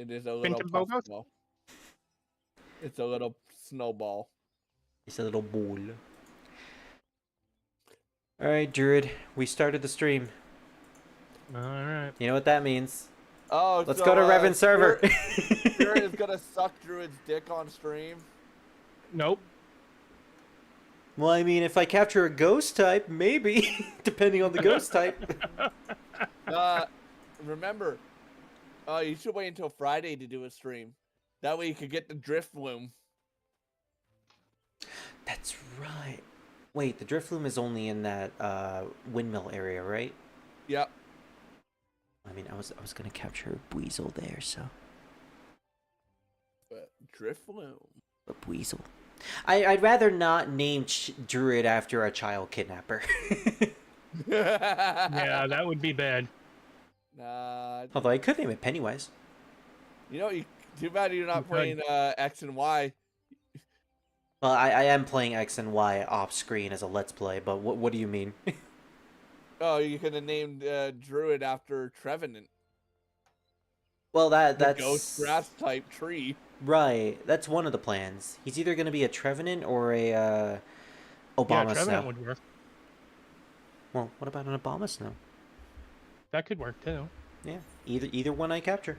It is a little Phantom Bogos? puffball. It's a little snowball. It's a little ball. Alright, Druid. We started the stream. Alright. You know what that means. Oh, Let's so, go to Revan's server. Spirit is gonna suck Druid's dick on stream. Nope. Well, I mean, if I capture a ghost type, maybe. Depending on the ghost type. Remember, you should wait until Friday to do a stream. That way you could get the drift loom. That's right. Wait, the drift loom is only in that windmill area, right? Yep. I mean, I was gonna capture a Weasel there, so. Drift loom. A Weasel. I'd rather not name Druid after a child kidnapper. Yeah, that would be bad. Nah. Although I could name it Pennywise. You know, too bad you're not playing X and Y. Well, I am playing X and Y off screen as a Let's Play, but what do you mean? Oh, you could have named Druid after Trevenant. Well, that's ghost grass type tree. Right. That's one of the plans. He's either going to be a Trevenant or a Obama Yeah, Trevenant Snow. would work. Well, what about an Obama Snow? That could work too. Yeah, either one I capture.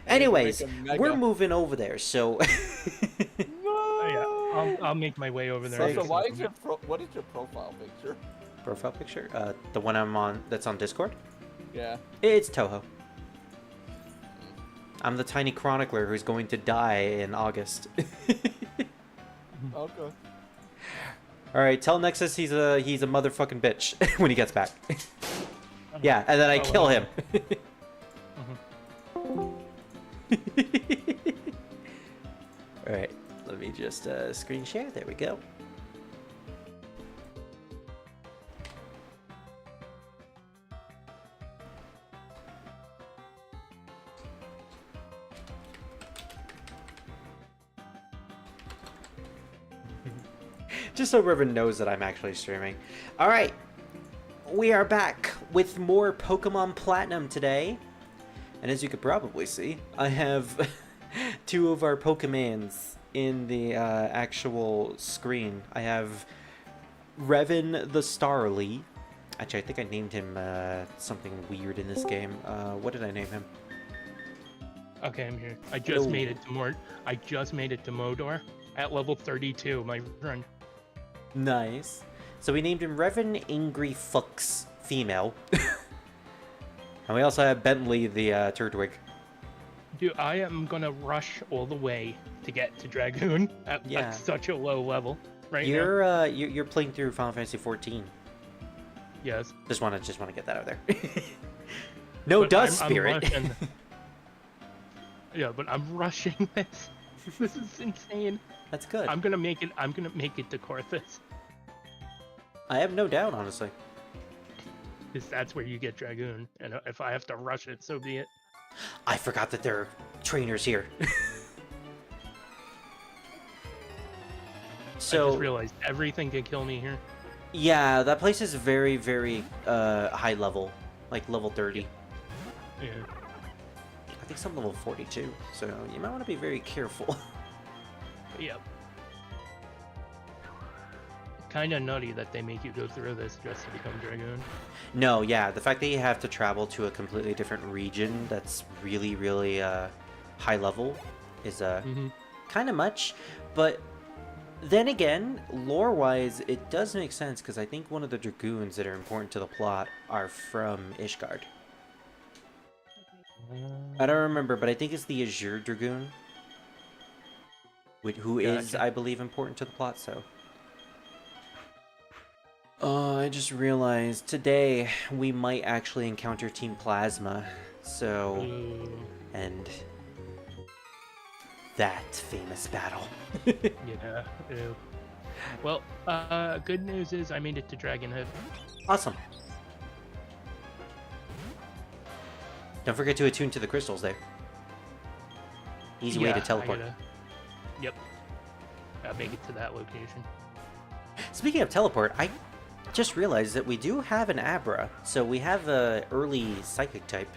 Anyways, we're moving over there, so. Oh, yeah, I'll make my way over there. So what is your profile picture? Profile picture? The one I'm on that's on Discord? Yeah. It's Toho. I'm the tiny chronicler who's going to die in August. Okay. Alright, tell Nexus he's a motherfucking bitch when he gets back. Yeah, and then I kill him. Alright, let me just screen share. There we go. Just so Riven knows that I'm actually streaming. Alright, we are back with more Pokemon Platinum today. And as you could probably see, I have two of our Pokemons in the actual screen. I have Revan the Starly. Actually, I think I named him something weird in this game. What did I name him? Okay, I'm here. I just made it to Modor at level 32. My run. Nice. So we named him Revan Angry Fucks Female. And we also have Bentley the Turtwig. Dude, I am gonna rush all the way to get to Dragoon at such a low level right now. You're playing through Final Fantasy 14. Yes. Just wanna get that out there. No dust spirit. Yeah, but I'm rushing this. This is insane. That's good. I'm gonna make it to Corthus. I have no doubt, honestly. Because that's where you get Dragoon, and if I have to rush it, so be it. I forgot that there are trainers here. So I just realized everything can kill me here. Yeah, that place is very, very high level, like level 30. Yeah. I think some level 42, so you might want to be very careful. Yep. Kind of nutty that they make you go through this just to become Dragoon. No, yeah, the fact that you have to travel to a completely different region that's really, really high level is kind of much, but then again, lore-wise, it does make sense because I think one of the Dragoons that are important to the plot are from Ishgard. I don't remember, but I think it's the Azure Dragoon, who is, I believe, important to the plot, so... I just realized today we might actually encounter Team Plasma, so... And... that famous battle. Yeah, ew. Well, good news is I made it to Dragonhead. Awesome. Don't forget to attune to the crystals there. Easy way to teleport. Yep. I'll make it to that location. Speaking of teleport, I just realized that we do have an Abra, so we have a early psychic type.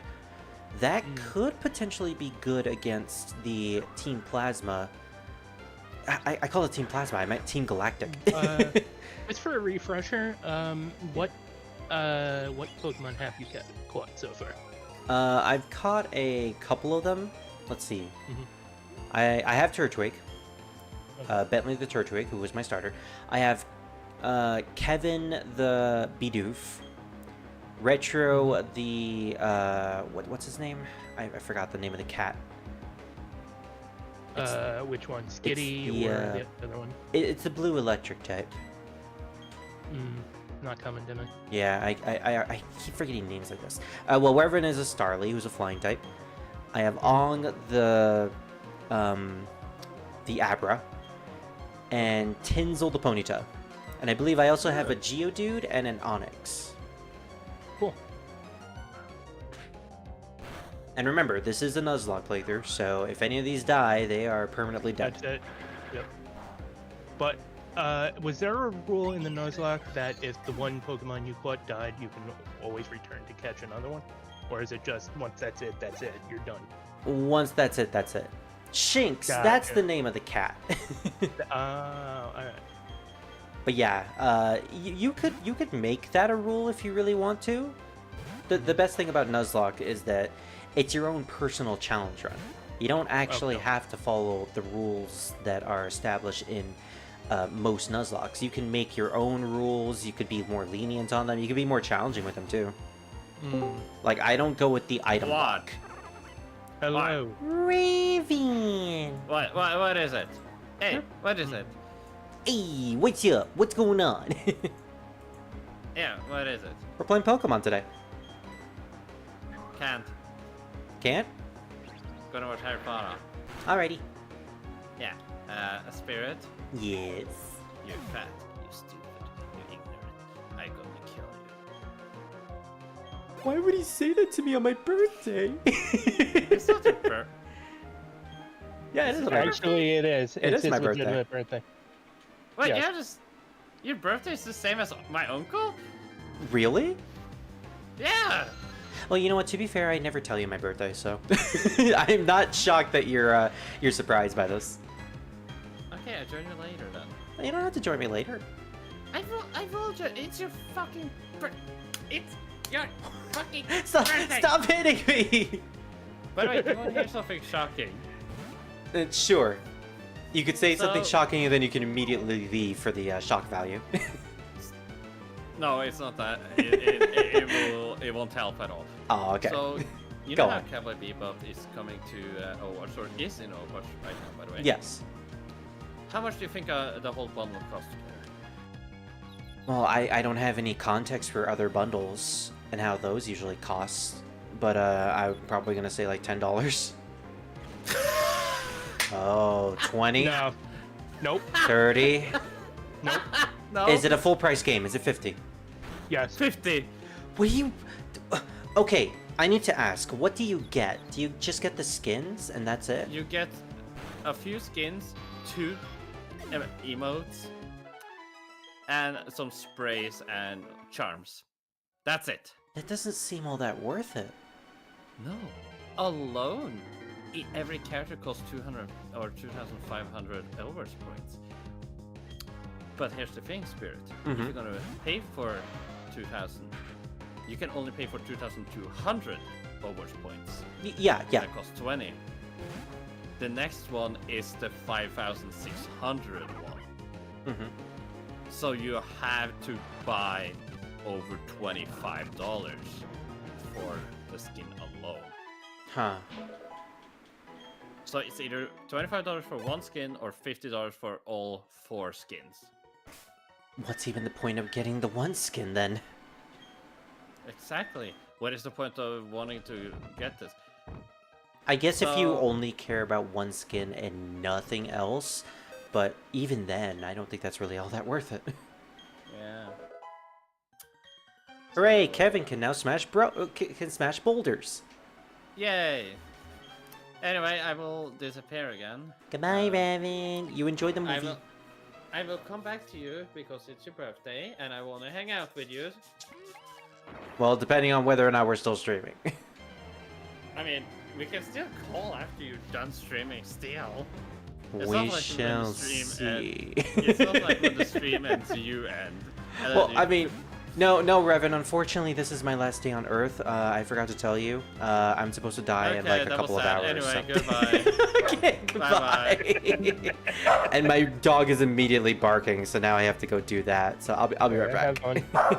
That could potentially be good against the Team Plasma. I call it Team Plasma. I meant Team Galactic. Just for a refresher, what Pokemon have you caught so far? I've caught a couple of them. Let's see. I have Turtwig. Bentley the Turtwig, who was my starter. I have Kevin the Bidoof. Retro the what's his name? I forgot the name of the cat. Which one? Skitty the, or the other one? It's the blue electric type. Not coming to me. Yeah, I keep forgetting names like this. Well, Wyvern is a Starly, who's a flying type. I have Ong the Abra, and Tinzel the Ponyta. And I believe I also have a Geodude and an Onyx. Cool. And remember, this is a Nuzlocke playthrough, so if any of these die, they are permanently dead. That's it. Yep. But was there a rule in the Nuzlocke that if the one Pokemon you caught died, you can always return to catch another one? Or is it just once that's it, you're done? Once that's it, that's it. Shinx, Gotcha. that's the name of the cat. Alright. But yeah, you could make that a rule if you really want to. The best thing about Nuzlocke is that it's your own personal challenge run. You don't actually have to follow the rules that are established in most Nuzlockes. You can make your own rules. You could be more lenient on them. You could be more challenging with them too. Like, I don't go with the item block. Hello. Raven. What is it? Hey, what is it? Hey, what's up? What's going on? Yeah, what is it? We're playing Pokemon today. Can't. Can't? Gonna watch Harry Potter. Alrighty. Yeah. A spirit. Yes. You're fat. You stupid. You ignorant. I'm gonna kill you. Why would he say that to me on my birthday? It's not your birthday. Yeah, it is my birthday. Actually, it is. It It's is my his legitimate birthday. Wait, Yes. yeah, just your birthday is the same as my uncle? Really? Yeah. Well, you know what? To be fair, I never tell you my birthday, so I'm not shocked that you're surprised by this. Okay, I'll join you later then. You don't have to join me later. I will join. It's your fucking It's your fucking birthday. Stop hitting me! By the way, do you want to hear something shocking? Sure. You could say something So- shocking and then you can immediately leave for the shock value. No, it's not that. It won't help at all. Oh, okay. So, you Go know how on. Cowboy Bebop is coming to Overwatch, or is in Overwatch right now, by the way? Yes. How much do you think the whole bundle cost? Well, I don't have any context for other bundles and how those usually cost, but I'm probably gonna say like $10. Oh, 20? No. Nope. 30? Nope. No. Is it a full price game? Is it 50? Yes. 50? Will you... Okay, I need to ask, what do you get? Do you just get the skins and that's it? You get a few skins, 2 emotes, and some sprays and charms. That's it. That doesn't seem all that worth it. No. Alone, every character costs 200 or 2,500 Overwatch points. But here's the thing, Spirit. If you're gonna pay for 2,000, you can only pay for 2,200 Overwatch points. Yeah. That costs 20. The next one is the 5,600 one. So you have to buy over $25 for the skin alone. Huh. So it's either $25 for one skin or $50 for all 4 skins. What's even the point of getting the one skin then? Exactly. What is the point of wanting to get this? I guess if you So- only care about one skin and nothing else, but even then, I don't think that's really all that worth it. Yeah. Hooray! Kevin can now smash can smash boulders. Yay! Anyway, I will disappear again. Goodbye, Raven. You enjoyed the movie? I will come back to you because it's your birthday and I want to hang out with you. Well, depending on whether or not we're still streaming. I mean, we can still call after you're done streaming still. It's We not like when shall the stream see. It's not like when the stream ends, you end. And then Well, you- I mean, no, Revan. Unfortunately, this is my last day on Earth. I forgot to tell you. I'm supposed to die in like a that couple was of sad. hours. Anyway, so- goodbye. Okay, goodbye. And my dog is immediately barking, so now I have to go do that. So I'll be right Have back. fun.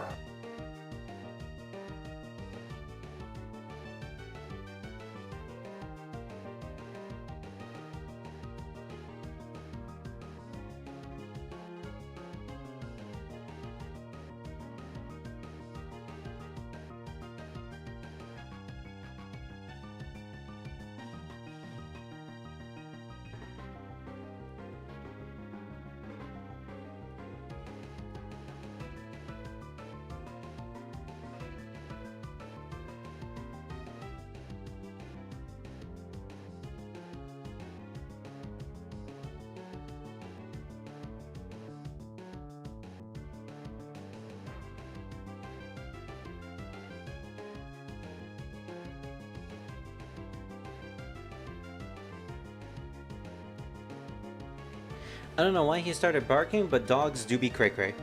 I don't know why he started barking, but dogs do be cray cray.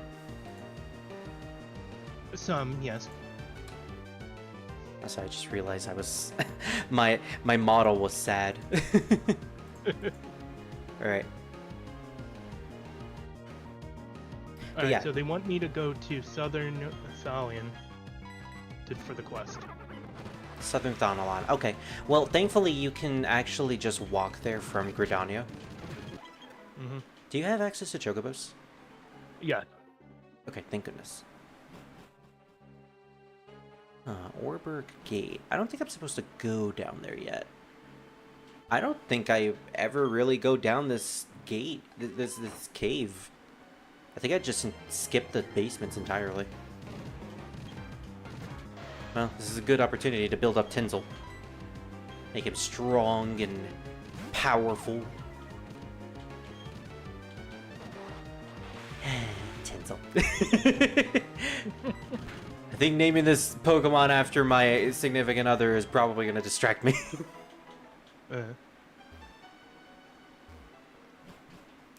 Some, yes. Oh, sorry, I just realized I was my model was sad. All right. Alright, yeah. so they want me to go to Southern Thalion for the quest. Southern Thanalan. Okay. Well, thankfully you can actually just walk there from Gridania. Mm-hmm. Do you have access to chocobos? Yeah. Okay, thank goodness. Orberg Gate. I don't think I'm supposed to go down there yet. I don't think I ever really go down this gate, this cave. I think I just skipped the basements entirely. Well, this is a good opportunity to build up Tinsel. Make him strong and powerful. Tinsel. I think naming this Pokemon after my significant other is probably going to distract me.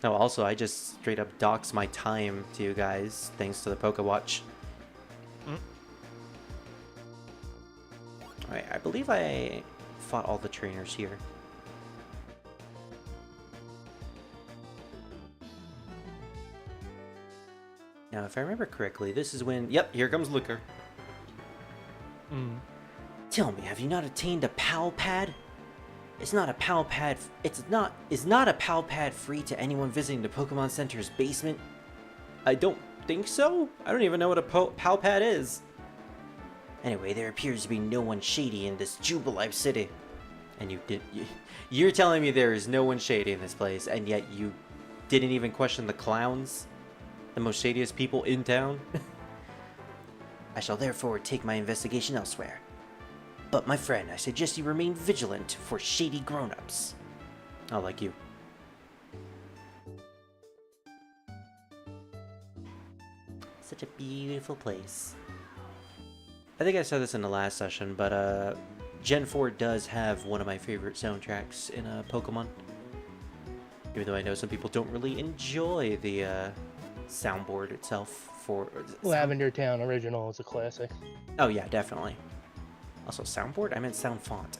No, also, I just straight up dox my time to you guys thanks to the Pokewatch. Alright, I believe I fought all the trainers here. Now, if I remember correctly, this is when... Yep, here comes Looker. Tell me, have you not attained a PAL pad? It's not a PAL pad. Is not a PAL pad free to anyone visiting the Pokemon Center's basement? I don't think so. I don't even know what a PAL pad is. Anyway, there appears to be no one shady in this Jubilife City. And you're telling me there is no one shady in this place, and yet you didn't even question the clowns? The most shadiest people in town? I shall therefore take my investigation elsewhere. But my friend, I suggest you remain vigilant for shady grown-ups. Oh, like you. Such a beautiful place. I think I said this in the last session, but Gen 4 does have one of my favorite soundtracks in Pokemon. Even though I know some people don't really enjoy the soundboard itself for... Lavender Town original is a classic. Oh yeah, definitely. Also, soundboard? I meant sound font.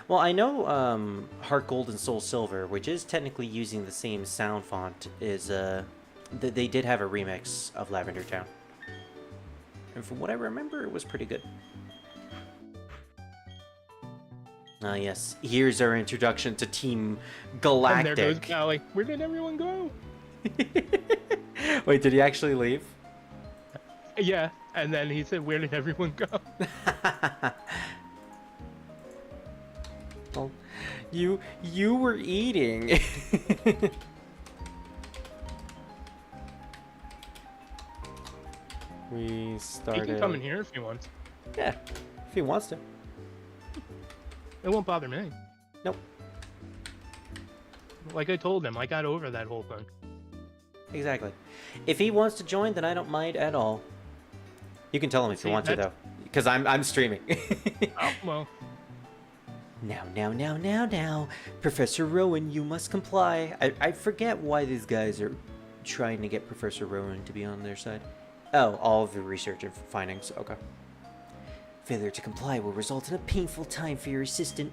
Well, I know Heart Gold and Soul Silver, which is technically using the same sound font, is they did have a remix of Lavender Town. And from what I remember, it was pretty good. Ah, yes. Here's our introduction to Team Galactic. And there goes Callie. Where did everyone go? Wait, did he actually leave? Yeah, and then he said, where did everyone go? Well, you were eating. We He started... can come in here if he wants. Yeah, if he wants to. It won't bother me. Nope. Like I told him, I got over that whole thing. Exactly. If he wants to join, then I don't mind at all. You can tell him if See, you want to, that's- though. Because I'm streaming. Oh, well. Now. Professor Rowan, you must comply. I forget why these guys are trying to get Professor Rowan to be on their side. Oh, all of the research and findings. Okay. Failure to comply will result in a painful time for your assistant.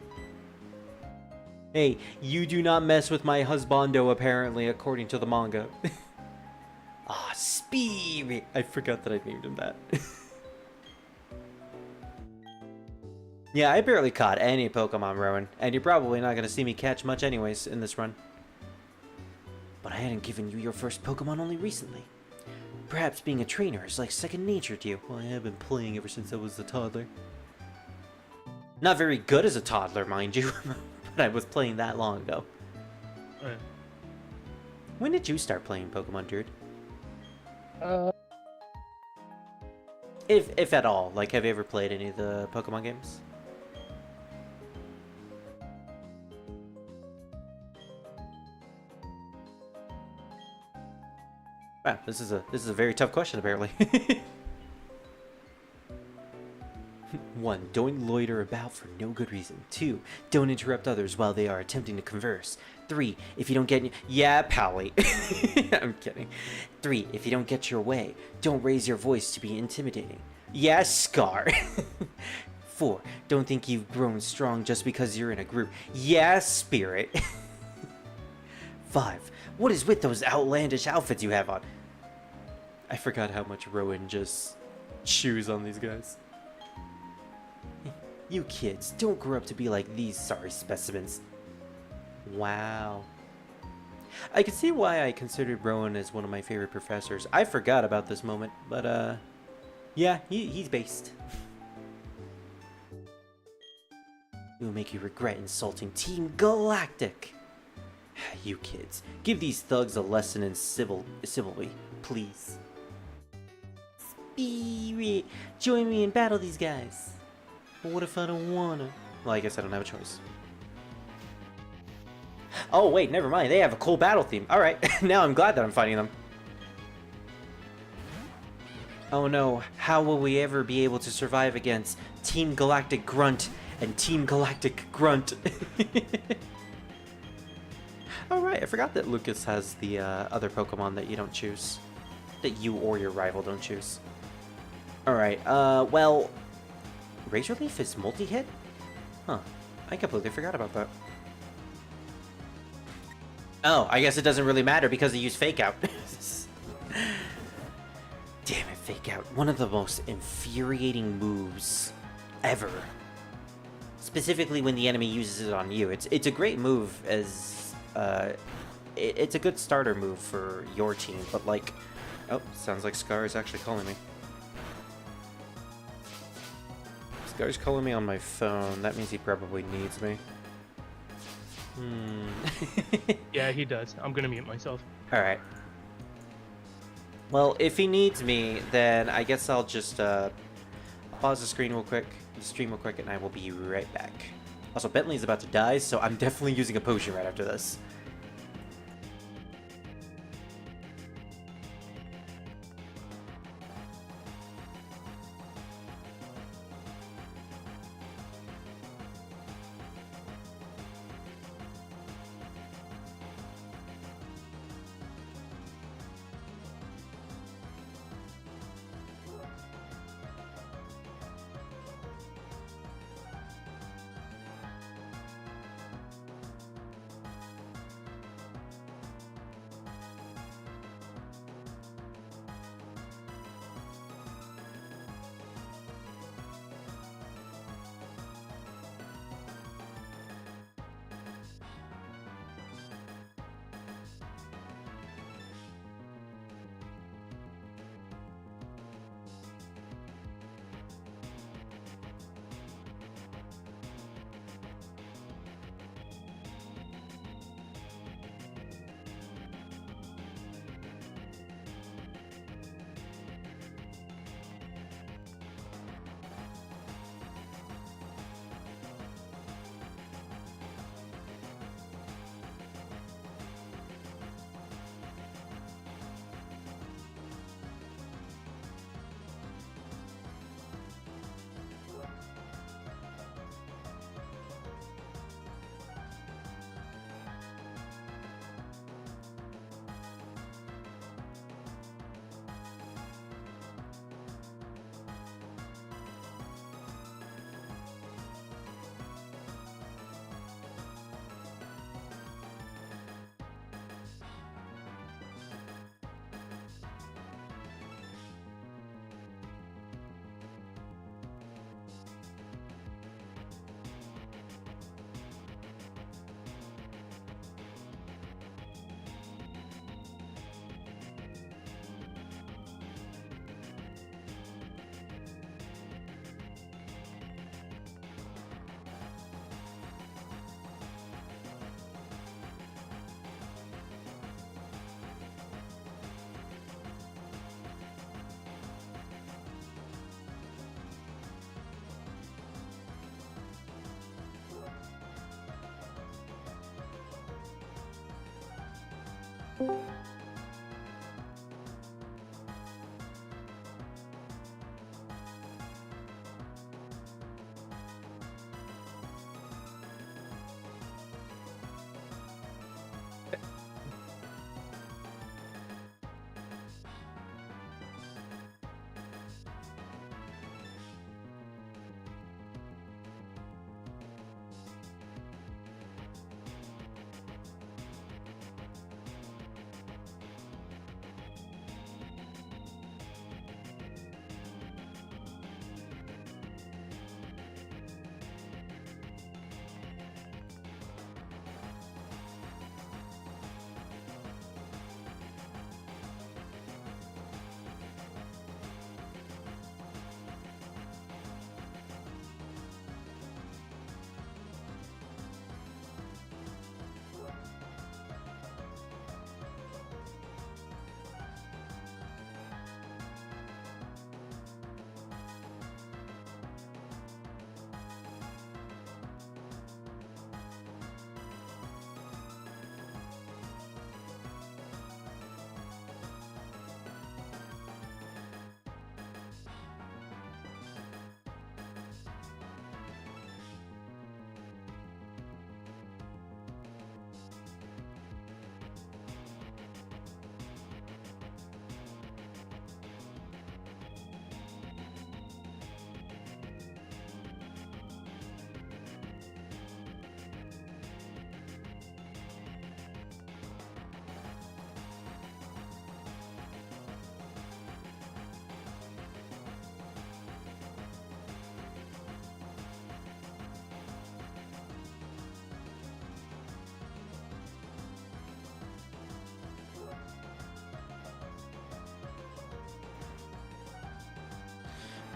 Hey, you do not mess with my husbando, apparently, according to the manga. Ah, Spirit! I forgot that I named him that. Yeah, I barely caught any Pokemon, Rowan, and you're probably not going to see me catch much anyways in this run. But I hadn't given you your first Pokemon only recently. Perhaps being a trainer is like second nature to you. Well, I have been playing ever since I was a toddler. Not very good as a toddler, mind you, but I was playing that long ago. When did you start playing Pokemon, dude? If at all, like, have you ever played any of the Pokemon games? Wow, this is a very tough question, apparently. 1. Don't loiter about for no good reason. 2. Don't interrupt others while they are attempting to converse. 3. If you don't get... Yeah, Pally. I'm kidding. 3. If you don't get your way, don't raise your voice to be intimidating. Yeah, Scar. 4. Don't think you've grown strong just because you're in a group. Yeah, Spirit. 5. What is with those outlandish outfits you have on? I forgot how much Rowan just chews on these guys. You kids, don't grow up to be like these sorry specimens. Wow. I can see why I considered Rowan as one of my favorite professors. I forgot about this moment, but yeah, he's based. It will make you regret insulting Team Galactic. You kids, give these thugs a lesson in civility, please. Spirit, join me and battle these guys. But what if I don't wanna? Well, I guess I don't have a choice. Oh wait, never mind. They have a cool battle theme. Alright, now I'm glad that I'm fighting them. Oh no, how will we ever be able to survive against Team Galactic Grunt and Team Galactic Grunt? Alright, I forgot that Lucas has the other Pokemon that you don't choose. That you or your rival don't choose. Alright, well... Razor Leaf is multi-hit? Huh. I completely forgot about that. Oh, I guess it doesn't really matter because they use Fake Out. Damn it, Fake Out. One of the most infuriating moves ever. Specifically when the enemy uses it on you. It's a great move as... it's a good starter move for your team, but like... Oh, sounds like Scar is actually calling me. Scar's calling me on my phone. That means he probably needs me. Yeah, he does. I'm gonna mute myself. Alright. Well, if he needs me, then I guess I'll just pause the stream real quick, and I will be right back. Also, Bentley's about to die, so I'm definitely using a potion right after this.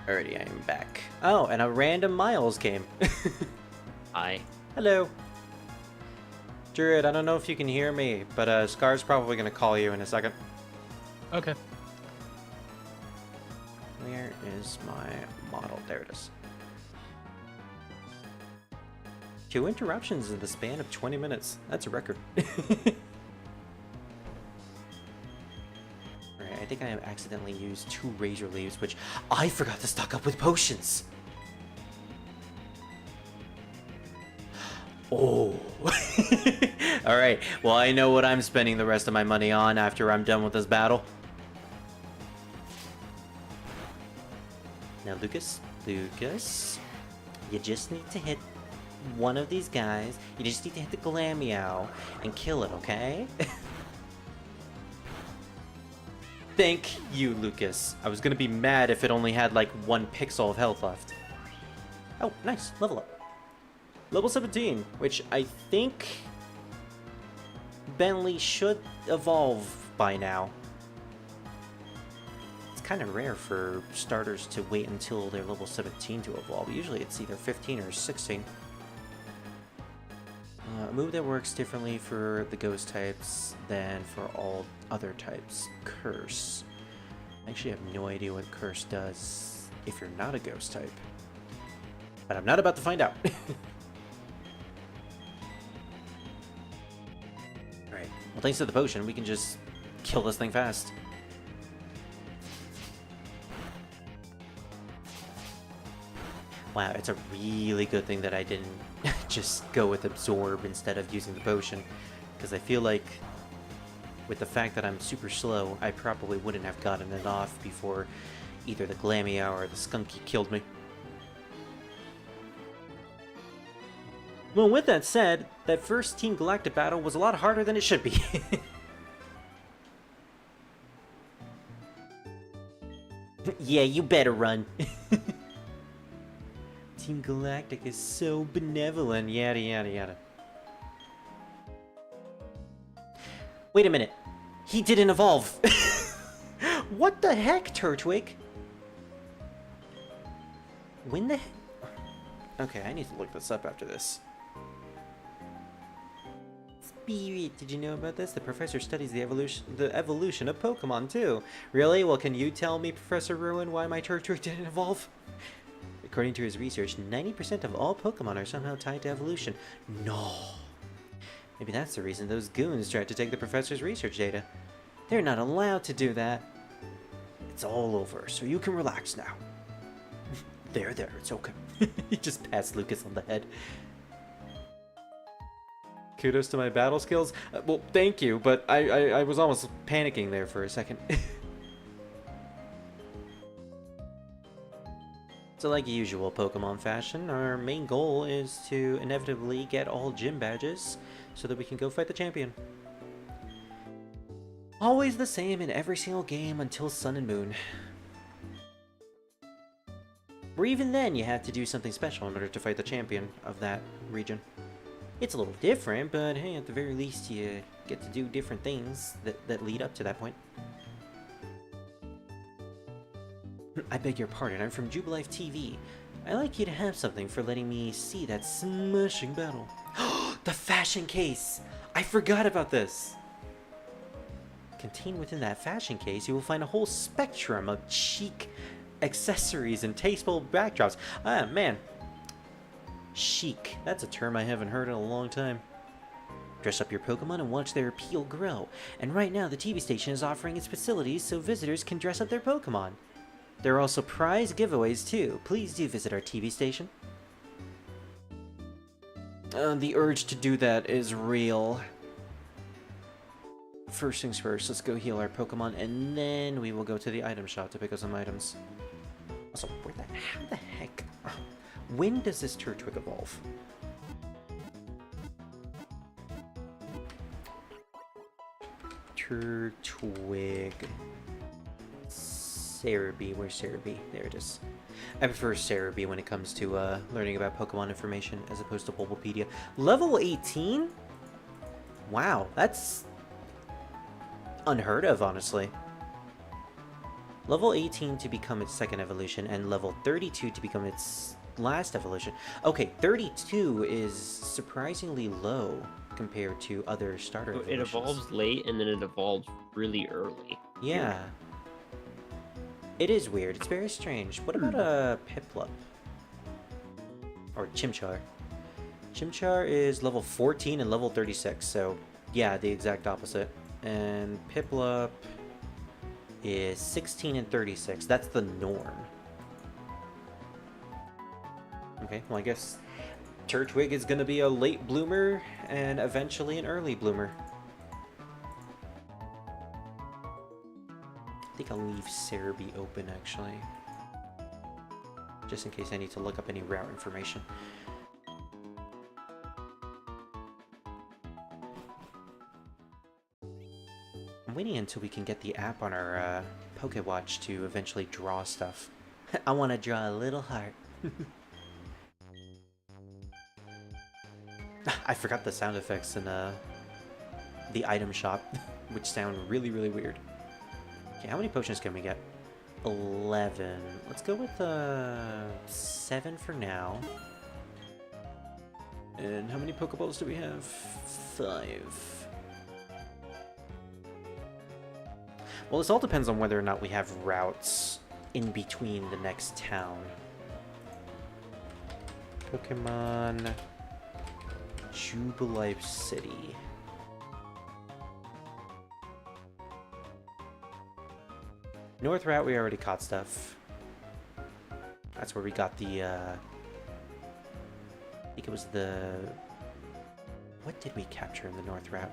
Alrighty, I am back. Oh, and a random Miles came. Hi. Hello. Druid, I don't know if you can hear me, but Scar's probably going to call you in a second. Okay. Where is my model? There it is. 2 interruptions in the span of 20 minutes. That's a record. Alright, I think I have accidentally used 2 razor leaves, which I forgot to stock up with potions. Oh. Alright, well I know what I'm spending the rest of my money on after I'm done with this battle. Now Lucas, you just need to hit one of these guys. You just need to hit the Glameow and kill it, okay? Thank you, Lucas. I was gonna be mad if it only had like 1 pixel of health left. Oh, nice. Level up. Level 17, which I think Bentley should evolve by now. It's kind of rare for starters to wait until they're level 17 to evolve. Usually it's either 15 or 16. A move that works differently for the ghost types than for all other types. Curse. I actually have no idea what Curse does if you're not a ghost type. But I'm not about to find out. Alright, well thanks to the potion, we can just kill this thing fast. Wow, it's a really good thing that I didn't just go with Absorb instead of using the potion. Because I feel like, with the fact that I'm super slow, I probably wouldn't have gotten it off before either the Glameow or the Skunky killed me. Well, with that said, that first Team Galactic battle was a lot harder than it should be. Yeah, you better run. Team Galactic is so benevolent, yada yada yada. Wait a minute. He didn't evolve. What the heck, Turtwig? When the heck? Okay, I need to look this up after this. Spirit, did you know about this? The professor studies the evolution of Pokemon too. Really? Well, can you tell me, Professor Ruin, why my Turtwig didn't evolve? According to his research, 90% of all Pokemon are somehow tied to evolution. No. Maybe that's the reason those goons tried to take the professor's research data. They're not allowed to do that. It's all over, so you can relax now. There, it's okay. He just passed Lucas on the head. Kudos to my battle skills. Well, thank you, but I was almost panicking there for a second. So like usual Pokemon fashion, our main goal is to inevitably get all gym badges so that we can go fight the champion. Always the same in every single game until Sun and Moon. Where even then you have to do something special in order to fight the champion of that region. It's a little different, but hey, at the very least you get to do different things that lead up to that point. I beg your pardon, I'm from Jubilife TV. I'd like you to have something for letting me see that smashing battle. The fashion case! I forgot about this! Contained within that fashion case, you will find a whole spectrum of chic accessories and tasteful backdrops. Ah, man. Chic. That's a term I haven't heard in a long time. Dress up your Pokemon and watch their appeal grow. And right now, the TV station is offering its facilities so visitors can dress up their Pokemon. There are also prize giveaways too. Please do visit our TV station. The urge to do that is real. First things first, let's go heal our Pokemon, and then we will go to the item shop to pick up some items. Also, how the heck? When does this Turtwig evolve? Turtwig. Cerebi, where's Cerebi? There it is. I prefer Cerebi when it comes to learning about Pokemon information as opposed to Bulbapedia. Level 18? Wow, that's unheard of, honestly. Level 18 to become its second evolution, and level 32 to become its last evolution. Okay, 32 is surprisingly low compared to other starter evolutions. It evolves late, and then it evolves really early. Yeah. It is weird. It's very strange. What about a Piplup? Or Chimchar? Chimchar is level 14 and level 36, so yeah, the exact opposite. And Piplup is 16 and 36. That's the norm. Okay, well I guess Turtwig is gonna be a late bloomer and eventually an early bloomer. I think I'll leave Cerebi open, actually. Just in case I need to look up any route information. I'm waiting until we can get the app on our Pokewatch to eventually draw stuff. I want to draw a little heart. I forgot the sound effects in the item shop, which sound really, really weird. Okay, how many potions can we get? 11. Let's go with 7 for now. And how many Pokeballs do we have? 5. Well, this all depends on whether or not we have routes in between the next town. Pokemon Jubilife City. North route, we already caught stuff. That's where we got the, I think it was the... What did we capture in the North route?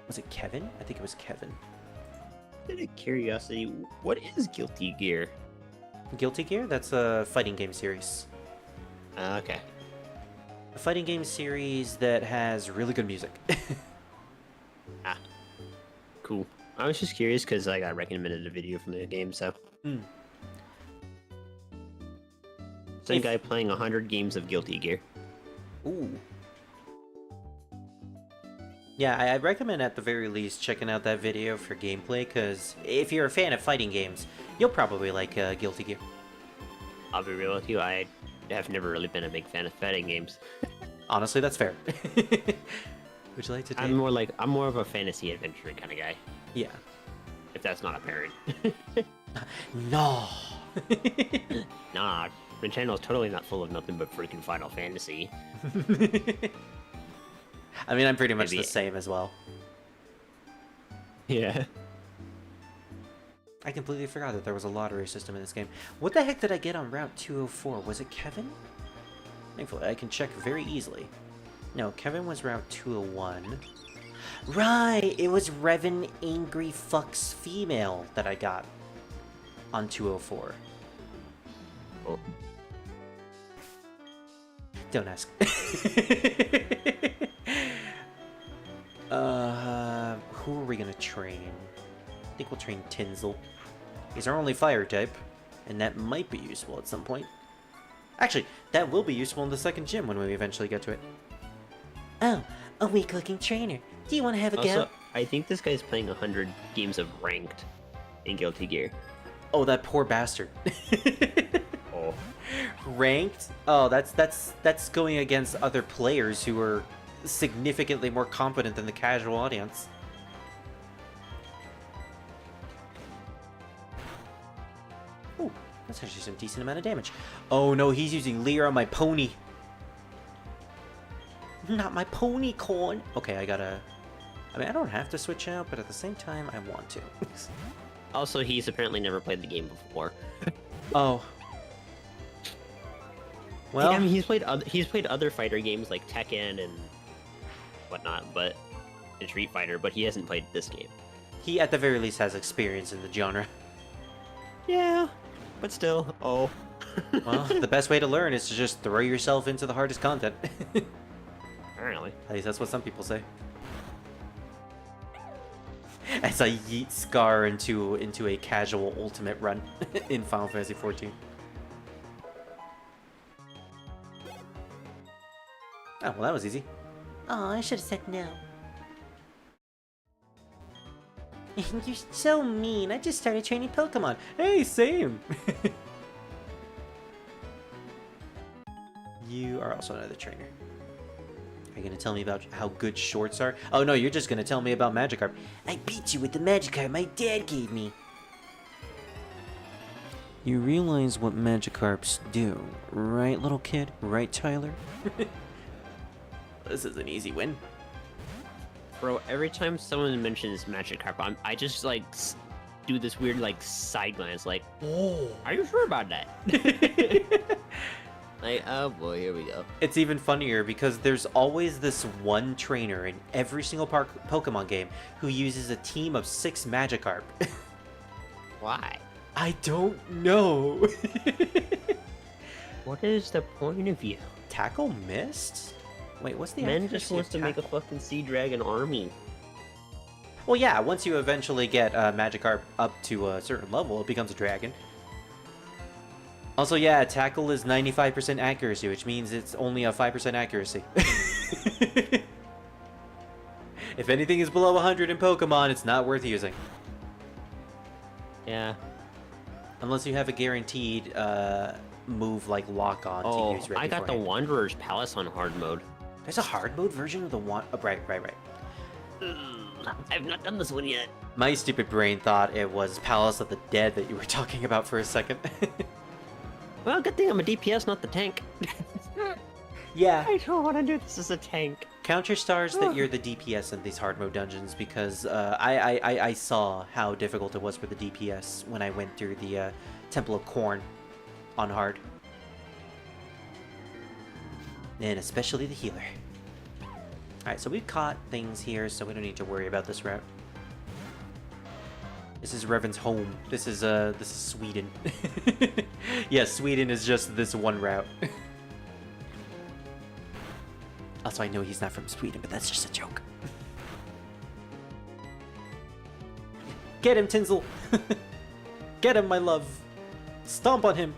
Was it Kevin? I think it was Kevin. Out of curiosity, what is Guilty Gear? Guilty Gear? That's a fighting game series. Okay. A fighting game series that has really good music. Ah. Cool. I was just curious because I got recommended a video from the game, so. Some guy playing 100 games of Guilty Gear. Ooh. Yeah, I recommend at the very least checking out that video for gameplay, because if you're a fan of fighting games, you'll probably like Guilty Gear. I'll be real with you, I have never really been a big fan of fighting games. Honestly, that's fair. Would you like to take... I'm more of a fantasy adventure kind of guy. Yeah. If that's not apparent. No! Nah, My channel is totally not full of nothing but freaking Final Fantasy. I mean, I'm pretty much Maybe- the same as well. Yeah. I completely forgot that there was a lottery system in this game. What the heck did I get on Route 204? Was it Kevin? Thankfully, I can check very easily. No, Kevin was Route 201. Right! It was Revan Angry Fucks Female that I got on 204. Oh. Don't ask. Who are we gonna train? I think we'll train Tinsel. He's our only fire type, and that might be useful at some point. Actually, that will be useful in the second gym when we eventually get to it. Oh, a weak-looking trainer. Do you want to have a Also, go? I think this guy's playing 100 games of ranked in Guilty Gear. Oh, that poor bastard. Oh. Ranked? Oh, that's going against other players who are significantly more competent than the casual audience. Ooh, that's actually some decent amount of damage. Oh no, he's using Leer on my pony. Not my pony corn. Okay, I mean, I don't have to switch out, but at the same time, I want to. Also, he's apparently never played the game before. Oh. Well, I mean, he's played other fighter games like Tekken and whatnot, but and Street Fighter, but he hasn't played this game. he at the very least has experience in the genre. Yeah, but still, oh. Well, the best way to learn is to just throw yourself into the hardest content. Apparently. At least that's what some people say. As I yeet Scar into a casual ultimate run in Final Fantasy XIV. Oh, well, that was easy. Oh, I should have said no. You're so mean. I just started training Pokemon. Hey, same. You are also another trainer. Are you gonna tell me about how good shorts are? Oh no, you're just gonna tell me about Magikarp. I beat you with the Magikarp my dad gave me. You realize what Magikarps do, right, little kid? Right, Tyler? This is an easy win. Bro, every time someone mentions Magikarp, I just like do this weird like side glance, like, oh, are you sure about that? Like, oh boy, here we go. It's even funnier because there's always this one trainer in every single Pokemon game who uses a team of 6 Magikarp. Why? I don't know. What is the point of you? Tackle missed? Wait, what's the Man accuracy just wants of to make a tackle? fucking Sea Dragon army. Well, yeah, once you eventually get Magikarp up to a certain level, it becomes a dragon. Also, yeah, tackle is 95% accuracy, which means it's only a 5% accuracy. If anything is below 100 in Pokemon, it's not worth using. Yeah. Unless you have a guaranteed move like Lock On to Oh, use right I got the beforehand. Wanderer's Palace on hard mode. There's a hard mode version of the right. I've not done this one yet. My stupid brain thought it was Palace of the Dead that you were talking about for a second. Well, good thing I'm a DPS, not the tank. Yeah. I don't want to do this as a tank. Count your stars that you're the DPS in these hard mode dungeons because I saw how difficult it was for the DPS when I went through the Temple of Corn on hard. And especially the healer. Alright, so we've caught things here, so we don't need to worry about this route. This is Revan's home. This is Sweden. Yeah, Sweden is just this one route. Also, I know he's not from Sweden, but that's just a joke. Get him, Tinsel! Get him, my love! Stomp on him!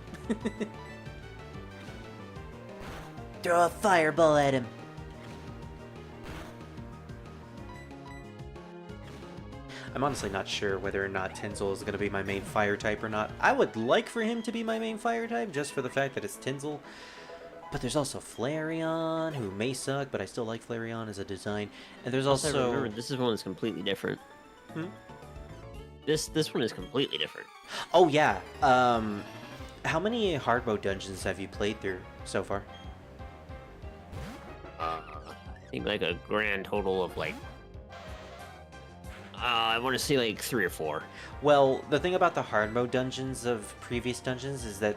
Throw a fireball at him! I'm honestly not sure whether or not Tinsel is going to be my main fire type or not. I would like for him to be my main fire type, just for the fact that it's Tinsel. But there's also Flareon, who may suck, but I still like Flareon as a design. And there's also... Remember, this is one that's completely different. Hmm? This one is completely different. Oh, yeah. How many hard mode dungeons have you played through so far? I think like a grand total of like, I want to say like 3 or 4. Well, the thing about the hard mode dungeons of previous dungeons is that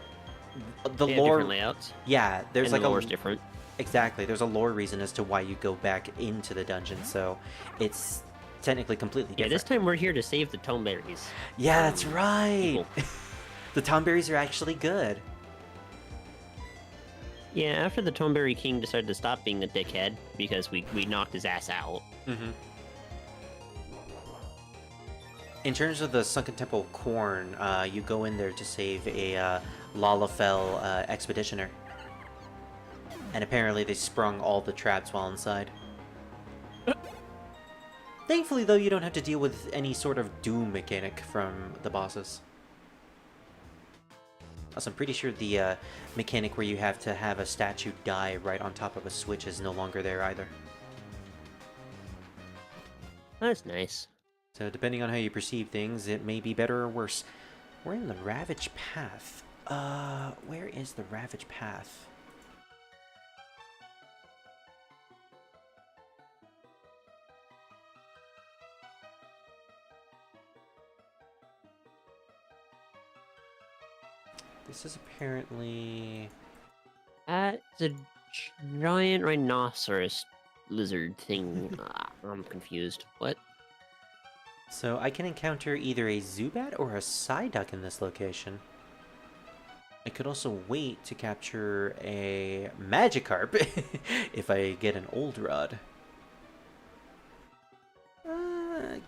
the They have lore. different layouts. Yeah, there's And like the a lore's different. exactly. There's a lore reason as to why you go back into the dungeon, so it's technically completely Yeah, different. this time we're here to save the toneberries. Yeah, that's from right. people. The tomberries are actually good. Yeah, after the Toneberry King decided to stop being a dickhead because we knocked his ass out. Mm-hmm. In terms of the Sunken Temple Corn, you go in there to save a Lalafell expeditioner. And apparently they sprung all the traps while inside. Thankfully, though, you don't have to deal with any sort of doom mechanic from the bosses. Also, I'm pretty sure the mechanic where you have to have a statue die right on top of a switch is no longer there either. That's nice. So depending on how you perceive things, it may be better or worse. We're in the Ravage Path. Where is the Ravage Path? This is apparently... It's a giant rhinoceros lizard thing. I'm confused. What? So I can encounter either a Zubat or a Psyduck in this location. I could also wait to capture a Magikarp if I get an Old Rod.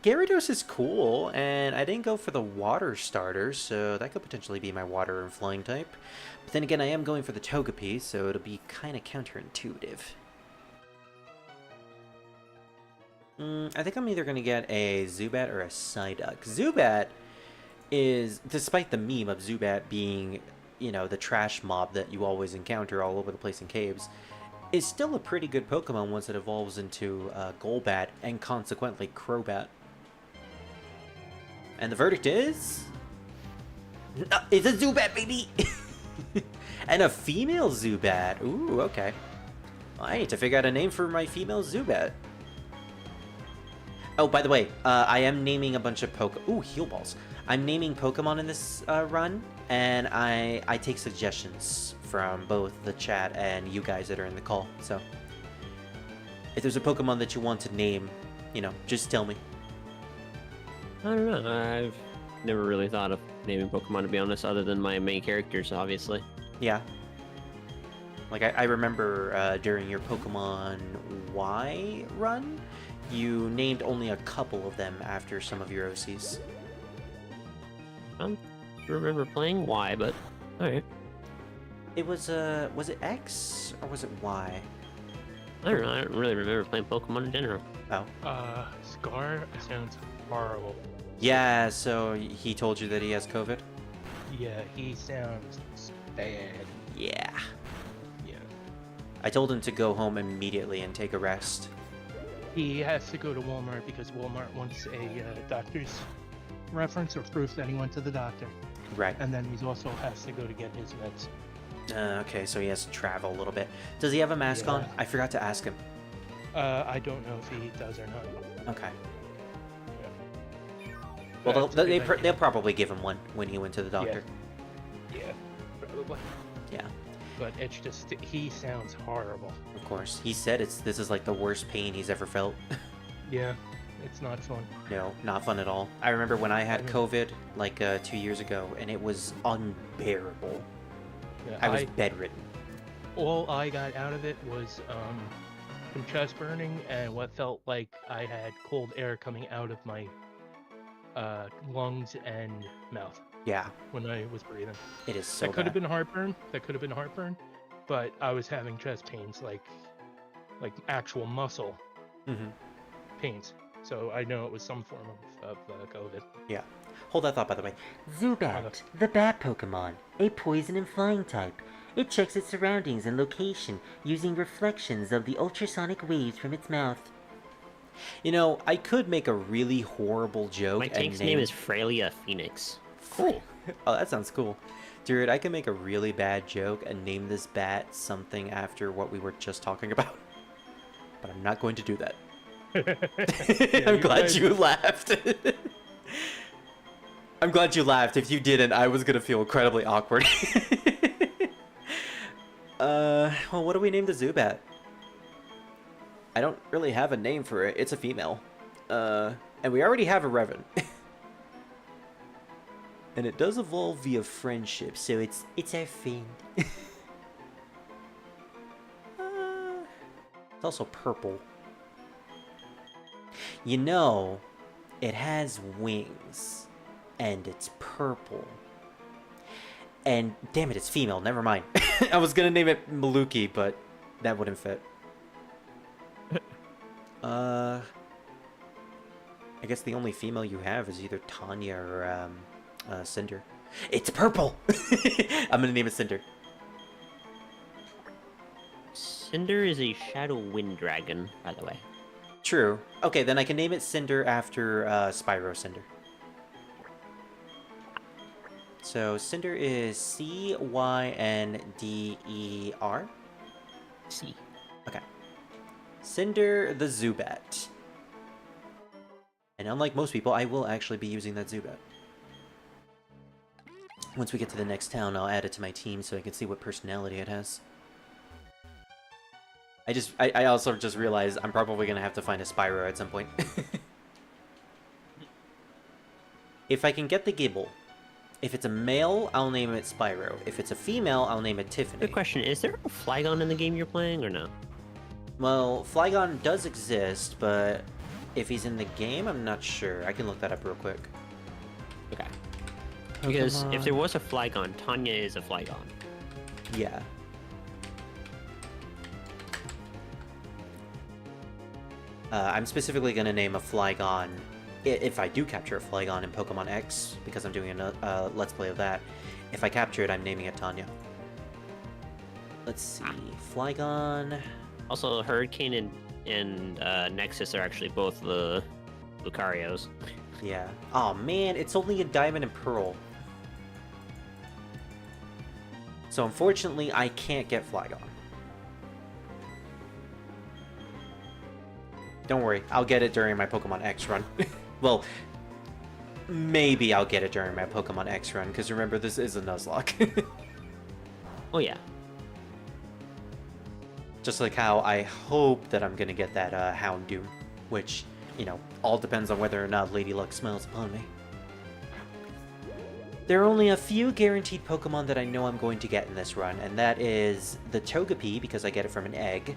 Gyarados is cool, and I didn't go for the water starter, so that could potentially be my water and flying type. But then again, I am going for the Togepi, so it'll be kind of counterintuitive. I think I'm either going to get a Zubat or a Psyduck. Zubat is, despite the meme of Zubat being, you know, the trash mob that you always encounter all over the place in caves, is still a pretty good Pokemon once it evolves into Golbat and consequently Crobat. And the verdict is... No, it's a Zubat, baby! And a female Zubat. Ooh, okay. Well, I need to figure out a name for my female Zubat. Oh, by the way, I am naming a bunch of Ooh, Heal Balls. I'm naming Pokemon in this run, and I take suggestions from both the chat and you guys that are in the call. So, if there's a Pokemon that you want to name, you know, just tell me. I don't know. I've never really thought of naming Pokemon, to be honest, other than my main characters, obviously. Yeah. Like, I remember during your Pokemon Y run, you named only a couple of them after some of your OCs. I don't remember playing Y, but alright. It was it X or was it Y? I don't know. I don't really remember playing Pokemon in general. Oh. Scar sounds horrible. Yeah, so he told you that he has COVID? Yeah, he sounds bad. Yeah. Yeah. I told him to go home immediately and take a rest. He has to go to Walmart because Walmart wants a doctor's reference or proof that he went to the doctor. Right. And then he also has to go to get his meds. Okay, so he has to travel a little bit. Does he have a mask on? Yeah. I forgot to ask him. I don't know if he does or not. Okay. Yeah. Well, That's a good idea. they'll probably give him one when he went to the doctor. Yeah, probably. Yeah, But it's just, he sounds horrible. of course. He said this is like the worst pain he's ever felt. Yeah, it's not fun. No, not fun at all. I remember when I had Mhm. COVID like 2 years ago, and it was unbearable. Yeah, I was bedridden. all I got out of it was some chest burning and what felt like I had cold air coming out of my lungs and mouth Yeah, when I was breathing. it is so That could have bad. been heartburn. That could have been heartburn, but I was having chest pains, like actual muscle Mhm. pains. So I know it was some form of COVID. Yeah. Hold that thought, by the way. Zubat, the bat Pokemon, a poison and flying type. It checks its surroundings and location using reflections of the ultrasonic waves from its mouth. You know, I could make a really horrible joke My and tank's name is Frelia Phoenix. Oh, that sounds cool. Dude, I can make a really bad joke and name this bat something after what we were just talking about. But I'm not going to do that. Yeah, I'm glad guys- you laughed. I'm glad you laughed. If you didn't, I was gonna feel incredibly awkward. Well, what do we name the Zubat? I don't really have a name for it. It's a female. And we already have a Revan. And it does evolve via friendship, so it's our friend. It's also purple. You know, it has wings. And it's purple. And damn it, it's female. Never mind. I was gonna name it Maluki, but that wouldn't fit. I guess the only female you have is either Tanya or Cinder. It's purple. I'm gonna name it Cinder. Cinder is a shadow wind dragon, by the way. True. Okay, then I can name it Cinder after Spyro Cinder. So Cinder is Cynder. C. Okay. Cinder the Zubat. And unlike most people, I will actually be using that Zubat. Once we get to the next town, I'll add it to my team so I can see what personality it has. I also just realized I'm probably going to have to find a Spyro at some point. If I can get the Gibble. If it's a male, I'll name it Spyro. If it's a female, I'll name it Tiffany. Good question. Is there a Flygon in the game you're playing or no? Well, Flygon does exist, but if he's in the game, I'm not sure. I can look that up real quick. Okay. Because if there Pokemon. was a Flygon, Tanya is a Flygon. Yeah. I'm specifically going to name a Flygon, if I do capture a Flygon in Pokemon X, because I'm doing a Let's Play of that. If I capture it, I'm naming it Tanya. Let's see. Flygon. Also, Hurricane and Nexus are actually both the Lucarios. Yeah. Oh man, it's only a Diamond and Pearl. So unfortunately, I can't get Flygon. Don't worry, I'll get it during my Pokemon X run. Well, maybe I'll get it during my Pokemon X run, because remember, this is a Nuzlocke. Oh yeah. Just like how I hope that I'm going to get that Houndoom, which, you know, all depends on whether or not Lady Luck smiles upon me. There are only a few guaranteed Pokemon that I know I'm going to get in this run, and that is the Togepi, because I get it from an egg,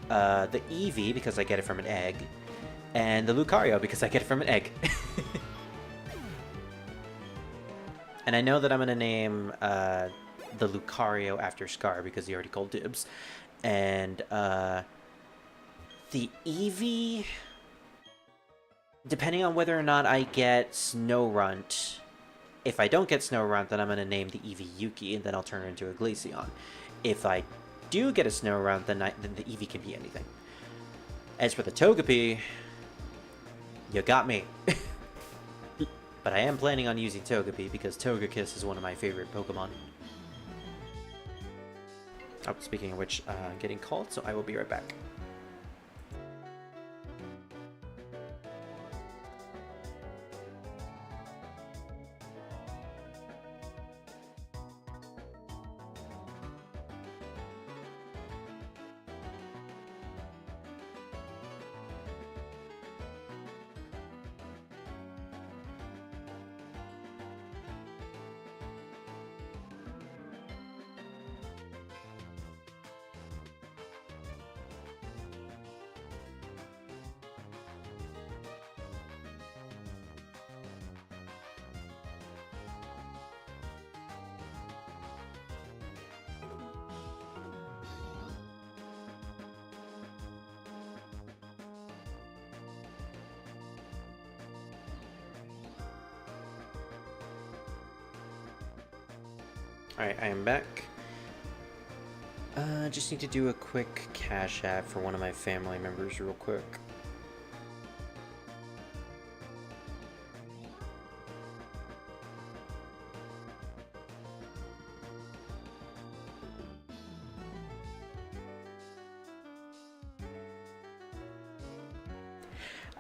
the Eevee, because I get it from an egg, and the Lucario, because I get it from an egg. And I know that I'm going to name the Lucario after Scar, because he already called dibs. And the Eevee, depending on whether or not I get Snorunt. If I don't get Snorunt, then I'm going to name the Eevee Yuki, and then I'll turn her into a Glaceon. If I do get a Snorunt, then the Eevee can be anything. As for the Togepi, you got me. But I am planning on using Togepi, because Togekiss is one of my favorite Pokemon. Oh, speaking of which, I'm getting called, so I will be right back. Alright, I am back. Just need to do a quick cash app for one of my family members real quick.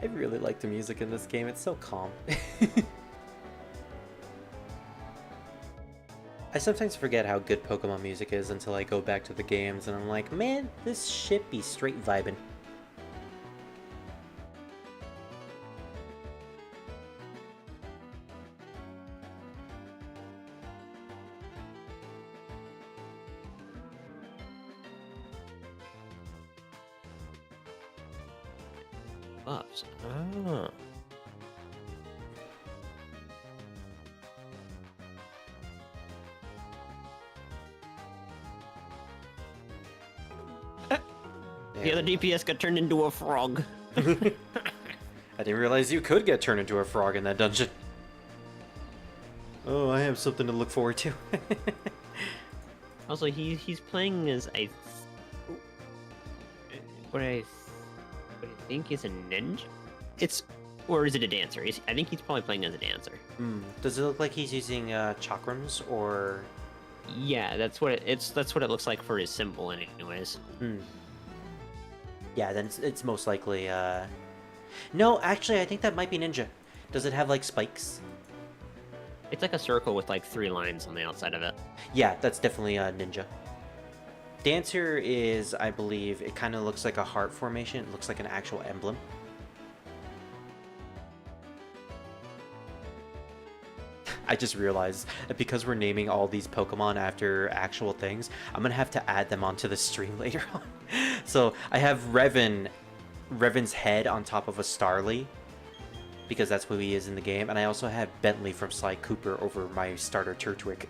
I really like the music in this game. It's so calm. I sometimes forget how good Pokemon music is until I go back to the games and I'm like, man, this shit be straight vibing. Buffs. Oh. The other DPS got turned into a frog. I didn't realize you could get turned into a frog in that dungeon. Oh, I have something to look forward to. Also, he's playing as what I think is a ninja. Or is it a dancer? I think he's probably playing as a dancer. Does it look like he's using chakrams or? Yeah, that's what it looks like for his symbol, anyways. Yeah, then it's most likely. No, actually, I think that might be ninja. Does it have like spikes? It's like a circle with like 3 lines on the outside of it. Yeah, that's definitely a ninja. Dancer is, I believe, it kind of looks like a heart formation. It looks like an actual emblem. I just realized that because we're naming all these Pokemon after actual things, I'm gonna have to add them onto the stream later on. So I have Revan's head on top of a Starly, because that's who he is in the game, and I also have Bentley from Sly Cooper over my starter Turtwig.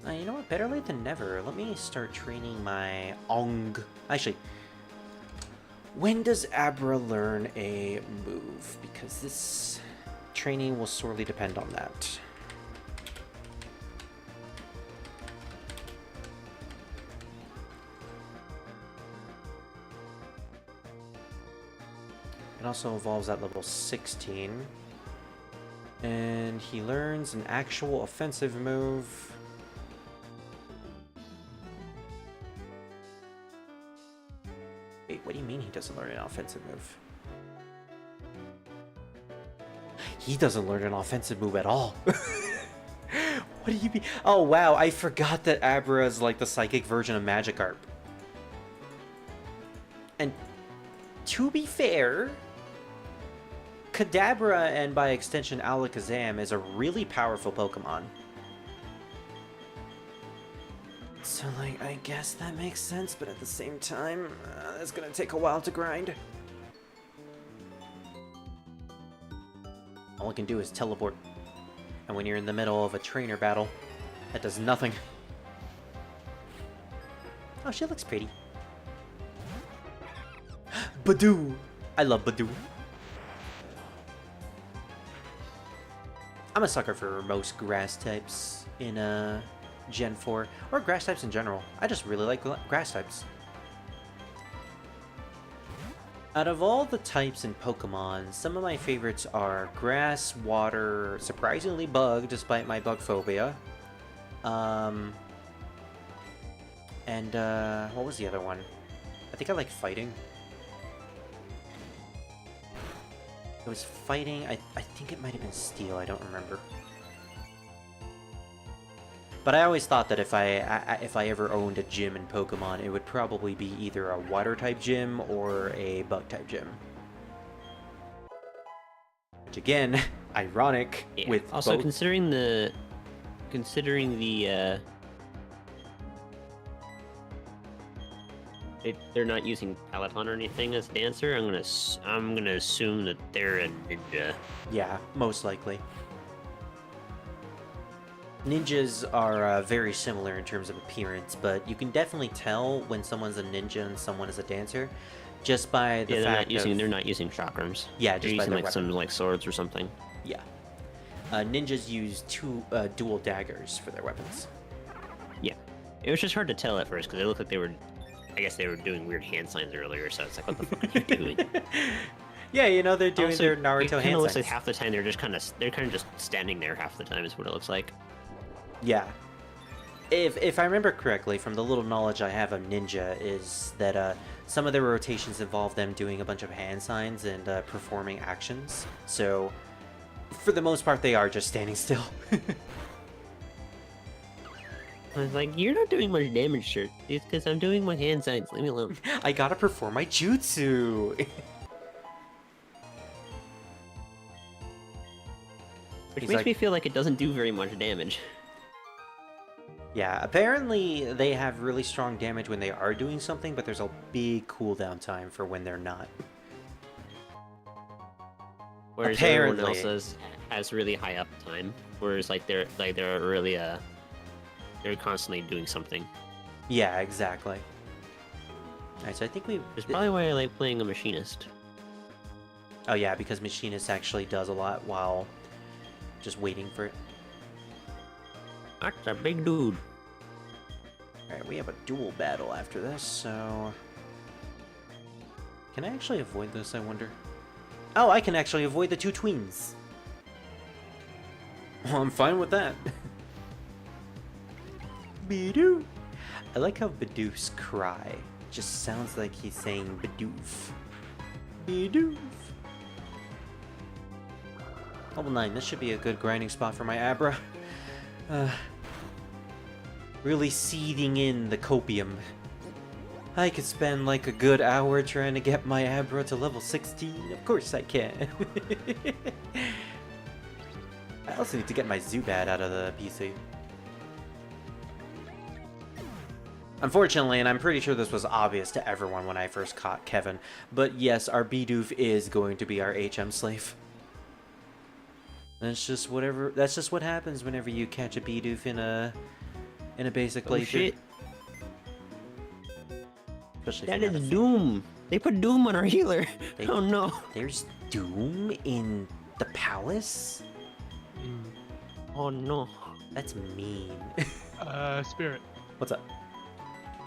You know what? Better late than never. Let me start training my Ong. Actually, when does Abra learn a move? Because this training will sorely depend on that. It also evolves at level 16. And he learns an actual offensive move. Wait, what do you mean he doesn't learn an offensive move? He doesn't learn an offensive move at all. What do you mean? Oh wow, I forgot that Abra is like the psychic version of Magikarp. And to be fair, Kadabra and by extension Alakazam is a really powerful Pokemon. So, like, I guess that makes sense, but at the same time, it's gonna take a while to grind. All I can do is teleport. And when you're in the middle of a trainer battle, that does nothing. Oh, she looks pretty. Badoo! I love Badoo. I'm a sucker for most grass types in Gen 4, or grass types in general. I just really like grass types. Out of all the types in Pokemon, some of my favorites are grass, water, surprisingly bug, despite my bug phobia. And what was the other one? I think I like fighting. It was fighting, I think it might have been steel, I don't remember. But I always thought that if I ever owned a gym in Pokemon, it would probably be either a water-type gym or a bug-type gym. Which again, ironic with also both... considering the they're not using Peloton or anything as dancer, I'm gonna assume that they're a ninja. Yeah, most likely. Ninjas are very similar in terms of appearance, but you can definitely tell when someone's a ninja and someone is a dancer just by the fact they're not using chakrams. Yeah, they're just by using their like some weapon. like swords or something. Yeah. Ninjas use dual daggers for their weapons. Yeah, it was just hard to tell at first because they looked like they were. I guess they were doing weird hand signs earlier, so it's like, what the fuck are you doing? Yeah, you know, they're doing Also, their Naruto it kind hand of looks signs. like half the time they're kind of just standing there half the time is what it looks like. Yeah. if I remember correctly, from the little knowledge I have of ninja, is that some of their rotations involve them doing a bunch of hand signs and performing actions. So, for the most part, they are just standing still. I was like, you're not doing much damage, sir. It's because I'm doing my hand signs. Leave me alone. I gotta perform my jutsu. Which He's makes like- me feel like it doesn't do very much damage. Yeah, apparently they have really strong damage when they are doing something, but there's a big cooldown time for when they're not. Whereas everyone Apparently. else has really high uptime. Whereas they're really they're constantly doing something. Yeah, exactly. Alright, so I think we... It's probably why I like playing a machinist. Oh yeah, because Machinist actually does a lot while just waiting for it. That's a big dude. Alright, we have a duel battle after this, so... Can I actually avoid this, I wonder? Oh, I can actually avoid the two twins! Well, I'm fine with that. Bidoof! I like how Bidoof's cry just sounds like he's saying Bidoof. Bidoof! Level 9, this should be a good grinding spot for my Abra. Really seething in the copium. I could spend like a good hour trying to get my Abra to level 16. Of course I can. I also need to get my Zubat out of the PC. Unfortunately, and I'm pretty sure this was obvious to everyone when I first caught Kevin, but yes, our Bidoof is going to be our HM slave. That's just whatever. That's just what happens whenever you catch a Bidoof in a basic playthrough. Shit. Especially That if you're is not a fan. Doom. They put Doom on our healer. They- Oh no. There's Doom in the palace? Oh no. That's mean. Spirit. What's up?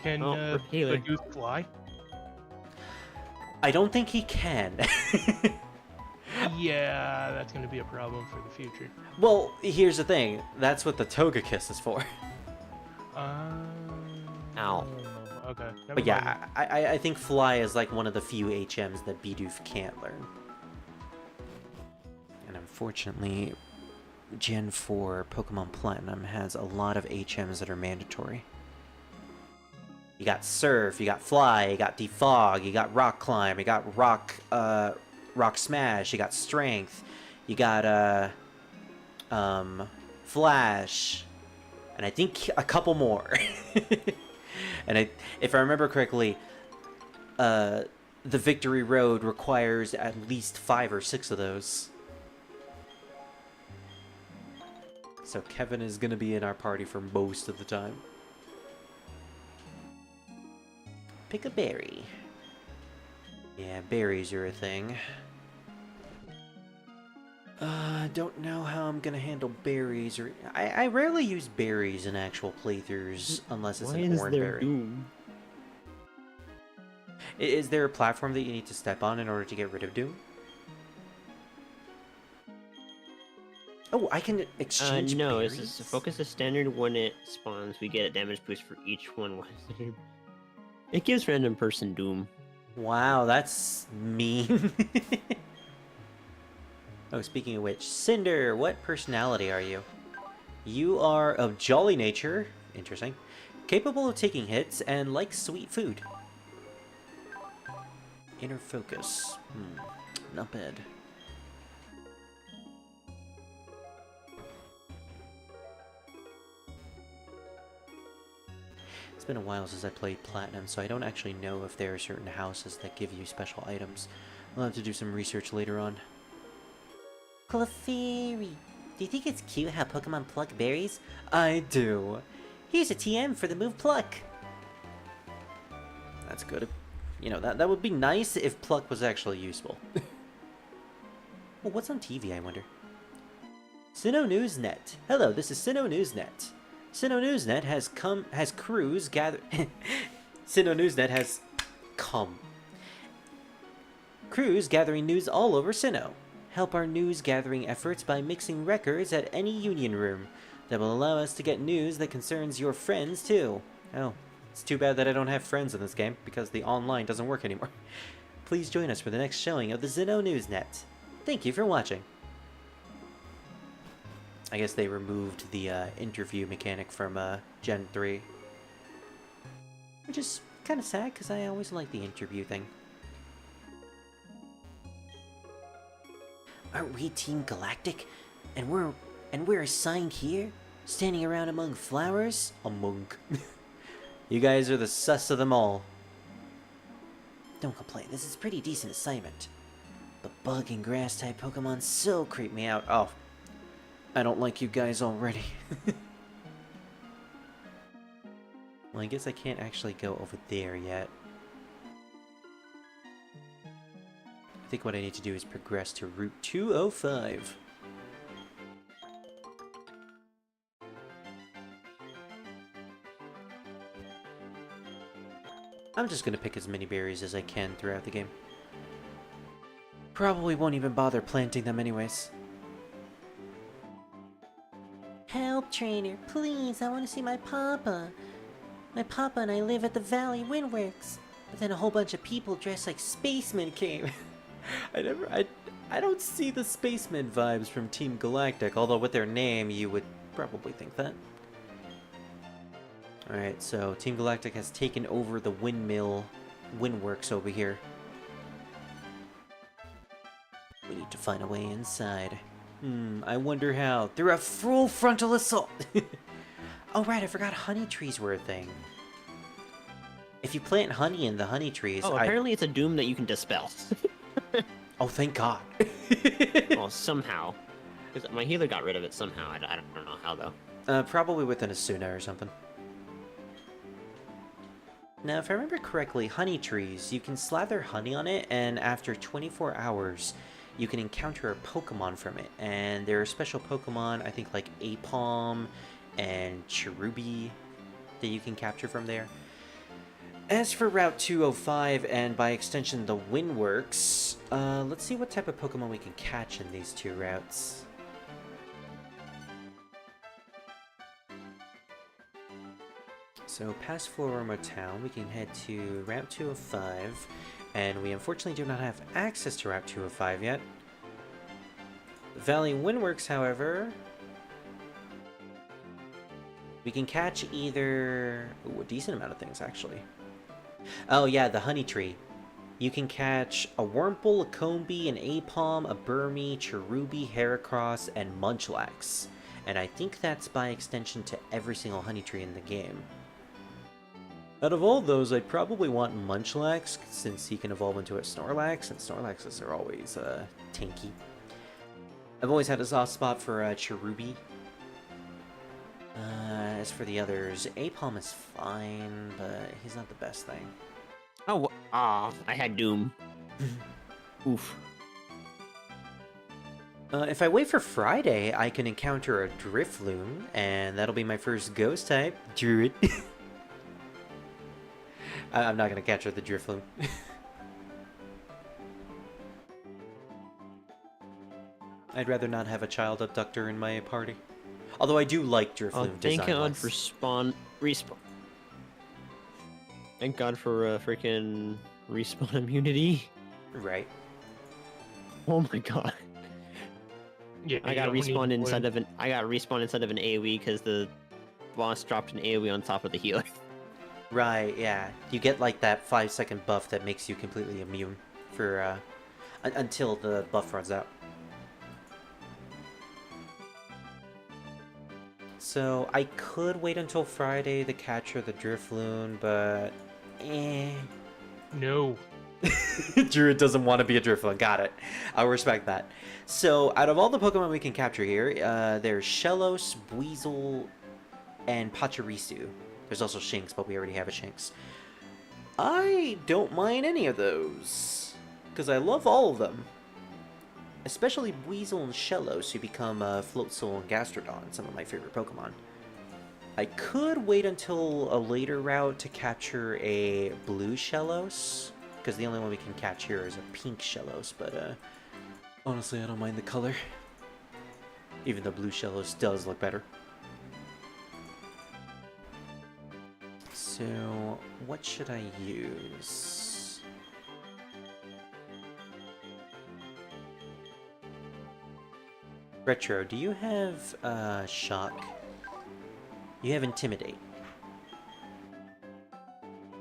Can Oh, for healer. Bidoof fly? I don't think he can. Yeah, that's gonna be a problem for the future. Well, here's the thing. That's what the Toga Kiss is for. Ow. Okay. Never But yeah, mind. I think Fly is like one of the few HMs that Bidoof can't learn. And unfortunately, Gen 4 Pokemon Platinum has a lot of HMs that are mandatory. You got Surf, you got Fly, you got Defog, you got Rock Climb, you got Rock Smash, you got Strength, you got Flash, and I think a couple more. And if I remember correctly, the Victory Road requires at least 5 or 6 of those. So Kevin is going to be in our party for most of the time. Pick a berry. Yeah, berries are a thing. Don't know how I'm gonna handle berries, or I rarely use berries in actual playthroughs unless it's Why an is orange there berry. Doom? Is there a platform that you need to step on in order to get rid of Doom? Oh, I can exchange No, berries? this is focus is standard. When it spawns, we get a damage boost for each one. It gives random person Doom. Wow, that's mean. Oh, speaking of which, Cinder, what personality are you? You are of jolly nature, interesting, capable of taking hits, and likes sweet food. Inner focus, not bad. It's been a while since I played Platinum, so I don't actually know if there are certain houses that give you special items. I'll have to do some research later on. Clefairy, do you think it's cute how Pokemon pluck berries? I do. Here's a TM for the move Pluck. That's good. You know, that would be nice if Pluck was actually useful. Well, what's on TV, I wonder? Sinnoh Newsnet. Hello, this is Sinnoh Newsnet. Sinnoh Newsnet has crews gather. Sinnoh Newsnet has come. Crews gathering news all over Sinnoh. Help our news gathering efforts by mixing records at any union room. that will allow us to get news that concerns your friends too. Oh, it's too bad that I don't have friends in this game, because the online doesn't work anymore. Please join us for the next showing of the Zinno Newsnet. Thank you for watching. I guess they removed the interview mechanic from Gen 3. Which is kind of sad, because I always liked the interview thing. Aren't we Team Galactic? And we're assigned here? Standing around among flowers? Among. You guys are the sus of them all. Don't complain, this is a pretty decent assignment. The bug and grass type Pokemon so creep me out. Oh, I don't like you guys already. Well, I guess I can't actually go over there yet. I think what I need to do is progress to Route 205. I'm just gonna pick as many berries as I can throughout the game. Probably won't even bother planting them anyways. Help, trainer, please, I want to see my papa. My papa and I live at the Valley Windworks. But then a whole bunch of people dressed like spacemen came. I don't see the spaceman vibes from Team Galactic, although with their name you would probably think that. Alright, so Team Galactic has taken over the Windworks over here. We need to find a way inside. I wonder how. Through a full frontal assault! Oh right, I forgot honey trees were a thing. If you plant honey in the honey trees... Oh, apparently it's a doom that you can dispel. Oh, thank God. Well, somehow. Because my healer got rid of it somehow. I don't know how, though. Probably with an Asuna or something. Now, if I remember correctly, honey trees, you can slather honey on it, and after 24 hours, you can encounter a Pokemon from it. And there are special Pokemon, I think like Apom and Cherubi, that you can capture from there. As for Route 205, and by extension the Windworks, let's see what type of Pokemon we can catch in these two routes. So past Floroma Town, we can head to Route 205, and we unfortunately do not have access to Route 205 yet. Valley Windworks, however, we can catch either... Ooh, a decent amount of things, actually. Oh yeah, the Honey Tree. You can catch a Wurmple, a Combee, an Apom, a Burmy, Cherubi, Heracross, and Munchlax. And I think that's by extension to every single Honey Tree in the game. Out of all those, I'd probably want Munchlax, since he can evolve into a Snorlax, and Snorlaxes are always, tanky. I've always had a soft spot for, Cherubi. As for the others, Apom is fine, but he's not the best thing. Oh, I had Doom. Oof. If I wait for Friday, I can encounter a Drifloon, and that'll be my first ghost type, Druid. I'm not gonna capture the Drifloon. I'd rather not have a child abductor in my party. Although I do like Drifloon Thank design God for respawn. Thank God for freaking respawn immunity. Right. Oh my God. Yeah, I got respawned inside of an AoE because the boss dropped an AoE on top of the healer. Right, yeah. You get like that 5-second buff that makes you completely immune for until the buff runs out. So I could wait until Friday to capture the Drifloon, but No. Druid doesn't want to be a Drifloon. Got it. I'll respect that. So out of all the Pokemon we can capture here, there's Shellos, Buizel, and Pachirisu. There's also Shinx, but we already have a Shinx. I don't mind any of those, because I love all of them. Especially Buizel and Shellos, who become Floatzel and Gastrodon, some of my favorite Pokemon. I could wait until a later route to capture a blue Shellos, because the only one we can catch here is a pink Shellos, but honestly I don't mind the color. Even though blue Shellos does look better. So, what should I use? Retro, do you have shock? You have intimidate.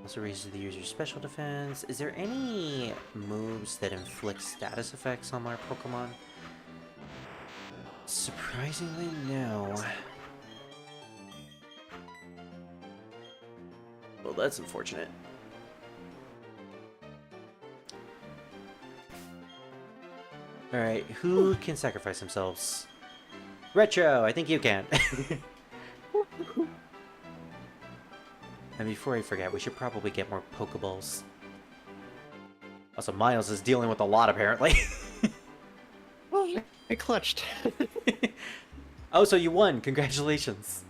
Also raises the user's special defense. Is there any moves that inflict status effects on my Pokemon? Surprisingly, no. Well, that's unfortunate. Alright, who can sacrifice themselves? Retro, I think you can. And before I forget, we should probably get more Pokeballs. Also, Miles is dealing with a lot, apparently. Well, I clutched. Oh, so you won. Congratulations.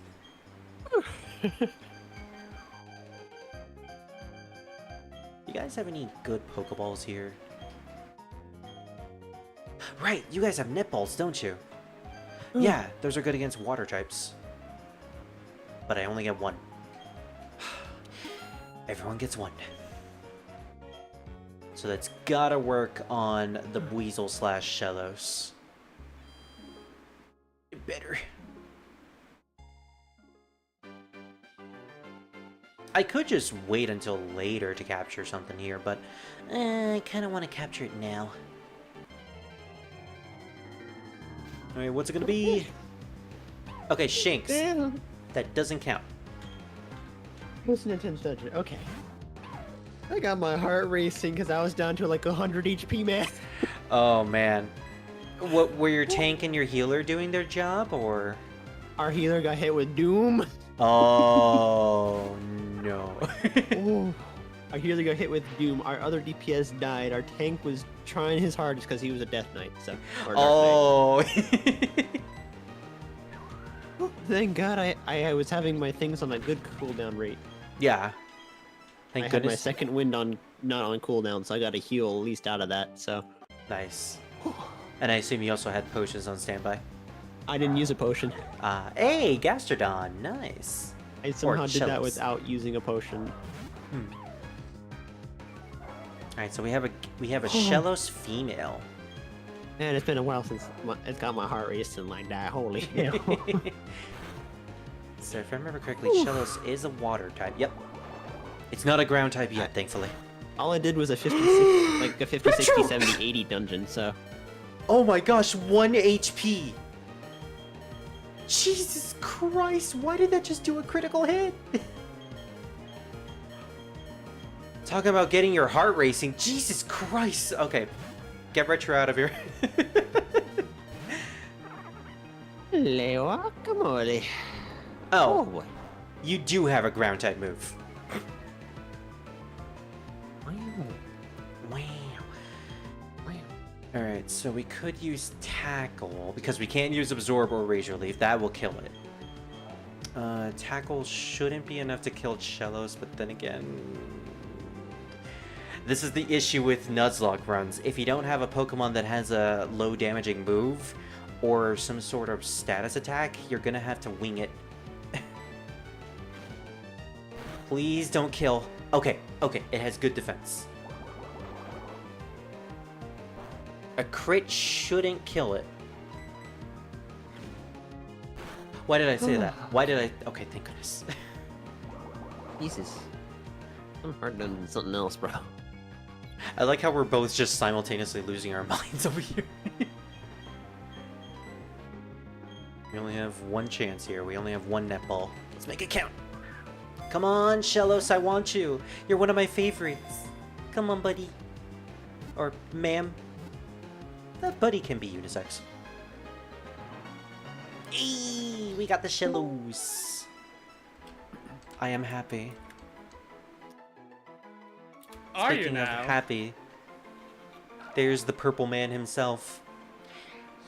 You guys have any good Pokeballs here? Right, you guys have netballs, don't you? Yeah, those are good against water types. But I only get one. Everyone gets one. So that's gotta work on the Weasel / Shellos. Better. I could just wait until later to capture something here, but I kind of want to capture it now. Alright, what's it gonna be? Okay, Shinx. Damn. That doesn't count. What's an intense dungeon? Okay. I got my heart racing because I was down to like 100 HP, man. Oh man. What were your tank and your healer doing their job, or? Our healer got hit with Doom. Oh no. Ooh. Our healer got hit with Doom. Our other DPS died. Our tank was trying his hardest because he was a Death Knight. So. Or Dark Oh. Knight. Thank God I was having my things on a good cooldown rate. Yeah. Thank I had my goodness. second wind on not on cooldown, so I got a heal at least out of that. So. Nice. And I assume you also had potions on standby. I didn't use a potion. Hey, Gastrodon, nice. I somehow did that Shellos. without using a potion. All right, so we have a Shellos female. Man, it's been a while since it's got my heart racing like that. Holy hell! So if I remember correctly, Shellos is a water type. Yep. It's not a ground type yet, thankfully. All I did was a 50, 60, like a 50, 60, 70, 80 dungeon. So Oh my gosh, 1 HP. Jesus Christ, why did that just do a critical hit? Talking about getting your heart racing. Jesus Christ. Okay, get Retro out of here. Hello, guacamole. Oh, you do have a ground type move. Wow. Alright, so we could use Tackle, because we can't use Absorb or Razor Leaf. That will kill it. Tackle shouldn't be enough to kill Shellos, but then again... This is the issue with Nuzlocke runs. If you don't have a Pokemon that has a low damaging move, or some sort of status attack, you're gonna have to wing it. Please don't kill. Okay, it has good defense. A crit shouldn't kill it. Why did I say that? Why did I... Okay, thank goodness. Jesus, I'm hard than something else, bro. I like how we're both just simultaneously losing our minds over here. We only have one chance here. We only have one netball. Let's make it count. Come on, Shellos, I want you. You're one of my favorites. Come on, buddy. Or ma'am. That buddy can be unisex. Eee, we got the Shellos. I am happy. Are you Speaking of now? happy, there's the purple man himself.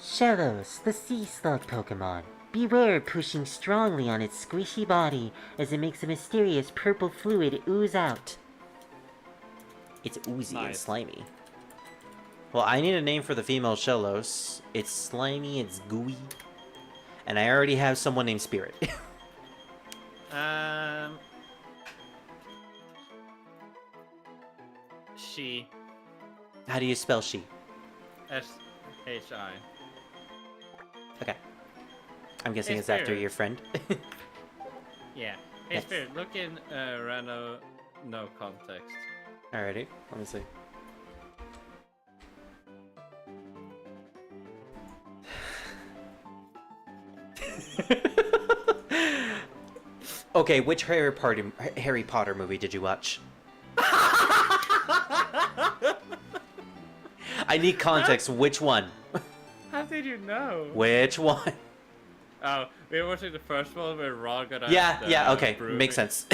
Shellos, the sea slug Pokemon. Beware pushing strongly on its squishy body as it makes a mysterious purple fluid ooze out. It's oozy and Nice. slimy. Well, I need a name for the female Shellos. It's slimy, it's gooey. And I already have someone named Spirit. she. How do you spell she? S-H-I. Okay. I'm guessing Hey, it's after Spirit. your friend. Yeah. Hey, Yes. Spirit, look in Rano no context. Alrighty, let me see. Okay, which Harry Potter movie did you watch? I need context. Which one? How did you know? Which one? Oh, we were watching the first one where Ron got a Yeah, okay, broom makes sense.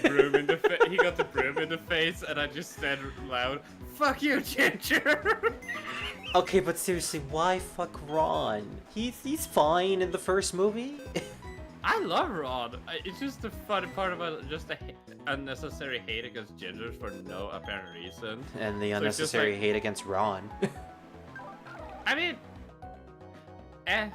broom in the he got the broom in the face, and I just said loud, "Fuck you, Ginger!" Okay, but seriously, why fuck Ron? He's fine in the first movie. I love Ron. It's just the funny part about just the unnecessary hate against Gingers for no apparent reason. And the So it's just unnecessary like- hate against Ron. I mean, I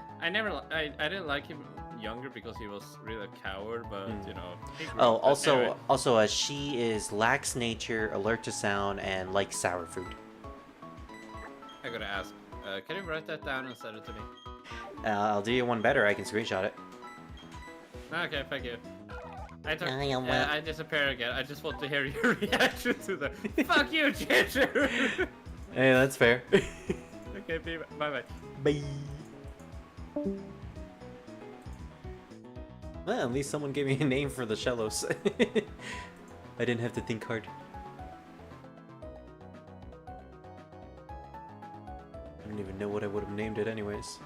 didn't like him younger because he was really a coward, but you know. he grew Oh, up. But anyway, also, she is lax nature, alert to sound, and likes sour food. I gotta ask. Can you write that down and send it to me? I'll do you one better. I can screenshot it. Okay, thank you. I am well. I disappear again. I just want to hear your reaction to the "fuck you, Ginger." Hey, that's fair. Okay, bye bye. Bye. Well, at least someone gave me a name for the Shellos. I didn't have to think hard. I don't even know what I would have named it anyways.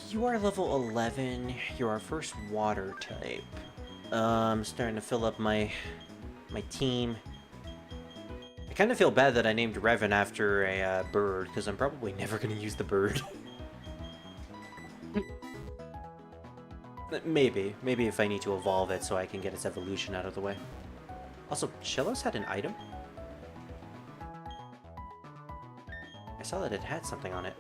You are level 11. You're our first water type. I'm starting to fill up my team. I kind of feel bad that I named Revan after a bird, because I'm probably never going to use the bird. Maybe if I need to evolve it so I can get its evolution out of the way. Also, Shellos had an item? I saw that it had something on it.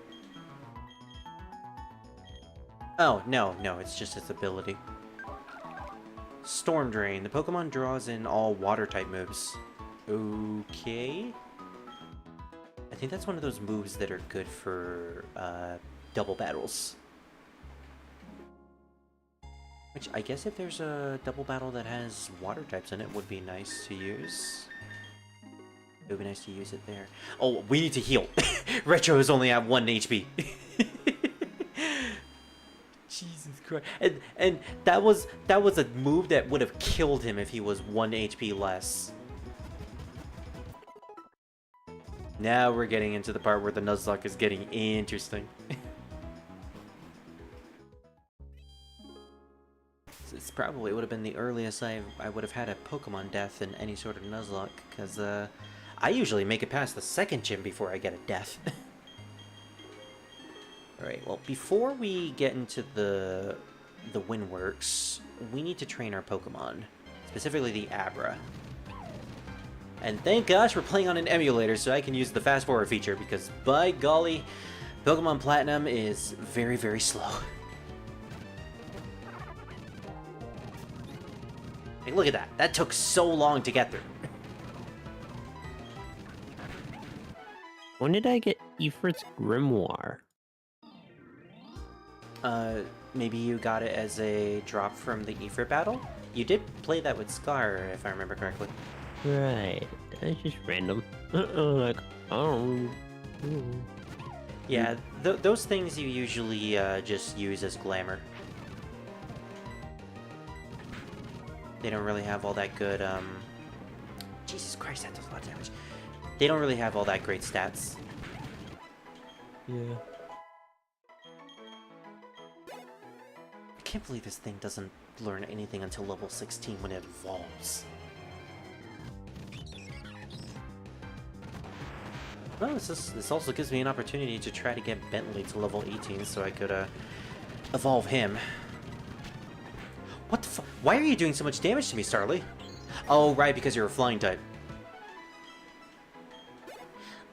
Oh, no, it's just its ability. Storm Drain. The Pokemon draws in all water-type moves. Okay. I think that's one of those moves that are good for double battles. Which, I guess if there's a double battle that has water types in it, would be nice to use. It would be nice to use it there. Oh, we need to heal. Retro is only at 1 HP. Jesus Christ. And that was a move that would have killed him if he was 1 HP less. Now we're getting into the part where the Nuzlocke is getting interesting. This probably would have been the earliest I would have had a Pokemon death in any sort of Nuzlocke, because I usually make it past the second gym before I get a death. Alright, well, before we get into the Windworks, we need to train our Pokemon, specifically the Abra. And thank gosh we're playing on an emulator so I can use the fast forward feature, because by golly, Pokemon Platinum is very, very slow. Hey, look at that. That took so long to get through. When did I get Ifrit's Grimoire? Maybe you got it as a drop from the Ifrit battle? You did play that with Scar, if I remember correctly. Right. It's just random. Like, oh. Yeah, those things you usually just use as glamour. They don't really have all that good, Jesus Christ, that does a lot of damage. They don't really have all that great stats. Yeah. I can't believe this thing doesn't learn anything until level 16 when it evolves. Well, this also gives me an opportunity to try to get Bentley to level 18 so I could evolve him. What the fu- Why are you doing so much damage to me, Starly? Oh, right, because you're a flying type.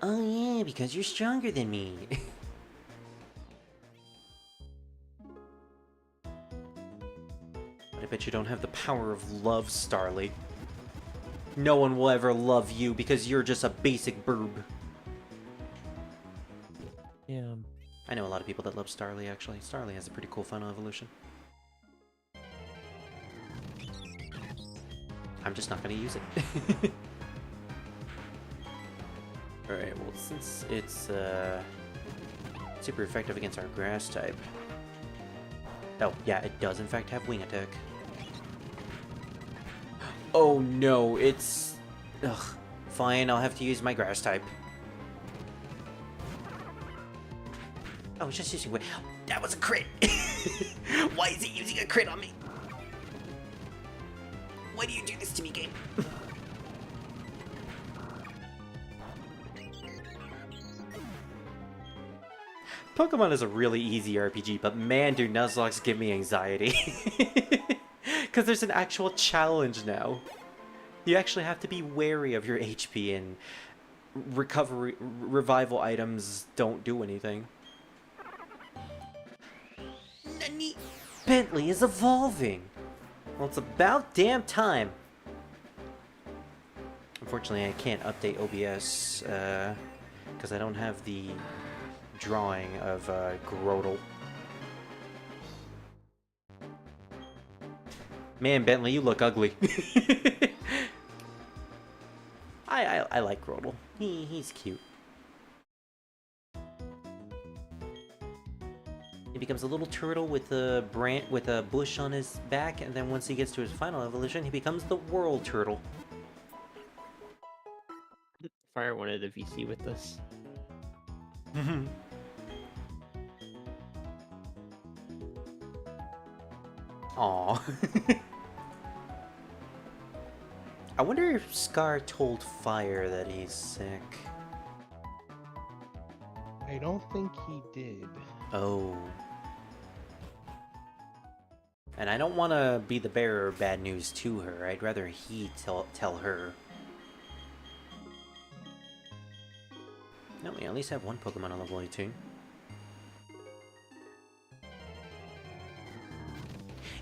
Oh yeah, because you're stronger than me. But I bet you don't have the power of love, Starly. No one will ever love you because you're just a basic burb. Yeah. I know a lot of people that love Starly, actually. Starly has a pretty cool final evolution. I'm just not going to use it. Alright, well, since it's super effective against our grass type. Oh, yeah, it does in fact have wing attack. Oh no, it's... Ugh. Fine, I'll have to use my grass type. Oh, it's just using... That was a crit! Why is it using a crit on me? Why do you do this to me, game? Pokemon is a really easy RPG, but man, do Nuzlocks give me anxiety. Because there's an actual challenge now. You actually have to be wary of your HP, and revival items don't do anything. Nani? Bentley is evolving! Well, it's about damn time. Unfortunately, I can't update OBS, because I don't have the drawing of Grotle. Man, Bentley, you look ugly. I like Grotle. He's cute. He becomes a little turtle with a bush on his back, and then once he gets to his final evolution, he becomes the world turtle. Fire wanted a VC with this. Aww. I wonder if Scar told Fire that he's sick. I don't think he did. Oh. And I don't want to be the bearer of bad news to her. I'd rather he tell her. No, we at least have one Pokemon on level 18.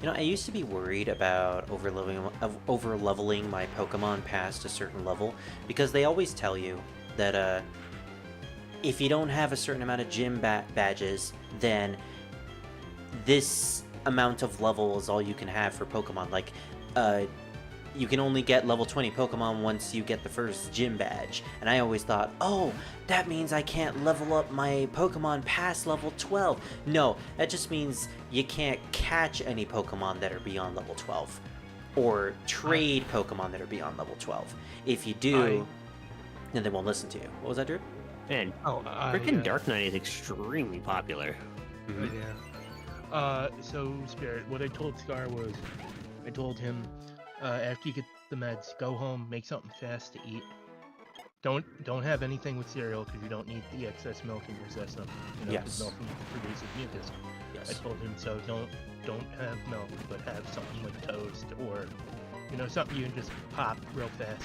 You know, I used to be worried about over-leveling my Pokemon past a certain level, because they always tell you that if you don't have a certain amount of gym badges, then this amount of level is all you can have for Pokemon. Like, you can only get level 20 Pokemon once you get the first gym badge. And I always thought, oh, that means I can't level up my Pokemon past level 12. No, that just means you can't catch any Pokemon that are beyond level 12. Or trade Pokemon that are beyond level 12. If you do, then they won't listen to you. What was that, Drew? Man, freaking Dark Knight is extremely popular. Yeah. So, Spirit, what I told Scar was, I told him, after you get the meds, go home, make something fast to eat. Don't have anything with cereal because you don't need the excess milk in your system. You know, Yes. milk produces mucus. Yes. I told him so. Don't have milk, but have something like toast or, you know, something you can just pop real fast.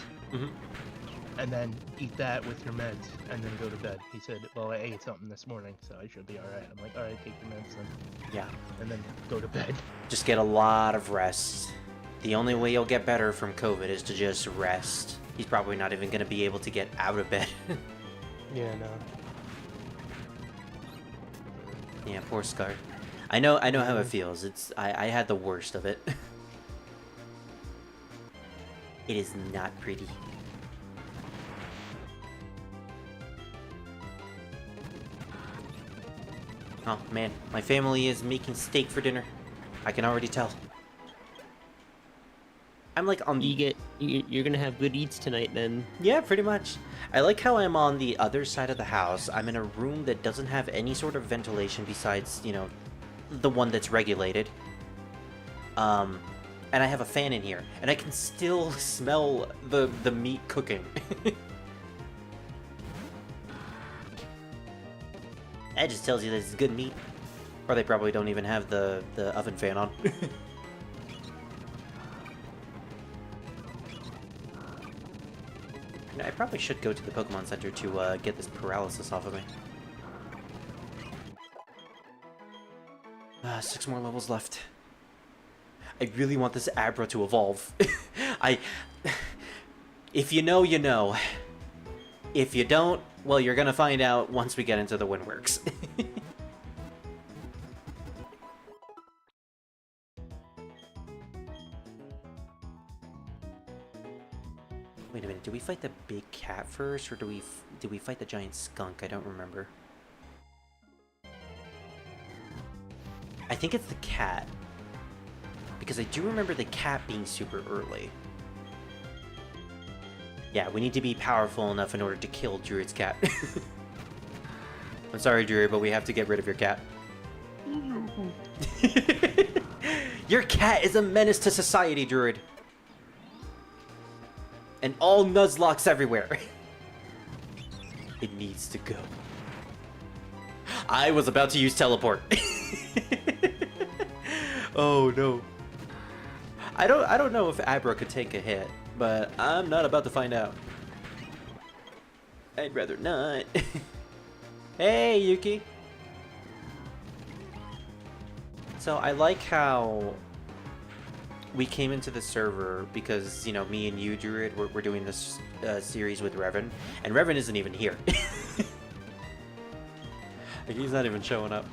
And then eat that with your meds, and then go to bed. He said, well, I ate something this morning, so I should be alright. I'm like, alright, take your meds then. Yeah. And then go to bed. Just get a lot of rest. The only way you'll get better from COVID is to just rest. He's probably not even going to be able to get out of bed. Yeah, no. Yeah, poor Scar. I know how it feels. I had the worst of it. It is not pretty. Oh man, my family is making steak for dinner. I can already tell. I'm like on the... You're gonna have good eats tonight then. Yeah, pretty much. I like how I'm on the other side of the house. I'm in a room that doesn't have any sort of ventilation besides, you know, the one that's regulated. And I have a fan in here, and I can still smell the meat cooking. That just tells you that it's good meat. Or they probably don't even have the oven fan on. I probably should go to the Pokemon Center to get this paralysis off of me. 6 more levels left. I really want this Abra to evolve. If you know, you know. If you don't, well, you're gonna find out once we get into the Windworks. Wait a minute, did we fight the big cat first, or did we fight the giant skunk? I don't remember. I think it's the cat. Because I do remember the cat being super early. Yeah, we need to be powerful enough in order to kill Druid's cat. I'm sorry, Druid, but we have to get rid of your cat. Your cat is a menace to society, Druid. And all Nuzlocks everywhere. It needs to go. I was about to use teleport. Oh no. I don't know if Abra could take a hit, but I'm not about to find out. I'd rather not. Hey, Yuki. So I like how we came into the server because, you know, me and you, Druid, we're doing this series with Revan, and Revan isn't even here. Like, he's not even showing up.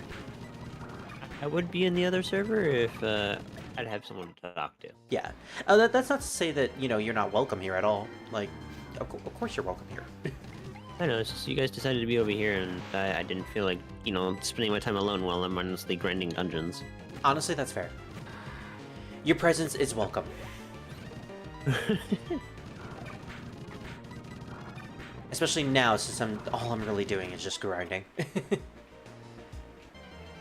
I would be in the other server if I'd have someone to talk to. Yeah. That's not to say that, you know, you're not welcome here at all. Like, of course you're welcome here. I know, it's just you guys decided to be over here, and I didn't feel like, you know, spending my time alone while I'm mindlessly grinding dungeons. Honestly, that's fair. Your presence is welcome. Especially now, since all I'm really doing is just grinding.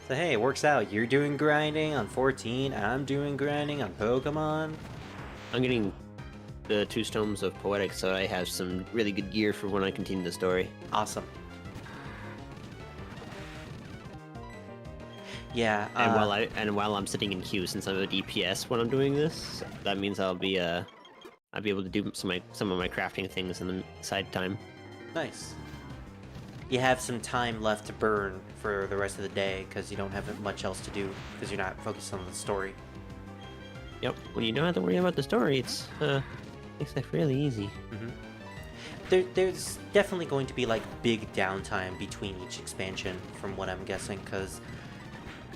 So hey, it works out. You're doing grinding on 14, I'm doing grinding on Pokemon. I'm getting the 2 Stones of Poetic, so I have some really good gear for when I continue the story. Awesome. Yeah. And while I'm sitting in queue, since I'm a DPS when I'm doing this, that means I'll be able to do some of my crafting things in the side time. Nice. You have some time left to burn for the rest of the day because you don't have much else to do because you're not focused on the story. Yep. When you don't have to worry about the story, it's makes life really easy. Mm-hmm. There's definitely going to be like big downtime between each expansion, from what I'm guessing, because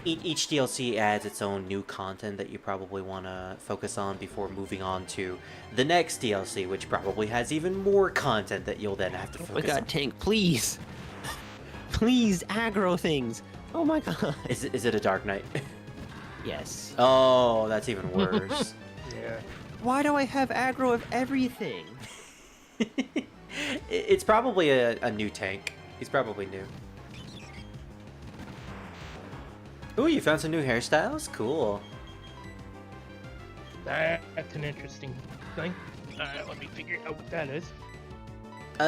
each DLC adds its own new content that you probably want to focus on before moving on to the next DLC, which probably has even more content that you'll then have to focus on. Oh my god, Tank, please! Please aggro things! Oh my god! Is it a Dark Knight? Yes. Oh, that's even worse. Yeah. Why do I have aggro of everything? It's probably a new tank. He's probably new. Ooh, you found some new hairstyles? Cool. That's an interesting thing. Let me figure out what that is.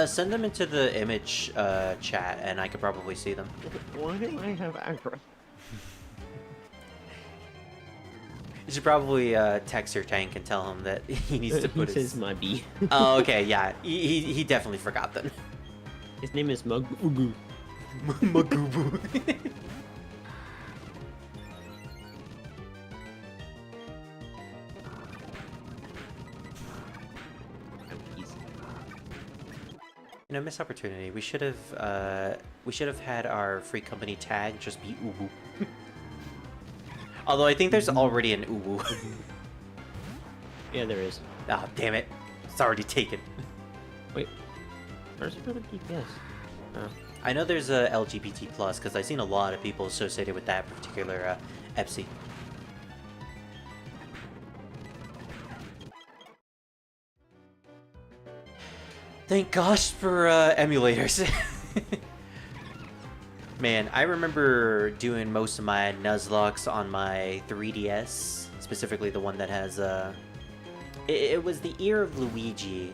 Send them into the image chat, and I could probably see them. Why do I have aggro? You should probably text your tank and tell him that he needs to put He says my B. Oh, okay, yeah. He definitely forgot then. His name is Magubu. Magubu. You know, missed opportunity. We should have had our free company tag just be Ubu. Although I think there's already an Ubu. Yeah, there is. Oh, damn it. It's already taken. Wait. Where's the DPS? Oh. I know there's a LGBT+, because I've seen a lot of people associated with that particular EPSI. Thank gosh for emulators. Man, I remember doing most of my Nuzlocke on my 3DS, specifically the one that has it was the Ear of Luigi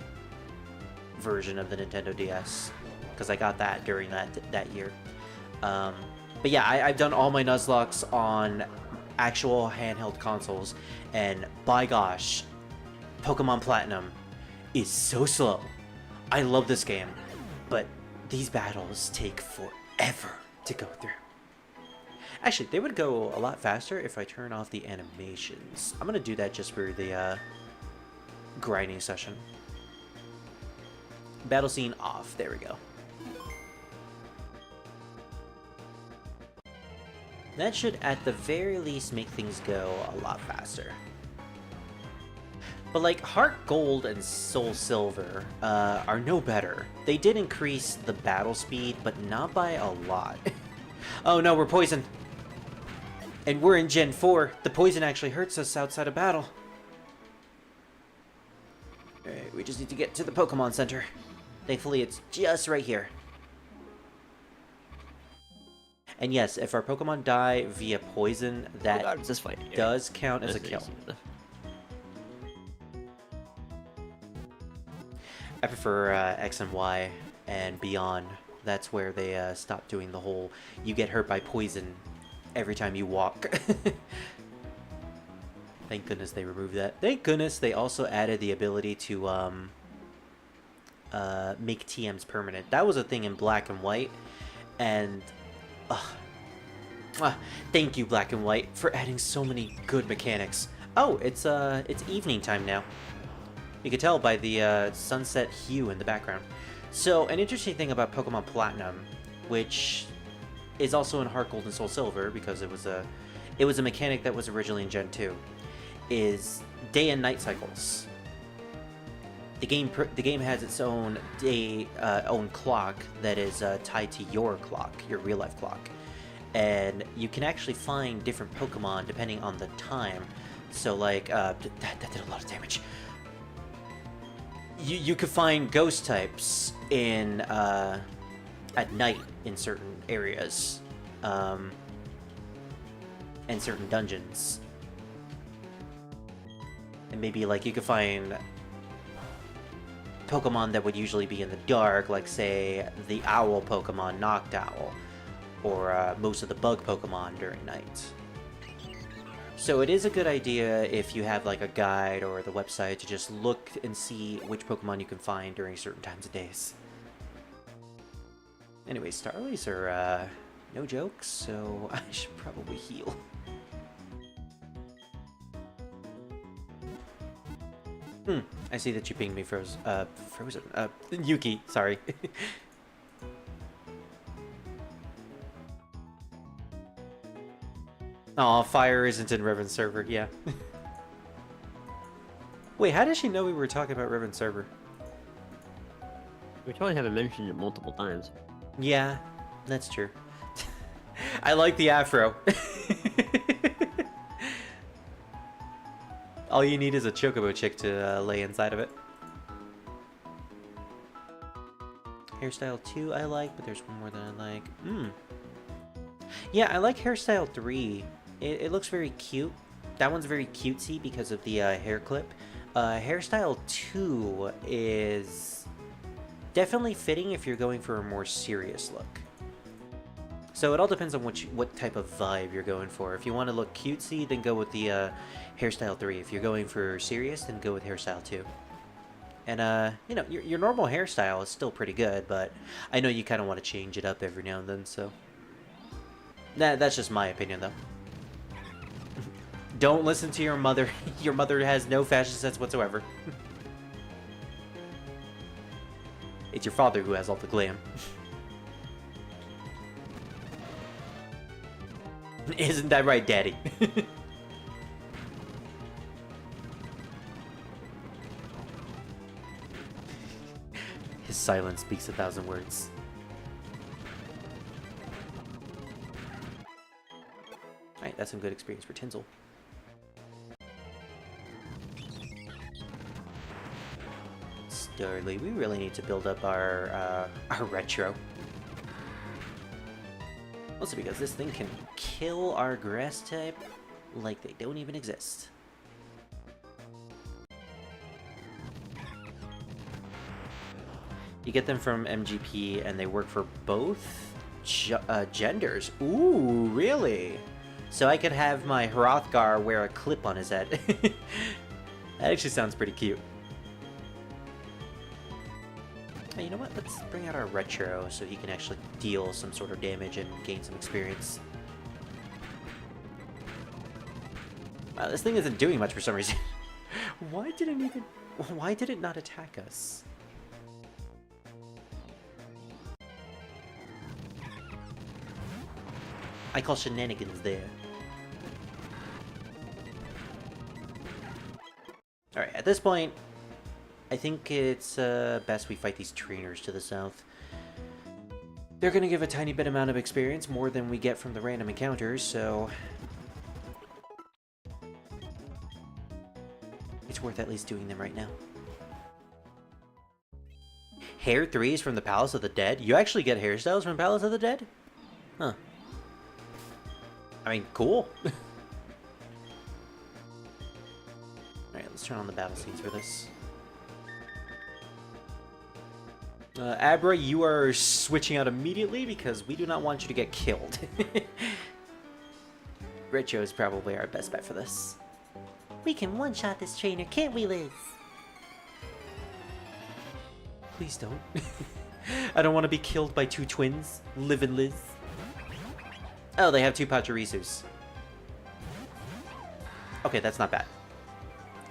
version of the Nintendo DS, because I got that during that year. But yeah, I've done all my Nuzlocke on actual handheld consoles, and by gosh, Pokemon Platinum is so slow. I love this game, but these battles take forever to go through. Actually, they would go a lot faster if I turn off the animations. I'm gonna do that just for the grinding session. Battle scene off. There we go. That should, at the very least, make things go a lot faster. But like, Heart Gold and Soul Silver are no better. They did increase the battle speed, but not by a lot. Oh no, we're poisoned. And we're in Gen 4. The poison actually hurts us outside of battle. Alright, we just need to get to the Pokemon Center. Thankfully, it's just right here. And yes, if our Pokemon die via poison, that This fight does count as a kill. I prefer X and Y and beyond. That's where they stop doing the whole you get hurt by poison every time you walk. Thank goodness they removed that. Thank goodness they also added the ability to make TMs permanent. That was a thing in Black and White, and thank you, Black and White, for adding so many good mechanics. Oh, it's evening time now. You can tell by the sunset hue in the background. So, an interesting thing about Pokemon Platinum, which is also in Heart Gold and Soul Silver, because it was a mechanic that was originally in Gen 2, is day and night cycles. The game has its own own clock that is tied to your clock, your real life clock, and you can actually find different Pokemon depending on the time. So, like that did a lot of damage. You could find ghost types in at night in certain areas, and certain dungeons, and maybe like you could find Pokemon that would usually be in the dark, like say the owl Pokemon Noctowl, or most of the bug Pokemon during night. So it is a good idea if you have like a guide or the website to just look and see which Pokemon you can find during certain times of days. Anyway, Starlies are no jokes, so I should probably heal. I see that you pinged me Frozen. Yuki, sorry. Aw, fire isn't in Riven's server, yeah. Wait, how did she know we were talking about Riven's server? We totally haven't mentioned it multiple times. Yeah, that's true. I like the afro. All you need is a chocobo chick to lay inside of it. Hairstyle 2 I like, but there's one more that I like. Yeah, I like hairstyle 3. It looks very cute. That one's very cutesy because of the hair clip. Hairstyle 2 is definitely fitting if you're going for a more serious look. So it all depends on what type of vibe you're going for. If you want to look cutesy, then go with the hairstyle 3. If you're going for serious, then go with hairstyle 2. And you know, your normal hairstyle is still pretty good, but I know you kind of want to change it up every now and then, so that's just my opinion, though. Don't listen to your mother. Your mother has no fashion sense whatsoever. It's your father who has all the glam. Isn't that right, Daddy? His silence speaks 1,000 words. Alright, that's some good experience for Tinsel. Starly, we really need to build up our retro. Also because this thing can kill our grass type like they don't even exist. You get them from MGP and they work for both genders. Ooh, really? So I could have my Hrothgar wear a clip on his head. That actually sounds pretty cute. Hey, you know what? Let's bring out our retro so he can actually deal some sort of damage and gain some experience. Wow, this thing isn't doing much for some reason. Why did it not attack us? I call shenanigans there. Alright, at this point, I think it's best we fight these trainers to the south. They're gonna give a tiny bit amount of experience, more than we get from the random encounters, so... it's worth at least doing them right now. Hair 3 is from the Palace of the Dead? You actually get hairstyles from Palace of the Dead? Huh. I mean, cool. Alright, let's turn on the battle scenes for this. Abra, you are switching out immediately because we do not want you to get killed. Richo is probably our best bet for this. We can one-shot this trainer, can't we, Liz? Please don't. I don't want to be killed by two twins. Liv and Liz. Oh, they have two Pachirisus. Okay, that's not bad.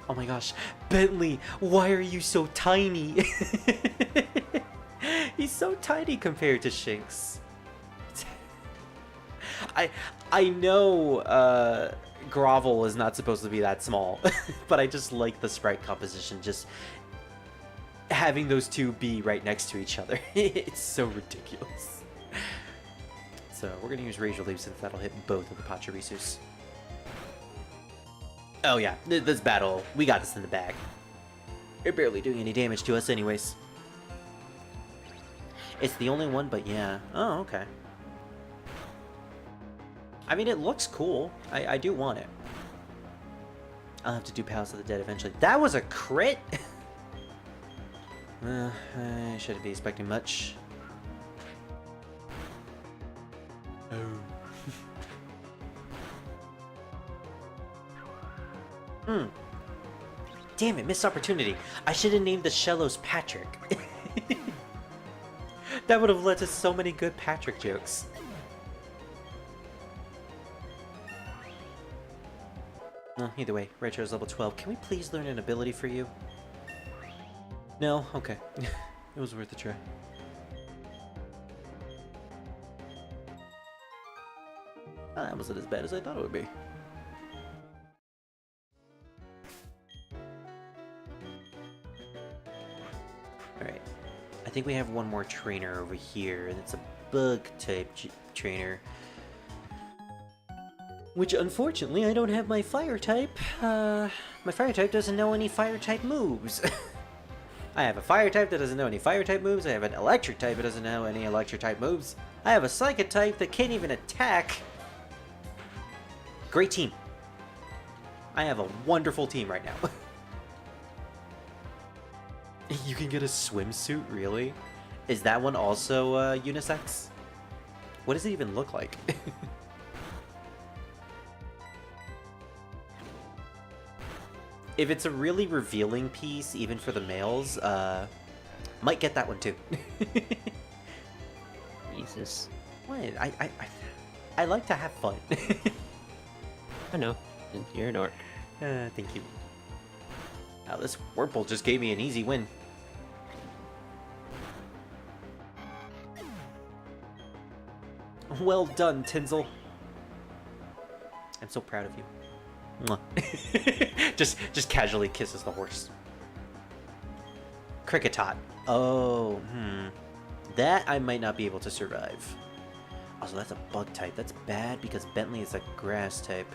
Oh my gosh. Bentley, why are you so tiny? He's so tiny compared to Shinx. I know Grovel is not supposed to be that small, but I just like the sprite composition. Just having those two be right next to each other. It's so ridiculous. So we're gonna use Razor Leaf since that'll hit both of the Pachirisus. Oh yeah, this battle, we got this in the bag. They're barely doing any damage to us anyways. It's the only one, but yeah. Oh, okay. I mean, it looks cool. I do want it. I'll have to do Palace of the Dead eventually. That was a crit? I shouldn't be expecting much. Oh. Damn it, missed opportunity. I should have named the Shellos Patrick. That would have led to so many good Patrick jokes. Well, either way, Retro's level 12. Can we please learn an ability for you? No? Okay. It was worth a try. Oh, that wasn't as bad as I thought it would be. Alright. I think we have one more trainer over here, and it's a bug-type trainer. Which, unfortunately, I don't have my fire-type. My fire-type doesn't know any fire-type moves. I have a fire-type that doesn't know any fire-type moves. I have an electric-type that doesn't know any electric-type moves. I have a psychic-type that can't even attack. Great team. I have a wonderful team right now. You can get a swimsuit, really? Is that one also unisex? What does it even look like? If it's a really revealing piece, even for the males, might get that one too. Jesus. What? I like to have fun. I know. You're an orc. Thank you. Now this Wurmple just gave me an easy win. Well done, Tinsel. I'm so proud of you. Mwah. just casually kisses the horse. Cricketot. Oh, that I might not be able to survive. Also, that's a bug type. That's bad because Bentley is a grass type.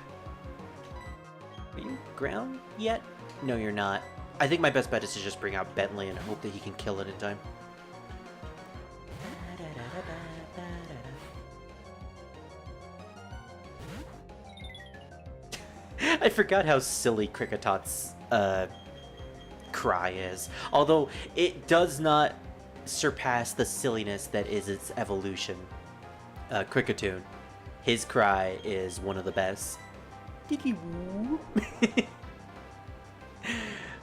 Are you ground yet? No, you're not. I think my best bet is to just bring out Bentley and hope that he can kill it in time. I forgot how silly Cricketot's cry is. Although it does not surpass the silliness that is its evolution. Cricketoon. His cry is one of the best.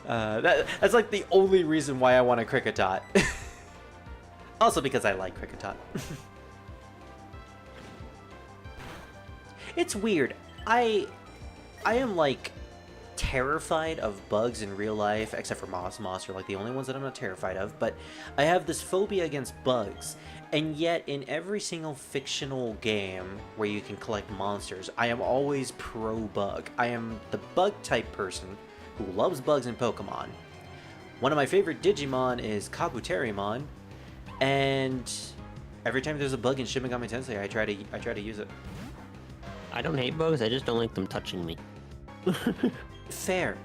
That's like the only reason why I want a Cricketot. Also because I like Kricketot. It's weird. I am like terrified of bugs in real life, except for moths. Moths are like the only ones that I'm not terrified of, but I have this phobia against bugs. And yet, in every single fictional game where you can collect monsters, I am always pro-bug. I am the bug-type person who loves bugs in Pokemon. One of my favorite Digimon is Kabuterimon, and every time there's a bug in Shin Megami Tensei, I try to use it. I don't hate bugs, I just don't like them touching me. Fair.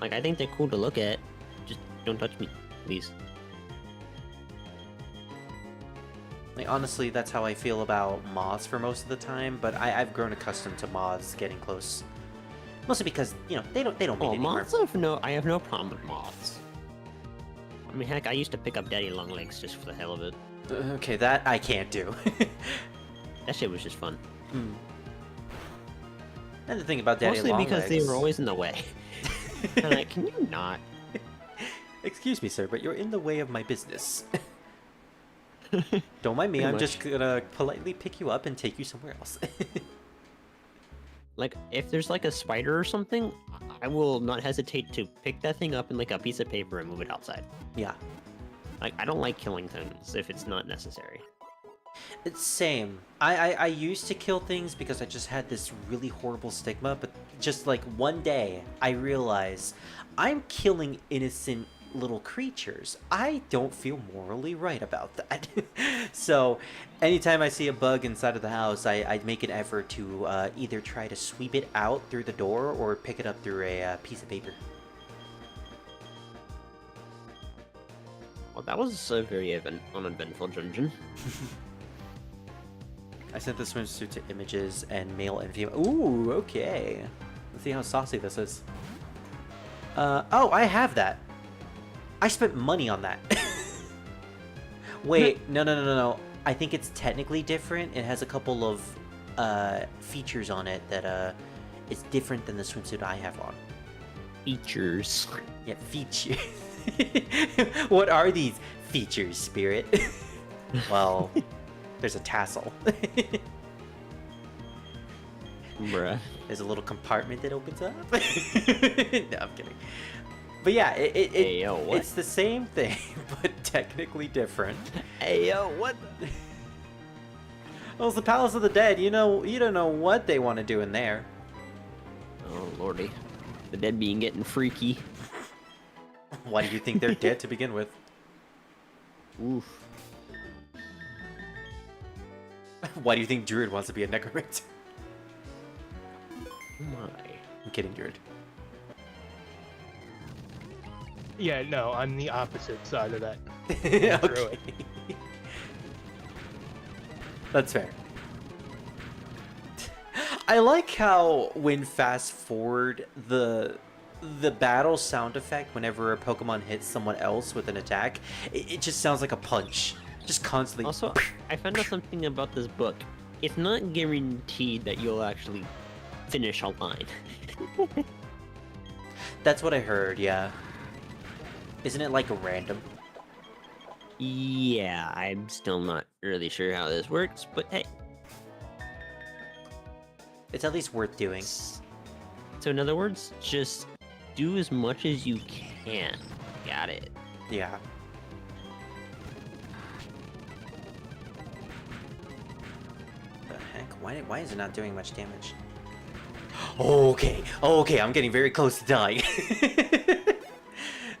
Like, I think they're cool to look at. Just don't touch me, please. Like, honestly, that's how I feel about moths for most of the time, but I've grown accustomed to moths getting close. Mostly because, you know, they don't mean Oh, any moths harm. I have no problem with moths. I mean, heck, I used to pick up daddy long legs just for the hell of it. Okay, that I can't do. That shit was just fun. And the thing about daddy Mostly long because they legs- were always in the way. And like, can you not? Excuse me, sir, but you're in the way of my business. Don't mind me, Pretty I'm much. just gonna politely pick you up and take you somewhere else. Like, if there's like a spider or something, I will not hesitate to pick that thing up in like a piece of paper and move it outside. Yeah. Like, I don't like killing things if it's not necessary. It's same. I used to kill things because I just had this really horrible stigma, but just like one day I realized I'm killing innocent little creatures. I don't feel morally right about that. So anytime I see a bug inside of the house, I make an effort to either try to sweep it out through the door or pick it up through a piece of paper. Well, that was a very uneventful dungeon. I sent the swimsuit to images and male and female. Ooh, okay. Let's see how saucy this is. Oh, I have that. I spent money on that. Wait, no. I think it's technically different. It has a couple of features on it that is different than the swimsuit I have on. Features. Yeah, features. What are these features, Spirit? Well, there's a tassel. Bruh. There's a little compartment that opens up. No, I'm kidding. But yeah, Hey, yo, what? it's the same thing, but technically different. Hey, yo, what? Well, it's the Palace of the Dead. You don't know what they want to do in there. Oh, lordy. The dead being getting freaky. Why do you think they're dead to begin with? Oof. Why do you think Druid wants to be a necromancer? Oh my. I'm kidding, Druid. Yeah, no, I'm the opposite side of that. Okay. That's fair. I like how when fast forward the battle sound effect whenever a Pokemon hits someone else with an attack, it just sounds like a punch. Just constantly. Also, I found out something about this book. It's not guaranteed that you'll actually finish a line. That's what I heard, yeah. Isn't it like random? Yeah, I'm still not really sure how this works, but hey. It's at least worth doing. So in other words, just do as much as you can. Got it. Yeah. The heck? Why is it not doing much damage? Okay, I'm getting very close to dying.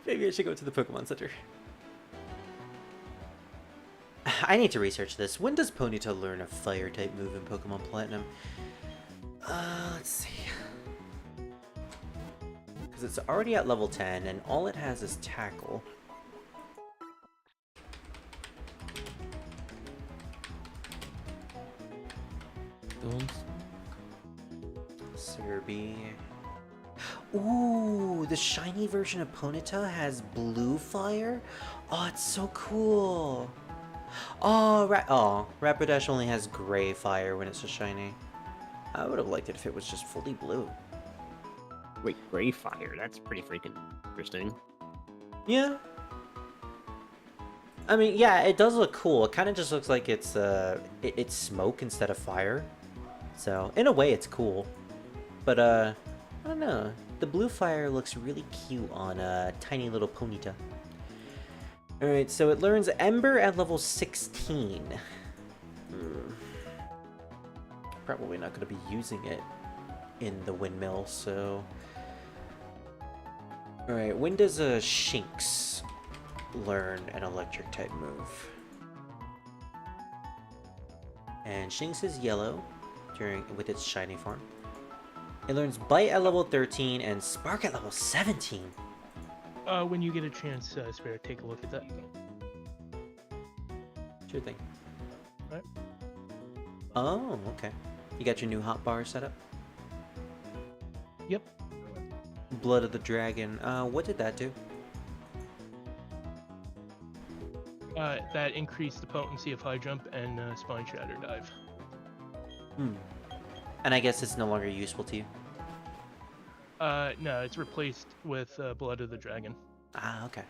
Maybe I should go to the Pokemon Center. I need to research this. When does Ponyta learn a fire-type move in Pokemon Platinum? Let's see. Because it's already at level 10, and all it has is Tackle. Kirby. Ooh, the shiny version of Ponyta has blue fire? Oh, it's so cool. Oh, Rapidash only has gray fire when it's a shiny. I would have liked it if it was just fully blue. Wait, gray fire? That's pretty freaking interesting. Yeah. I mean, yeah, it does look cool. It kind of just looks like it's smoke instead of fire. So, in a way, it's cool. But, I don't know. The blue fire looks really cute on a tiny little Ponyta. Alright, so it learns Ember at level 16. Probably not going to be using it in the windmill, so... Alright, when does a Shinx learn an electric type move? And Shinx is yellow with its shiny form. It learns Bite at level 13 and Spark at level 17. When you get a chance, Spirit, take a look at that. Sure thing. Right. Oh, okay. You got your new hotbar set up? Yep. Blood of the Dragon. What did that do? That increased the potency of High Jump and Spine Shatter Dive. And I guess it's no longer useful to you? No, it's replaced with Blood of the Dragon. Ah, okay.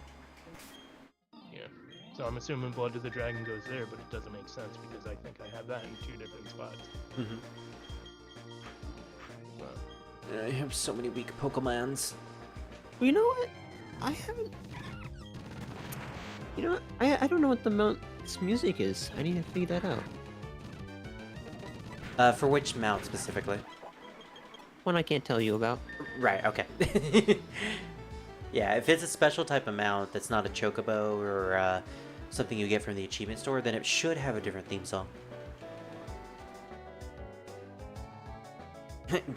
Yeah. So I'm assuming Blood of the Dragon goes there, but it doesn't make sense because I think I have that in 2 different spots. Mm-hmm. I have so many weak Pokemons. You know what? I haven't. You know what? I don't know what the mount's music is. I need to figure that out. For which mount specifically? One I can't tell you about. Right, okay. Yeah, if it's a special type of mount that's not a Chocobo or something you get from the achievement store, then it should have a different theme song.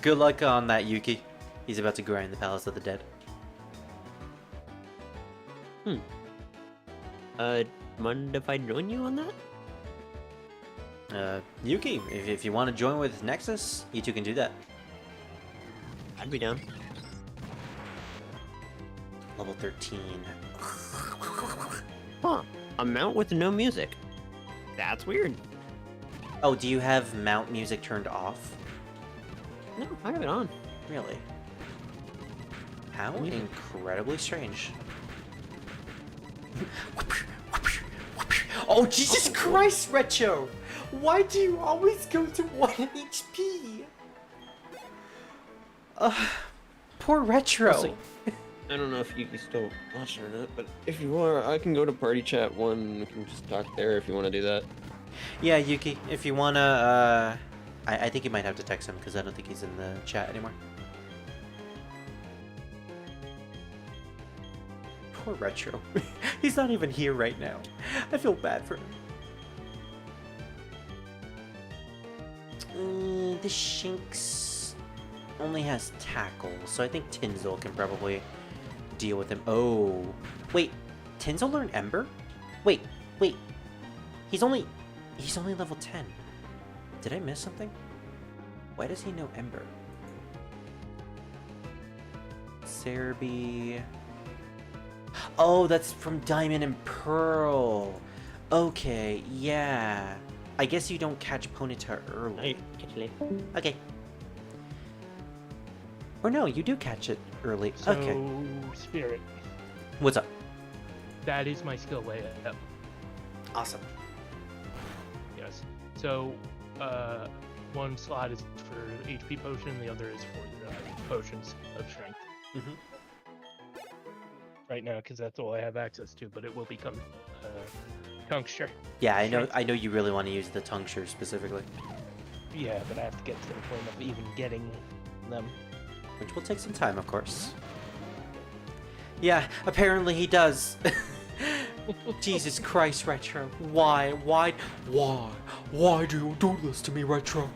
Good luck on that, Yuki. He's about to grind the Palace of the Dead. Mind if I join you on that? Yuki, if you want to join with Nexus, you two can do that. I'd be down. Level 13. Huh. A mount with no music. That's weird. Oh, do you have mount music turned off? No, I have it on. Really? How incredibly strange. Oh, Jesus Christ, Retro! Why do you always go to 1 HP? Poor Retro. Honestly, I don't know if you can still watch it or not, but if you want, I can go to party chat 1. We can just talk there if you want to do that. Yeah, Yuki, if you wanna, I think you might have to text him because I don't think he's in the chat anymore. Poor Retro. He's not even here right now. I feel bad for him. The Shinx only has Tackle, so I think Tinzel can probably deal with him. Oh, wait, Tinzel learned Ember? Wait. He's only level 10. Did I miss something? Why does he know Ember? Cerebi. Oh, that's from Diamond and Pearl. Okay, yeah. I guess you don't catch Ponyta early. Okay. Or no, you do catch it early. So, Okay. Spirit, What's up? that is my skill layout. Awesome. Yes. So, one slot is for HP potion, the other is for potions of strength. Mm-hmm. Right now, because that's all I have access to, but it will become Puncture. Yeah, I know you really want to use the Puncture specifically. Yeah, but I have to get to the point of even getting them. Which will take some time, of course. Yeah, apparently he does. Jesus Christ, Retro. Why do you do this to me, Retro?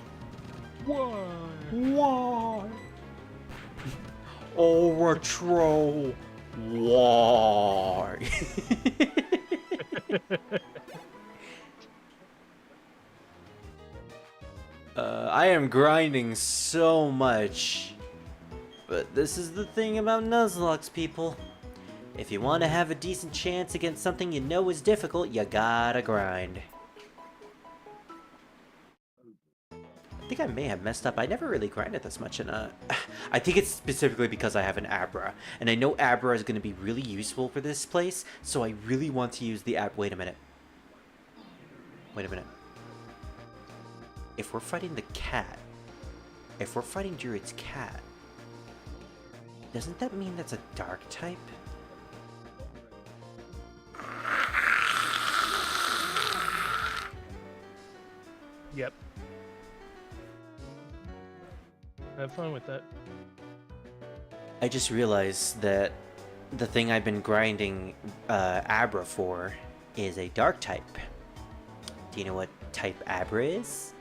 Why? Oh, Retro. Why? I am grinding so much. But this is the thing about Nuzlocke, people. If you want to have a decent chance against something you know is difficult, you gotta grind. think I may have messed up. I never really grinded this much in a... I think it's specifically because I have an Abra. And I know Abra is going to be really useful for this place, so I really want to use the Ab... Wait a minute. Wait a minute. If we're fighting the cat... If we're fighting Druid's cat... Doesn't that mean that's a dark type? Yep. Have fun with that. I just realized that the thing I've been grinding Abra for is a dark type. Do you know what type Abra is?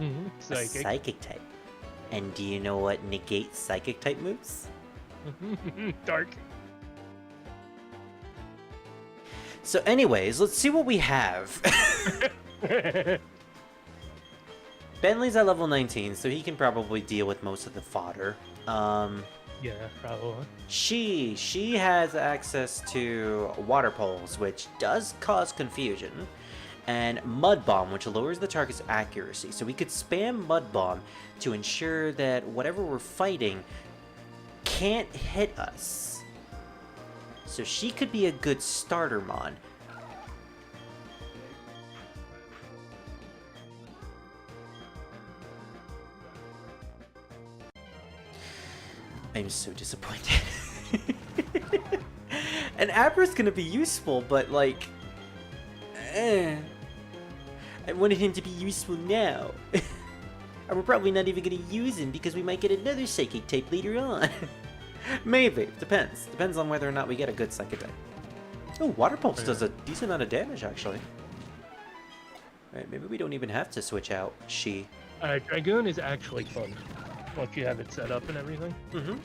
A Psychic. psychic type. And do you know what negates psychic type moves? Dark. So anyways, let's see what we have. Bentley's at level 19, so he can probably deal with most of the fodder. Yeah, probably. She has access to water poles, which does cause confusion, and mud bomb, which lowers the target's accuracy. So we could spam mud bomb to ensure that whatever we're fighting can't hit us. So she could be a good starter mon. I'm so disappointed. And Abra's gonna be useful, but like... I wanted him to be useful now. And we're probably not even gonna use him because we might get another psychic type later on. Maybe. Depends. Depends on whether or not we get a good psychic type. Oh, Water Pulse does a decent amount of damage, actually. Alright, maybe we don't even have to switch out She. Dragoon is actually fun once you have it set up and everything. Mm-hmm.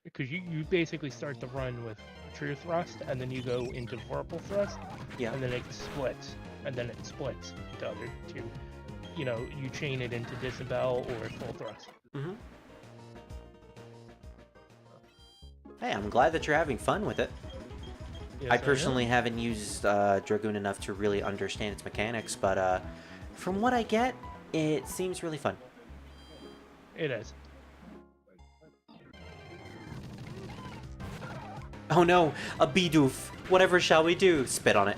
Because you basically start the run with True Thrust, and then you go into Vorpal Thrust, Yeah. and then it splits, and then it splits into other two. You know, you chain it into Disembowel or Full Thrust. Mm-hmm. Hey, I'm glad that you're having fun with it. Yes, I personally haven't used Dragoon enough to really understand its mechanics, but from what I get, it seems really fun. It is. Oh no, a Bidoof. Whatever shall we do? Spit on it.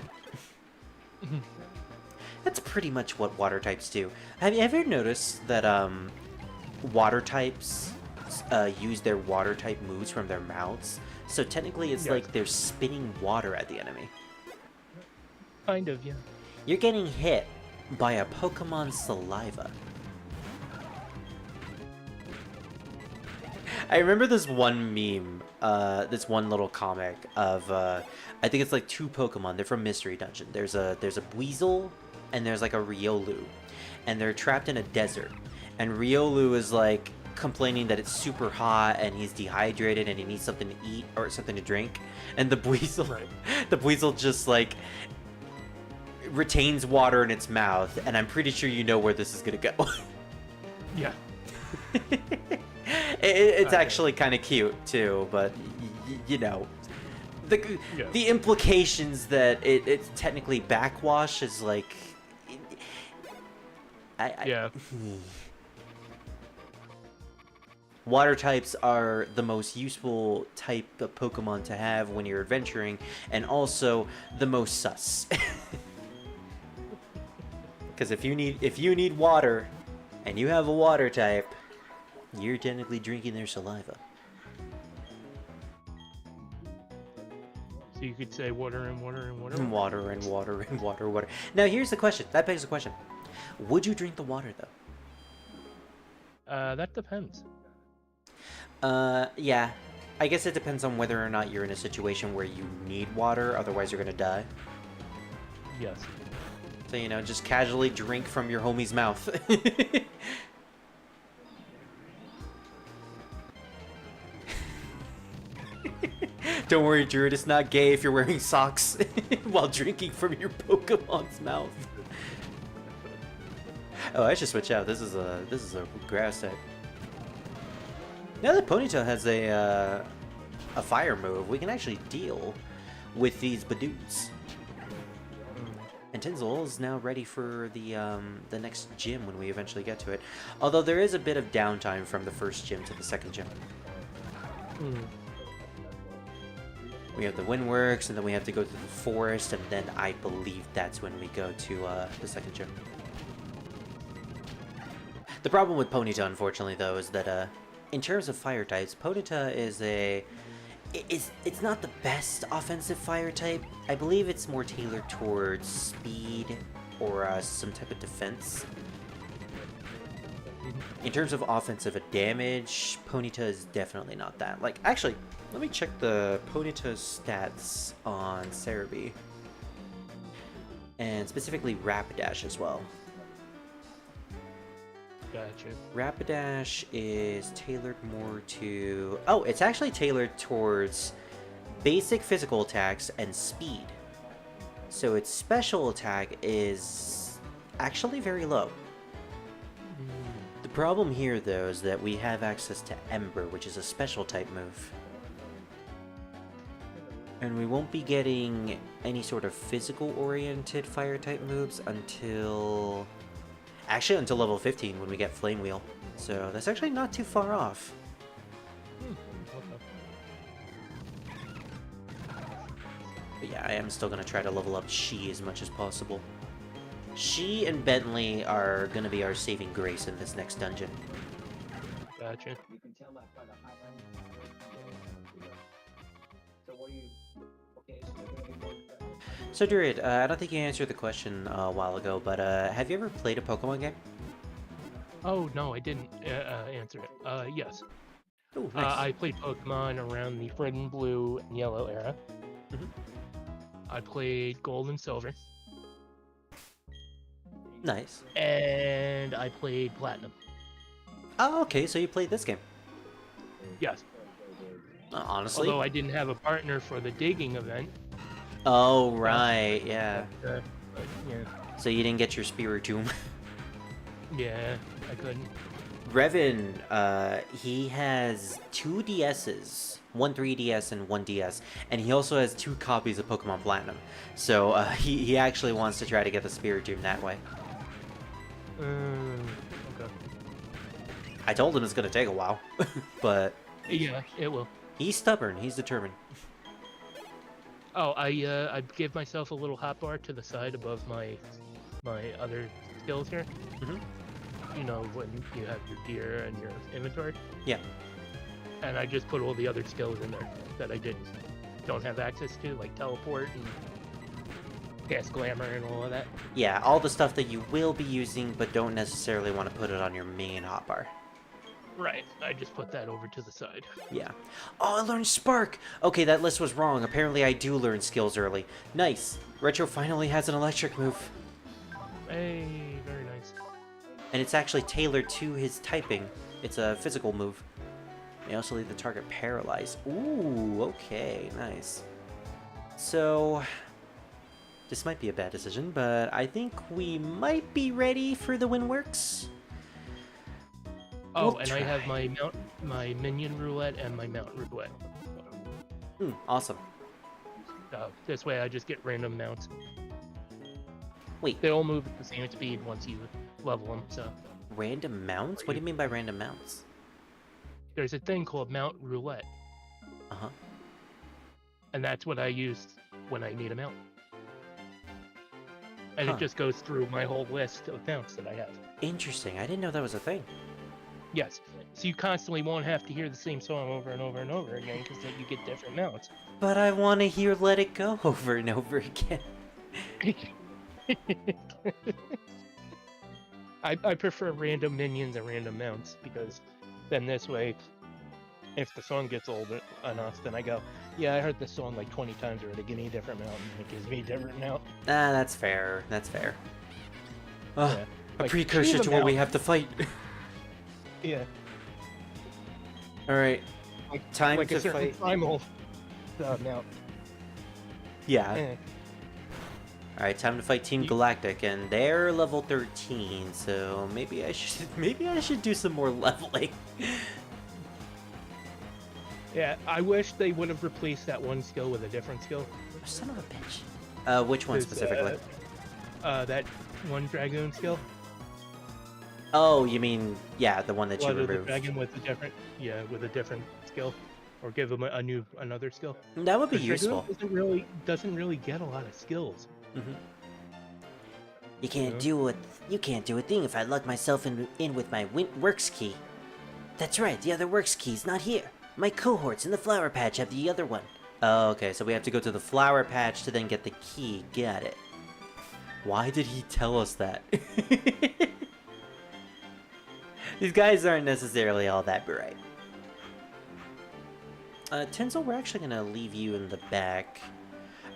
That's pretty much what water types do. Have you ever noticed that water types use their water type moves from their mouths? So technically it's Yes. like they're spitting water at the enemy. Kind of, yeah. You're getting hit by a Pokemon's saliva. I remember this one meme, this one little comic of, I think it's like two Pokemon. They're from Mystery Dungeon. There's a Weasel and there's like a Riolu, and they're trapped in a desert. And Riolu is like complaining that it's super hot and he's dehydrated and he needs something to eat or something to drink. And the Weasel, the Weasel just like retains water in its mouth. And I'm pretty sure you know where this is gonna go. Yeah. It's actually kind of cute too, but you know, the implications that it's technically backwash is like, Yeah. Water types are the most useful type of Pokemon to have when you're adventuring, and also the most sus. Because if you need water, and you have a water type, you're technically drinking their saliva. So you could say water and water and water. And water and water and water. Now here's the question. That begs the question. Would you drink the water though? That depends. Yeah. I guess it depends on whether or not you're in a situation where you need water, otherwise you're gonna die. Yes. So, you know, just casually drink from your homie's mouth. Don't worry, Druid, it's not gay if you're wearing socks while drinking from your Pokemon's mouth. Oh, I should switch out. This is a grass type. Now that Ponytail has a fire move, we can actually deal with these Badoots. And and Tinsel is now ready for the next gym when we eventually get to it. Although there is a bit of downtime from the first gym to the second gym. We have the Windworks, and then we have to go to the forest, and then I believe that's when we go to the second gym. The problem with Ponyta, unfortunately, though, is that in terms of fire types, Ponyta is it's not the best offensive fire type. I believe it's more tailored towards speed or some type of defense. In terms of offensive damage, Ponyta is definitely not that. Like, actually, let me check the Ponyta stats on Cerebi. And specifically Rapidash as well. Gotcha. Rapidash is tailored more to... Oh, it's actually tailored towards basic physical attacks and speed. So its special attack is actually very low. The problem here, though, is that we have access to Ember, which is a special type move. And we won't be getting any sort of physical-oriented fire type moves until... Actually, until level 15 when we get Flame Wheel. So that's actually not too far off. But yeah, I am still going to try to level up She as much as possible. She and Bentley are going to be our saving grace in this next dungeon. Gotcha. So, Druid, I don't think you answered the question a while ago, but have you ever played a Pokemon game? Oh, no, I didn't answer it. Yes. Ooh, nice. I played Pokemon around the Red and Blue and Yellow era. Mhm. I played Gold and Silver. Nice. And I played Platinum. Oh, okay, so you played this game. Yes. Honestly? Although I didn't have a partner for the digging event. Oh, right, yeah. But, yeah. So you didn't get your Spiritomb. Yeah, I couldn't. Revan, he has 2 DSs, one 3DS and one DS, and he also has 2 copies of Pokemon Platinum. So he actually wants to try to get the Spiritomb that way. Okay. I told him it's gonna take a while, but Yeah, it will. he's stubborn. He's determined. Oh, I gave myself a little hotbar to the side above my other skills here. Mhm. You know, when you have your gear and your inventory. Yeah. And I just put all the other skills in there that I don't have access to, like teleport and cast glamour and all of that. Yeah, all the stuff that you will be using, but don't necessarily want to put it on your main hotbar. Right. I just put that over to the side. Yeah. Oh, I learned Spark! Okay, that list was wrong. Apparently I do learn skills early. Nice. Retro finally has an electric move. Hey, very nice. And it's actually tailored to his typing. It's a physical move. May also leave the target paralyzed. Ooh, okay, nice. So, this might be a bad decision, but I think we might be ready for the Windworks. Oh, We'll and try. I have my minion roulette and my mount roulette. Awesome. This way I just get random mounts. Wait, They all move at the same speed once you level them, so random mounts? What do you mean by random mounts? there's a thing called mount roulette, Uh-huh. and that's what I use when I need a mount. And Huh. it just goes through my whole list of mounts that I have. Interesting. I didn't know that was a thing. Yes, so you constantly won't have to hear the same song over and over and over again because then you get different mounts. But I want to hear Let It Go over and over again. I prefer random minions and random mounts because then this way, if the song gets old enough, then I go, yeah, I heard this song like 20 times already. Give me a different mount, and it gives me a different mount. Ah, that's fair. That's fair. Oh, Yeah. a Like, precursor choose to a what we mount. have to fight. Yeah, Alright. like, Time like to a certain fight. primal mount. Yeah. Eh. Alright, time to fight Team You- Galactic, and they're level 13, so maybe I should do some more leveling. Yeah, I wish they would have replaced that one skill with a different skill. Son of a bitch. Which one 'cause, specifically? that one dragoon skill. Oh, you mean, yeah, the one that you Whether the removed. dragon with a different, with a different skill, or give him another skill. That would be 'Cause useful. Dragoon doesn't really get a lot of skills. Mm-hmm. You can't do a thing if I lock myself in with my works key. That's right, the other works key's not here. My cohorts in the flower patch have the other one. Oh, okay, so we have to go to the flower patch to then get the key. Got it. Why did he tell us that? These guys aren't necessarily all that bright. Tinsel, we're actually gonna leave you in the back.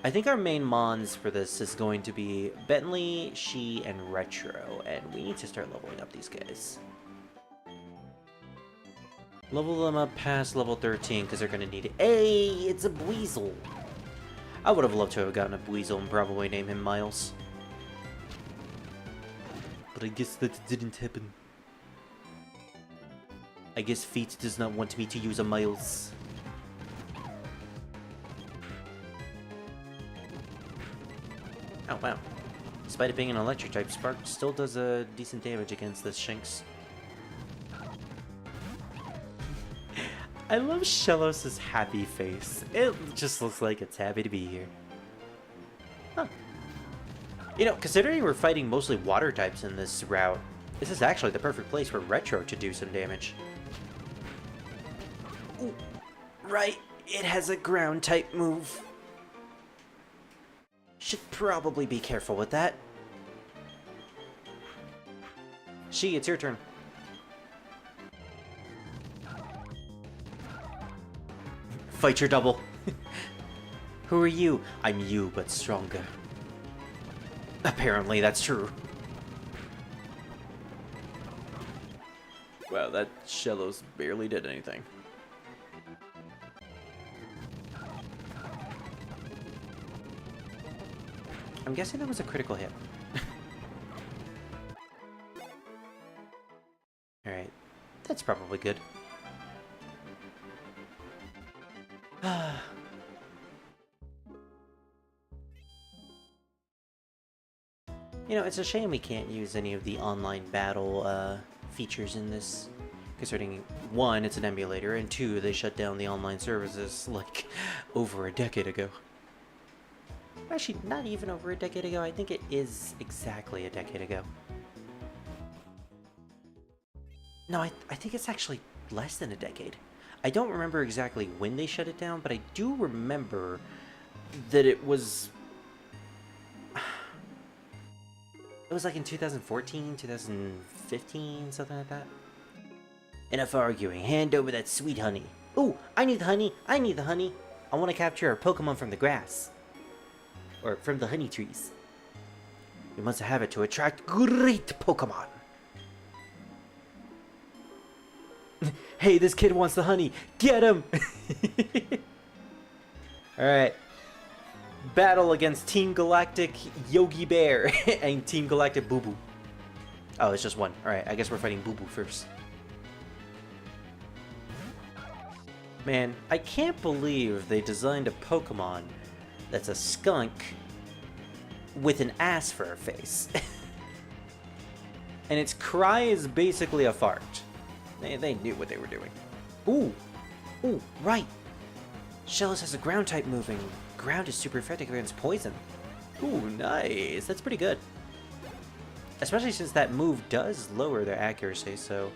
I think our main mons for this is going to be Bentley, She, and Retro, and we need to start leveling up these guys. Level them up past level 13, because they're gonna need it. Hey, it's a Buizel! I would have loved to have gotten a Buizel and probably name him Miles. But I guess that didn't happen. I guess fate does not want me to use a Miles. Oh wow. Despite it being an electric type, Spark still does decent damage against this Shinx. I love Shellos' happy face. It just looks like it's happy to be here. Huh. You know, considering we're fighting mostly water types in this route, this is actually the perfect place for Retro to do some damage. Ooh, right, it has a ground type move. Should probably be careful with that. She, it's your turn. Fight your double. Who are you? I'm you, but stronger. Apparently, that's true. Wow, that Shellos barely did anything. I'm guessing that was a critical hit. Alright. That's probably good. You know, it's a shame we can't use any of the online battle features in this. Considering, one, it's an emulator, and two, they shut down the online services like over a decade ago. Actually, not even over a decade ago. I think it is exactly a decade ago. No, I think it's actually less than a decade. I don't remember exactly when they shut it down, but I do remember that it was... It was like in 2014, 2015, something like that. Enough arguing. Hand over that sweet honey. Ooh, I need the honey. I need the honey. I want to capture a Pokemon from the grass. Or from the honey trees. We must have it to attract great Pokemon. Hey, this kid wants the honey. Get him! Alright. Battle against Team Galactic Yogi Bear and Team Galactic Boo Boo. Oh, it's just one. Alright, I guess we're fighting Boo Boo first. Man, I can't believe they designed a Pokemon that's a skunk with an ass for a face. And its cry is basically a fart. They knew what they were doing. Ooh! Ooh, right! Shellos has a ground type moving. Ground is super effective against poison. Ooh, nice! That's pretty good. Especially since that move does lower their accuracy, so...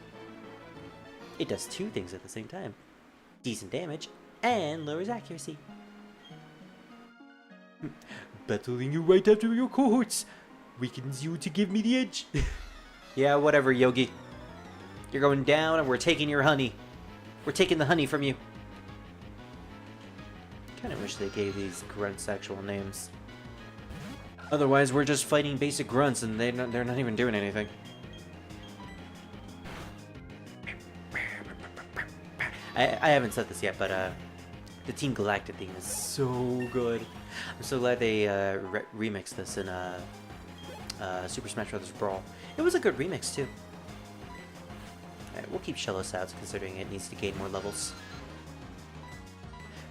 It does two things at the same time. Decent damage, and lowers accuracy. Battling you right after your cohorts weakens you to give me the edge. Yeah, whatever, Yogi. You're going down and we're taking your honey. We're taking the honey from you. Kinda wish they gave these grunts actual names. Otherwise, we're just fighting basic grunts and they're not even doing anything. I haven't said this yet, but the Team Galactic theme is so good. I'm so glad they remixed this in Super Smash Bros. Brawl. It was a good remix too. Alright, we'll keep Shellos out considering it needs to gain more levels.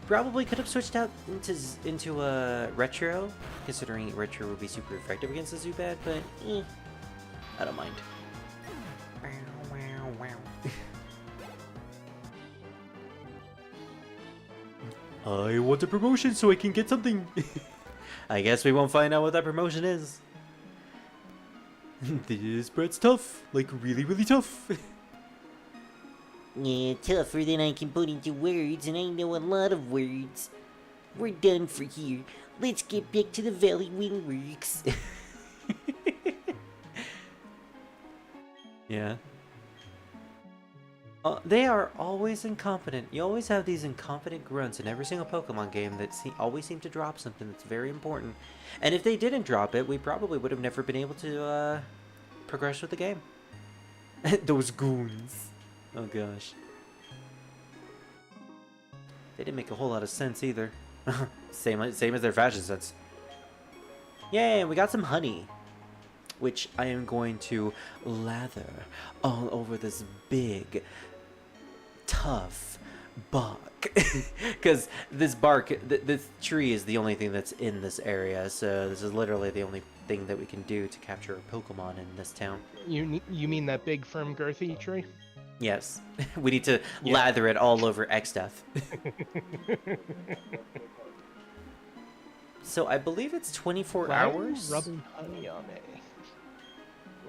Probably could have switched out into a retro, considering retro would be super effective against the Zubat, but I don't mind. I want a promotion so I can get something. I guess we won't find out what that promotion is. This bread's tough, like really, really tough. Yeah, tougher than I can put into words, and I know a lot of words. We're done for here. Let's get back to the Valley Windworks. Yeah. They are always incompetent. You always have these incompetent grunts in every single Pokemon game that always seem to drop something that's very important. And if they didn't drop it, we probably would have never been able to progress with the game. Those goons. Oh gosh. They didn't make a whole lot of sense either. same as their fashion sense. Yay, we got some honey, which I am going to lather all over this big, tough bark. Because this bark, this tree is the only thing that's in this area, so this is literally the only thing that we can do to capture a Pokemon in this town. You mean that big, firm, girthy tree? Yes, we need to lather it all over Xdeath. So I believe it's 24 Why are you hours. rubbing honey on me?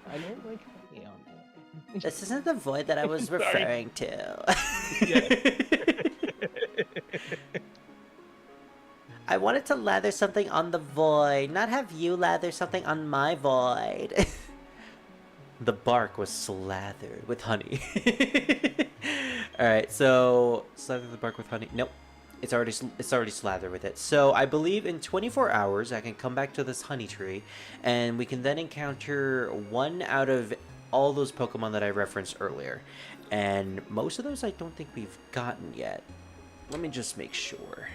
I don't like honey on me. This isn't the void that I was Sorry. referring to. I wanted to lather something on the void, not have you lather something on my void. The bark was slathered with honey. Alright, so slather the bark with honey. Nope. It's already slathered with it. So I believe in 24 hours I can come back to this honey tree, and we can then encounter one out of all those Pokemon that I referenced earlier. And most of those I don't think we've gotten yet. Let me just make sure.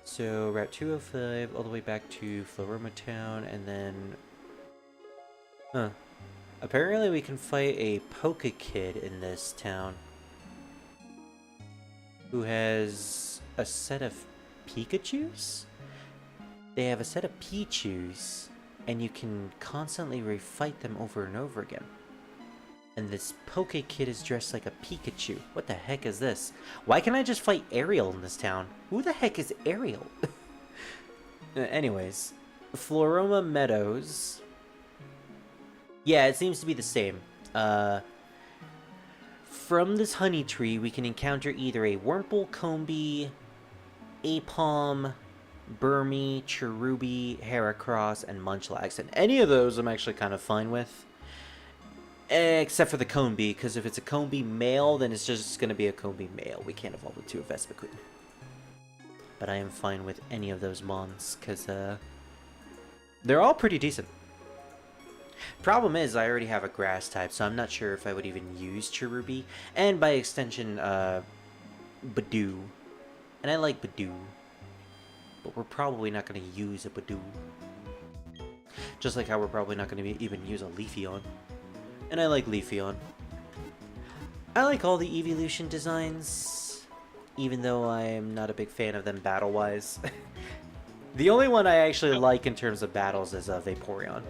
So Route 205 all the way back to Floroma Town, and then apparently we can fight a Poke-Kid in this town who has a set of Pikachus? They have a set of Pichus, and you can constantly refight them over and over again. And this Poke-Kid is dressed like a Pikachu. What the heck is this? Why can't I just fight Ariel in this town? Who the heck is Ariel? Anyways, Floroma Meadows. Yeah, it seems to be the same. From this honey tree, we can encounter either a Wurmple, Combee, Apom, Burmy, Cherubi, Heracross, and Munchlax. And any of those I'm actually kind of fine with. Except for the Combee, because if it's a Combee male, then it's just going to be a Combee male. We can't evolve it to a Vespiquen. But I am fine with any of those mons, because they're all pretty decent. Problem is, I already have a grass type, so I'm not sure if I would even use Cherubi. And by extension, Badoo. And I like Badoo. But we're probably not going to use a Badoo. Just like how we're probably not going to even use a Leafeon. And I like Leafeon. I like all the evolution designs, even though I am not a big fan of them battle-wise. The only one I actually like in terms of battles is Vaporeon.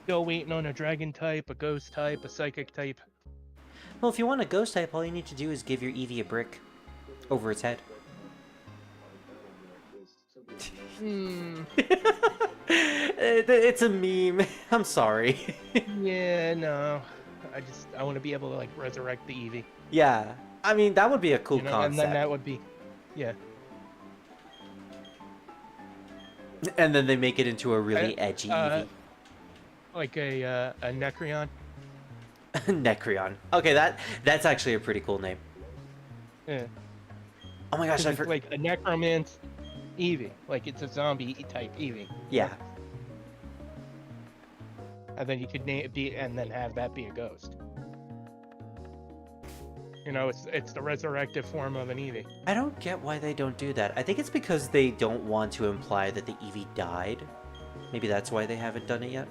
Still waiting on a dragon type, a ghost type, a psychic type. Well, if you want a ghost type, all you need to do is give your Eevee a brick over its head. It's a meme. I'm sorry. Yeah, no. I want to be able to like resurrect the Eevee. Yeah, I mean that would be a cool concept. And then that would be, yeah. And then they make it into a really edgy Eevee. Like a Necreon. Necreon. Okay, that's actually a pretty cool name. Yeah. Oh my gosh, I forgot. Like a Necromant Eevee. Like it's a zombie type Eevee. Yeah. And then you could and then have that be a ghost. You know, it's the resurrected form of an Eevee. I don't get why they don't do that. I think it's because they don't want to imply that the Eevee died. Maybe that's why they haven't done it yet.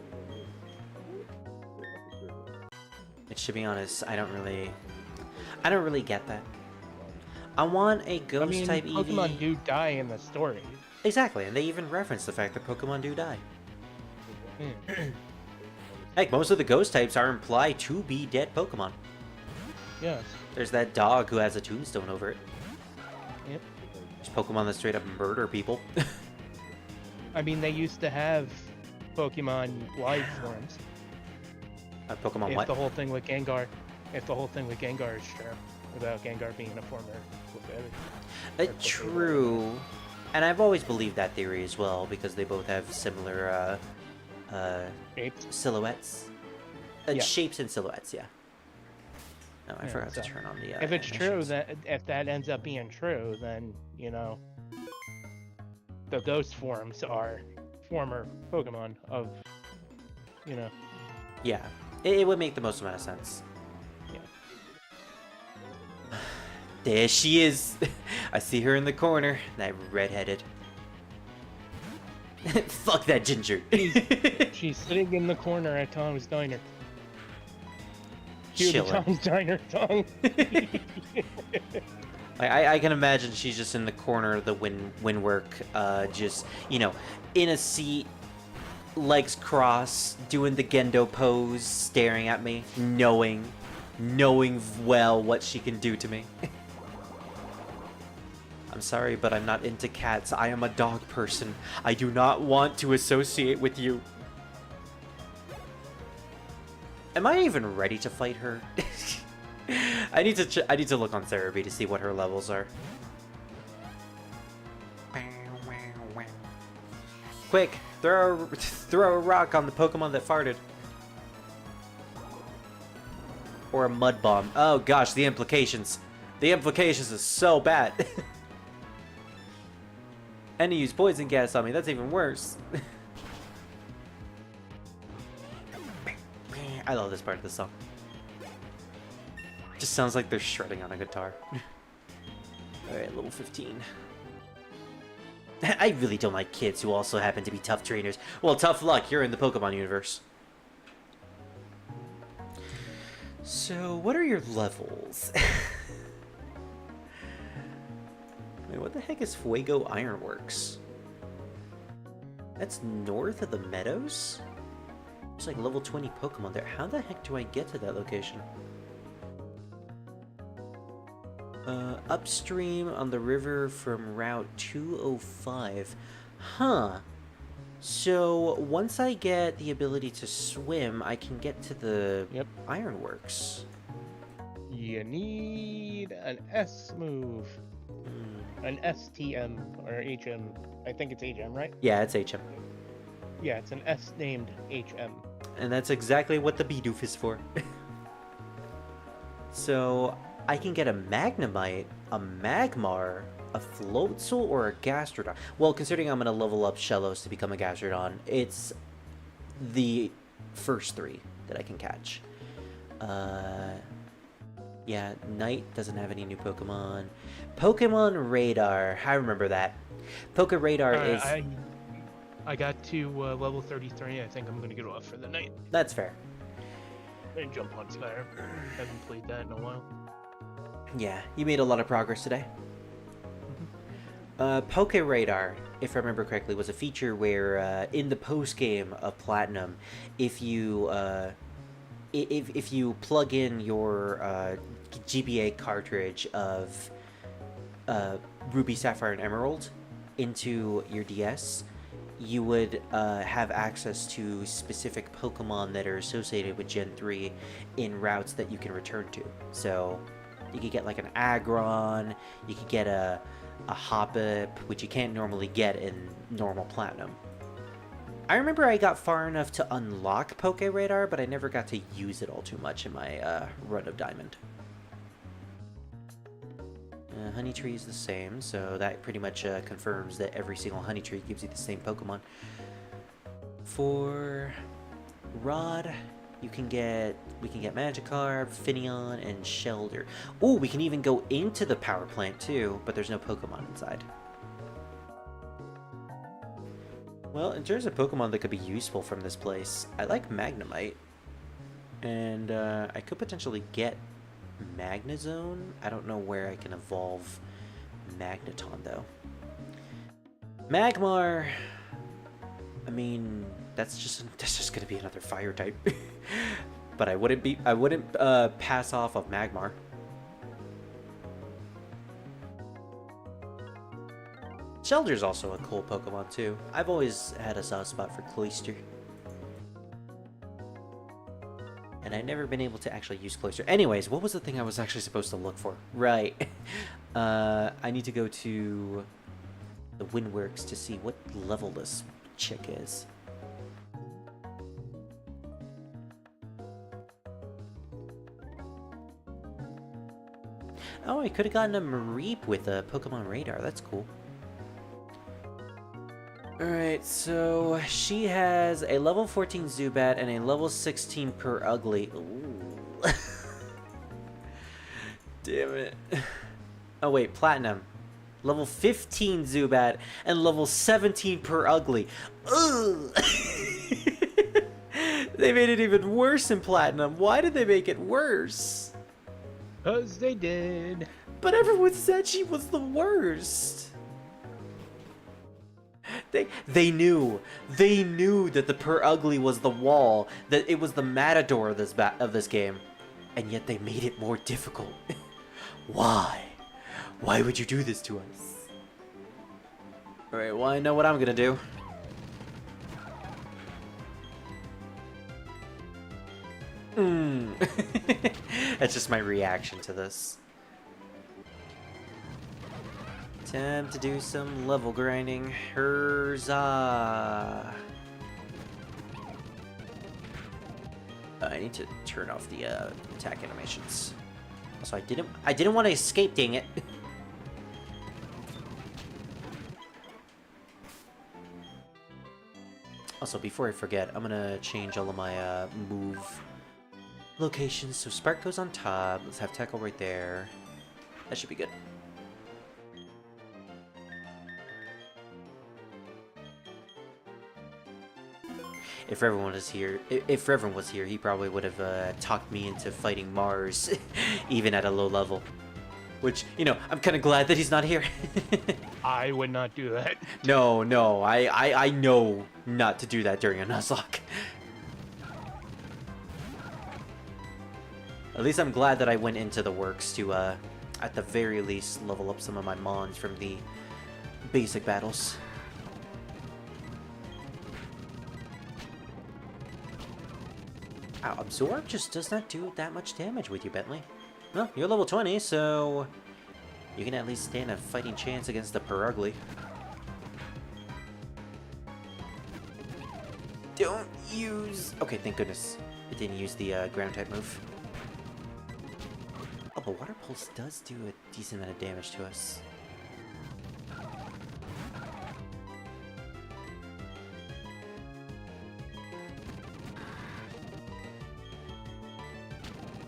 Which, to be honest, I don't really get that. I want a I ghost mean, type Pokemon EV. do die in the story. Exactly, and they even reference the fact that Pokemon do die. Hmm. Heck, most of the ghost types are implied to be dead Pokemon. Yes. There's that dog who has a tombstone over it. Yep. There's Pokemon that straight up murder people. I mean, they used to have Pokemon live forms. Pokemon If what? the whole thing with Gengar, is true, about Gengar being a former Clefairy. True. And I've always believed that theory as well, because they both have similar Shapes. silhouettes. Yeah. Shapes and silhouettes, yeah. No, I Yeah, forgot to so turn on the If it's true, animations. that if that ends up being true, then the ghost forms are former Pokemon of, Yeah, it would make the most amount of sense. Yeah. There she is. I see her in the corner, that redheaded. Fuck that ginger. She's sitting in the corner at Tom's Diner. Cue the Chilling. Tom's Diner song. I can imagine she's just in the corner of the windwork, just, in a seat, legs crossed, doing the Gendo pose, staring at me, knowing well what she can do to me. I'm sorry, but I'm not into cats. I am a dog person. I do not want to associate with you. Am I even ready to fight her? I need to look on Cerebi to see what her levels are. Quick, throw a rock on the Pokemon that farted. Or a mud bomb. Oh gosh, the implications. The implications is so bad. And he used poison gas on me. That's even worse. I love this part of the song. Just sounds like they're shredding on a guitar. Alright, level 15. I really don't like kids who also happen to be tough trainers. Well, tough luck, you're in the Pokemon universe. So, what are your levels? Wait, what the heck is Fuego Ironworks? That's north of the meadows? There's like level 20 Pokemon there. How the heck do I get to that location? Upstream on the river from Route 205. Huh. So, once I get the ability to swim, I can get to the Ironworks. You need an S move. An STM or HM. I think it's HM, right? Yeah, it's HM. Yeah, it's an S named HM. And that's exactly what the Bidoof is for. So, I can get a Magnemite, a Magmar, a Floatzel, or a Gastrodon. Well, considering I'm going to level up Shellos to become a Gastrodon, it's the first three that I can catch. Yeah, Night doesn't have any new Pokemon. Pokemon Radar, I remember that. Poke Radar is... I got to level 33. I think I'm going to get off for the night. That's fair. And jump on Skyrim. Haven't played that in a while. Yeah, you made a lot of progress today. Poke Radar, if I remember correctly, was a feature where in the post game of Platinum, if you plug in your GBA cartridge of Ruby, Sapphire, and Emerald into your DS, you would have access to specific Pokemon that are associated with Gen 3 in routes that you can return to. So you could get like an Aggron, you could get a Hoppip, which you can't normally get in normal Platinum. I remember I got far enough to unlock Poke Radar, but I never got to use it all too much in my run of Diamond. Honey Tree is the same, so that pretty much confirms that every single Honey Tree gives you the same Pokemon. For Rod, we can get Magikarp, Finneon, and Shelder. Ooh, we can even go into the power plant too, but there's no Pokemon inside. Well, in terms of Pokemon that could be useful from this place, I like Magnemite. And I could potentially get Magnezone. I don't know where I can evolve Magneton though. Magmar. I mean, that's just gonna be another fire type. But I wouldn't pass off of Magmar. Shelder's also a cool Pokemon too. I've always had a soft spot for Cloyster. And I've never been able to actually use Cloyster. Anyways, what was the thing I was actually supposed to look for? Right. I need to go to the Windworks to see what level this chick is. Oh, I could have gotten a Mareep with a Pokemon Radar. That's cool. Alright, so she has a level 14 Zubat and a level 16 Purugly. Ooh. Damn it. Oh wait, Platinum. Level 15 Zubat and level 17 Purugly. Ugh! They made it even worse in Platinum. Why did they make it worse? 'Cause they did. But everyone said she was the worst. They knew that the Purugly was the wall, that it was the Matador of this game, and yet they made it more difficult. Why? Why would you do this to us? Alright, well I know what I'm gonna do. That's just my reaction to this. Time to do some level grinding. Huzzah! I need to turn off the attack animations. Also, I didn't want to escape, dang it. Also, before I forget, I'm gonna change all of my move locations. So Spark goes on top. Let's have Tackle right there. That should be good. If everyone was here, he probably would have talked me into fighting Mars, even at a low level. Which, you know, I'm kind of glad that he's not here. I would not do that. No, I know not to do that during a Nuzlocke. At least I'm glad that I went into the works to, at the very least, level up some of my mons from the basic battles. Ow, Absorb just does not do that much damage with you, Bentley. Well, you're level 20, so you can at least stand a fighting chance against the Purugly. Don't use... Okay, thank goodness it didn't use the ground type move. Oh, but Water Pulse does do a decent amount of damage to us.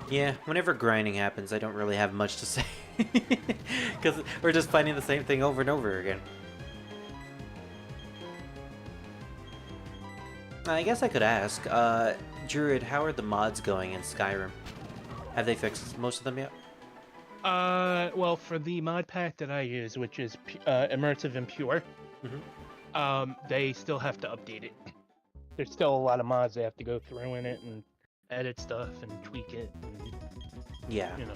Yeah, whenever grinding happens, I don't really have much to say. Because we're just finding the same thing over and over again. I guess I could ask, Druid, how are the mods going in Skyrim? Have they fixed most of them yet? Well, for the mod pack that I use, which is Immersive and Pure, they still have to update it. There's still a lot of mods they have to go through in it and edit stuff and tweak it. And, Yeah. you know.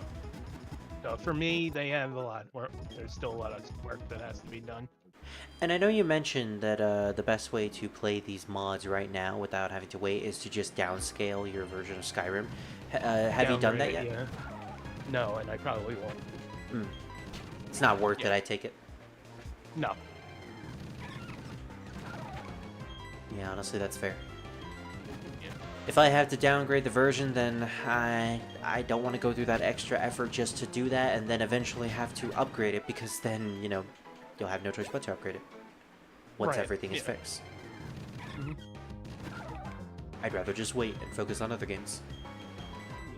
So for me, they have a lot of work. There's still a lot of work that has to be done. And I know you mentioned that the best way to play these mods right now without having to wait is to just downscale your version of Skyrim. Have you done that yet? Yeah. No, and I probably won't. It's not worth it, I take it. No. Yeah, honestly, that's fair. If I have to downgrade the version, then I don't want to go through that extra effort just to do that and then eventually have to upgrade it, because then, you know, you'll have no choice but to upgrade it once Right, everything is yeah. fixed. I'd rather just wait and focus on other games.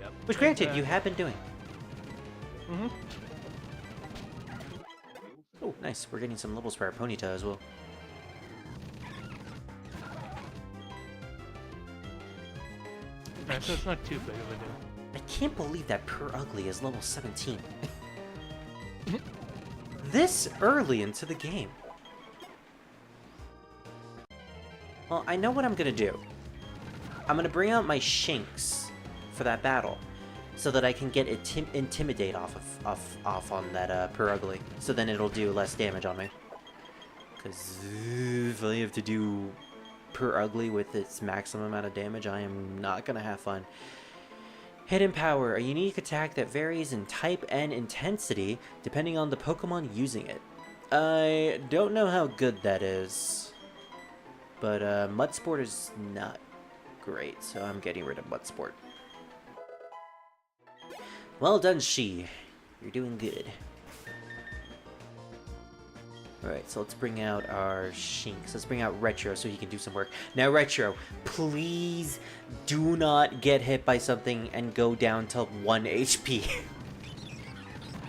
Yep. Which, granted, you have been doing. Oh, nice. We're getting some levels for our Ponyta as well. So it's not too big of a deal. can't believe that Pure Ugly is level 17. This early into the game. Well, I know what I'm gonna do. I'm gonna bring out my Shinx for that battle, so that I can get Intimidate off on that Pure Ugly. So then it'll do less damage on me. Because if I have to do Pure Ugly with its maximum amount of damage, I am not gonna have fun. Hidden Power, a unique attack that varies in type and intensity depending on the Pokemon using it. I don't know how good that is, but Mud Sport is not great, so I'm getting rid of Mud Sport. Well done, She. You're doing good. Alright, so let's bring out our Shinx. Let's bring out Retro so he can do some work. Now, Retro, please do not get hit by something and go down to 1 HP.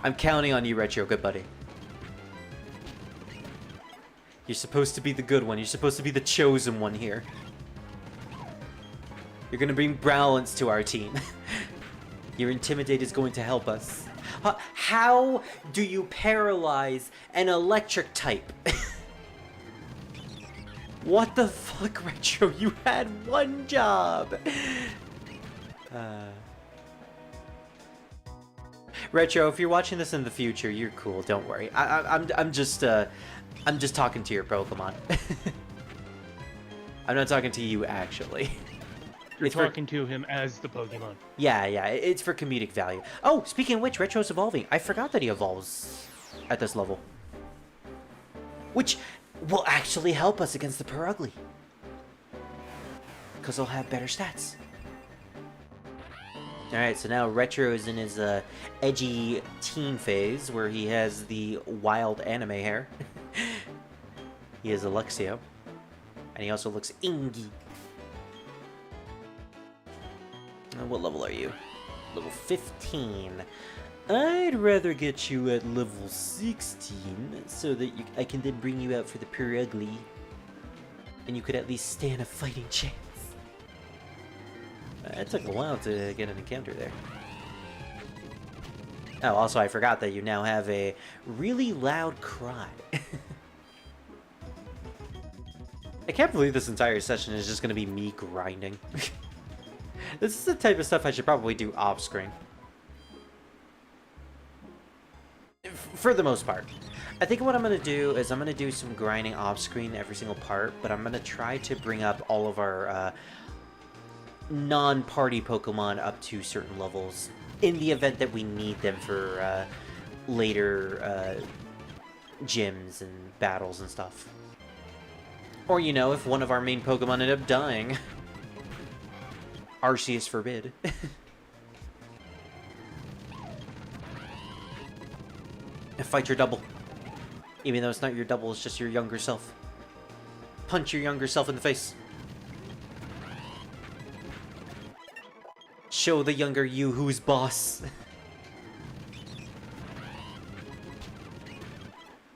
I'm counting on you, Retro, good buddy. You're supposed to be the good one. You're supposed to be the chosen one here. You're gonna bring balance to our team. Your Intimidate is going to help us. How do you paralyze an electric type? What the fuck, Retro? You had one job! Retro, if you're watching this in the future, you're cool. Don't worry. I'm just talking to your Pokemon. I'm not talking to you, actually. You're talking to him as the Pokemon. Yeah, it's for comedic value. Oh, speaking of which, Retro's evolving. I forgot that he evolves at this level. Which will actually help us against the Pure Ugly. Because he'll have better stats. Alright, so now Retro is in his edgy teen phase, where he has the wild anime hair. He is Alexio. And he also looks ingy. What level are you? Level 15. I'd rather get you at level 16, so that I can then bring you out for the Pure Ugly. And you could at least stand a fighting chance. It took a while to get an encounter there. Oh, also I forgot that you now have a really loud cry. I can't believe this entire session is just going to be me grinding. This is the type of stuff I should probably do off-screen. For the most part. I think what I'm going to do is I'm going to do some grinding off-screen every single part, but I'm going to try to bring up all of our non-party Pokemon up to certain levels in the event that we need them for later gyms and battles and stuff. Or, you know, if one of our main Pokemon ended up dying. Arceus forbid. Fight your double. Even though it's not your double, it's just your younger self. Punch your younger self in the face. Show the younger you who's boss.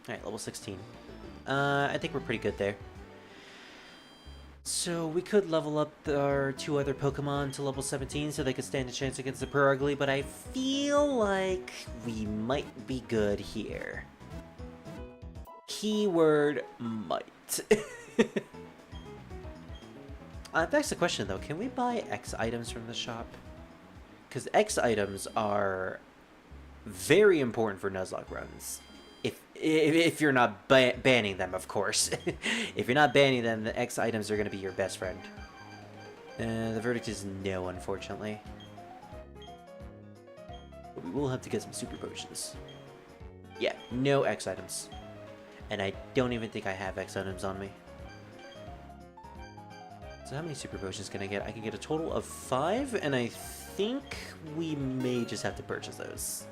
Alright, level 16. I think we're pretty good there. So we could level up our 2 other Pokemon to level 17 so they could stand a chance against the Pure Ugly, but I feel like we might be good here. Keyword might. That's the question though, can we buy X items from the shop? Because X items are very important for Nuzlocke runs. If you're not banning them, of course. If you're not banning them, the X items are going to be your best friend. The verdict is no, unfortunately. But we will have to get some super potions. Yeah, no X items. And I don't even think I have X items on me. So how many super potions can I get? I can get a total of 5, and I think we may just have to purchase those.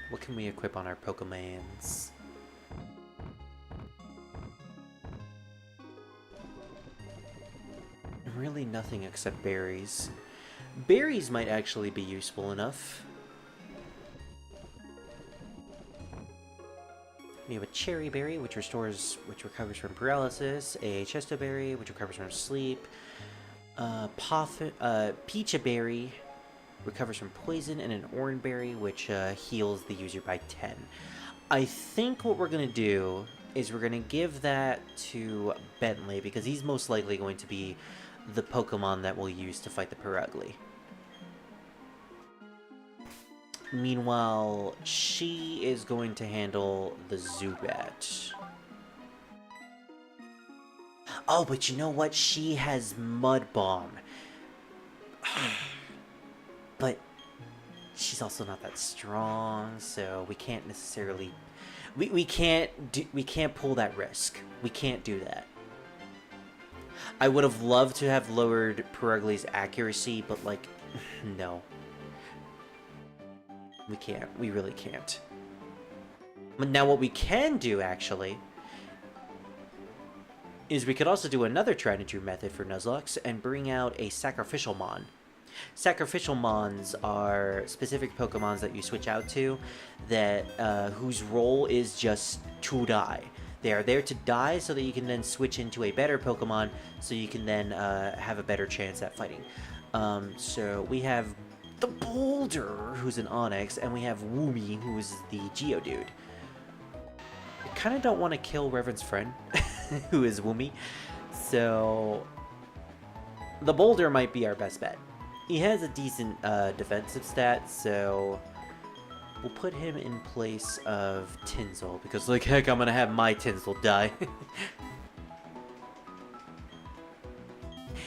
What can we equip on our Pokemons? Really nothing except berries. Berries might actually be useful enough. We have a cherry berry, which recovers from paralysis. A chesto berry, which recovers from sleep. Peach berry recovers from poison, and an orange berry, which heals the user by 10. I think what we're gonna do is we're gonna give that to Bentley because he's most likely going to be the Pokemon that we'll use to fight the Perugly. Meanwhile, she is going to handle the Zubat. Oh, but you know what? She has Mud Bomb. But she's also not that strong, so we can't necessarily... We can't pull that risk. We can't do that. I would have loved to have lowered Perugly's accuracy, but like, no. We can't. We really can't. But now what we can do, actually, is we could also do another tried and true method for Nuzlocke and bring out a Sacrificial Mon. Sacrificial Mons are specific Pokemons that you switch out to that whose role is just to die. They are there to die so that you can then switch into a better Pokemon so you can then have a better chance at fighting. So we have the Boulder, who's an Onyx, and we have Woomy, who is the Geodude. I kind of don't want to kill Reverend's friend, who is Woomy, so the Boulder might be our best bet. He has a decent defensive stat, so we'll put him in place of Tinsel, because like heck, I'm gonna have my Tinsel die.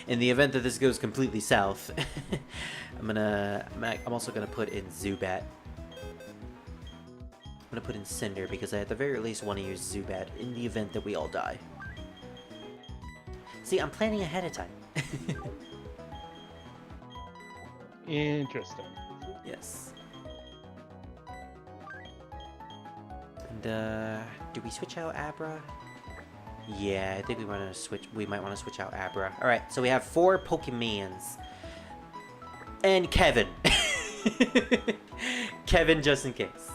In the event that this goes completely south, I'm also gonna put in Zubat. I'm gonna put in Cinder because I at the very least want to use Zubat in the event that we all die. See, I'm planning ahead of time. Interesting. Yes. And do we switch out Abra? Yeah, I think we want to switch. We might want to switch out Abra. All right, so we have 4 Pokemons. And Kevin. Kevin, just in case.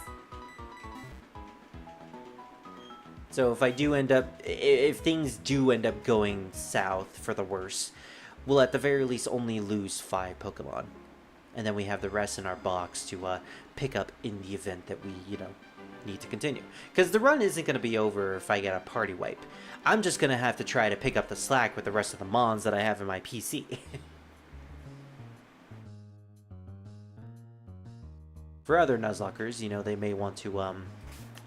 So if things do end up going south for the worse, we'll at the very least only lose 5 Pokemon. And then we have the rest in our box to pick up in the event that we, need to continue. Because the run isn't going to be over if I get a party wipe. I'm just going to have to try to pick up the slack with the rest of the Mons that I have in my PC. For other Nuzlockers, they may want to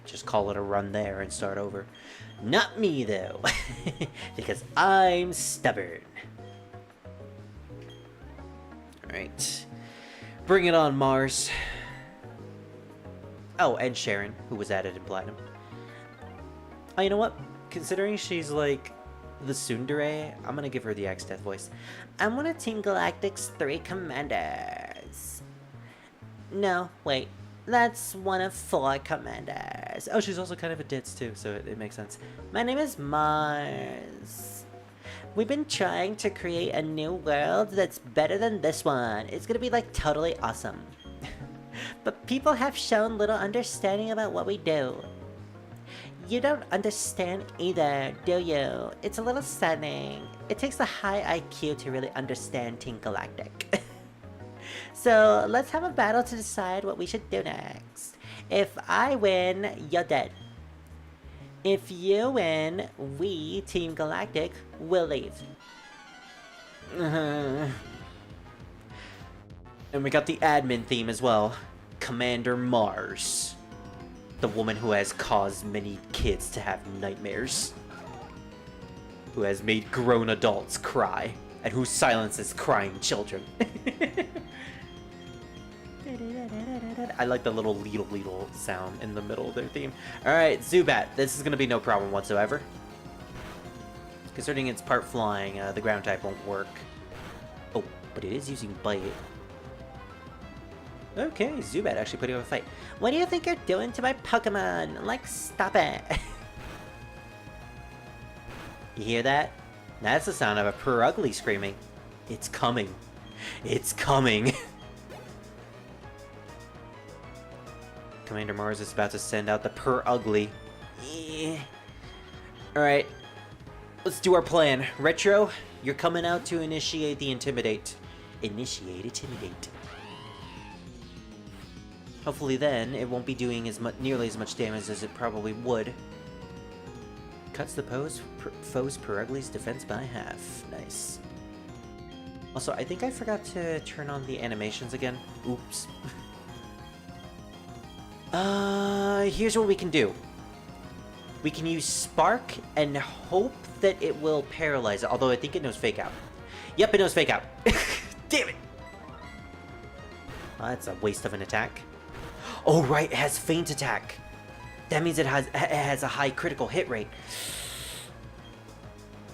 just call it a run there and start over. Not me, though. Because I'm stubborn. Alright. Bring it on, Mars. Oh, and Sharon, who was added in Platinum. Oh, you know what? Considering she's like the tsundere, I'm gonna give her the X-Death voice. I'm one of Team Galactic's 3 commanders. No, wait. That's one of 4 commanders. Oh, she's also kind of a ditz too, so it makes sense. My name is Mars. We've been trying to create a new world that's better than this one. It's gonna be like totally awesome. But people have shown little understanding about what we do. You don't understand either, do you? It's a little saddening. It takes a high IQ to really understand Team Galactic. So let's have a battle to decide what we should do next. If I win, you're dead. If you win, we, Team Galactic, will leave. And we got the admin theme as well. Commander Mars. The woman who has caused many kids to have nightmares. Who has made grown adults cry. And who silences crying children. I like the little leedle sound in the middle of their theme. Alright, Zubat. This is going to be no problem whatsoever. Considering it's part flying, the ground type won't work. Oh, but it is using Bite. Okay, Zubat actually putting up a fight. What do you think you're doing to my Pokemon? Like, stop it. You hear that? That's the sound of a Perugly screaming. It's coming. It's coming. Commander Mars is about to send out the Perugly. Alright. Let's do our plan. Retro, you're coming out to initiate the Intimidate. Intimidate. Hopefully then, it won't be doing nearly as much damage as it probably would. Cuts the foe's Perugli's defense by half. Nice. Also, I think I forgot to turn on the animations again. Oops. Here's what we can do. We can use Spark and hope that it will paralyze it, although I think it knows Fake Out. Yep, it knows Fake Out. Damn it! Oh, that's a waste of an attack. Oh, right, it has Feint Attack. That means it has a high critical hit rate.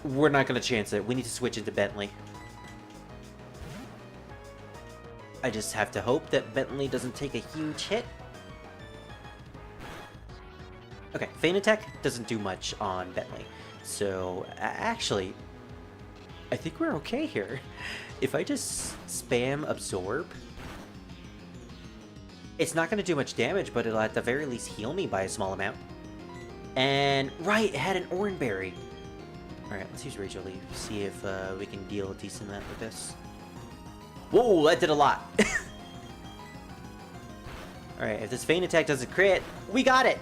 We're not going to chance it. We need to switch into Bentley. I just have to hope that Bentley doesn't take a huge hit. Okay, Feint Attack doesn't do much on Bentley. So, actually, I think we're okay here. If I just spam Absorb, it's not going to do much damage, but it'll at the very least heal me by a small amount. And, right, it had an Oranberry. Alright, let's use Rachel Leaf. See if we can deal a decent amount with this. Whoa, that did a lot. Alright, if this Feint Attack doesn't crit, we got it!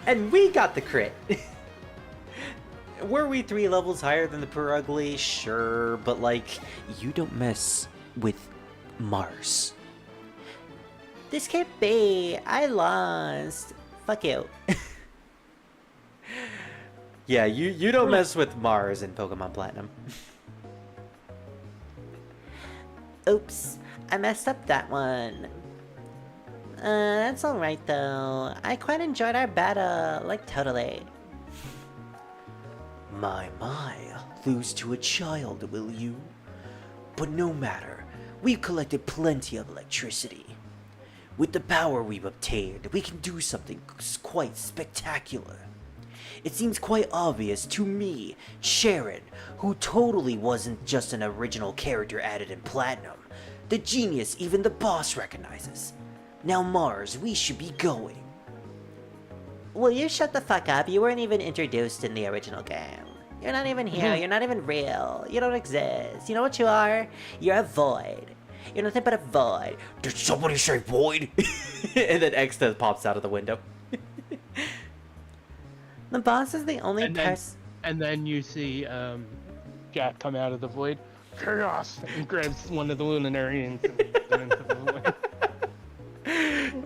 And we got the crit! Were we 3 levels higher than the Perugly? Sure, but like, you don't mess with Mars. This can't be. I lost. Fuck you. Yeah, you don't mess with Mars in Pokemon Platinum. Oops, I messed up that one. That's alright though. I quite enjoyed our battle, like totally. My, lose to a child, will you? But no matter, we've collected plenty of electricity. With the power we've obtained, we can do something quite spectacular. It seems quite obvious to me, Sharon, who totally wasn't just an original character added in Platinum. The genius even the boss recognizes. Now Mars, we should be going. Will you shut the fuck up? You weren't even introduced in the original game. You're not even here, you're not even real. You don't exist. You know what you are? You're a void. You're nothing but a void. Did somebody say void? And then Exta pops out of the window. The boss is the only person. And then you see Jack come out of the void. Chaos! And grabs one of the Lunarians and into the void.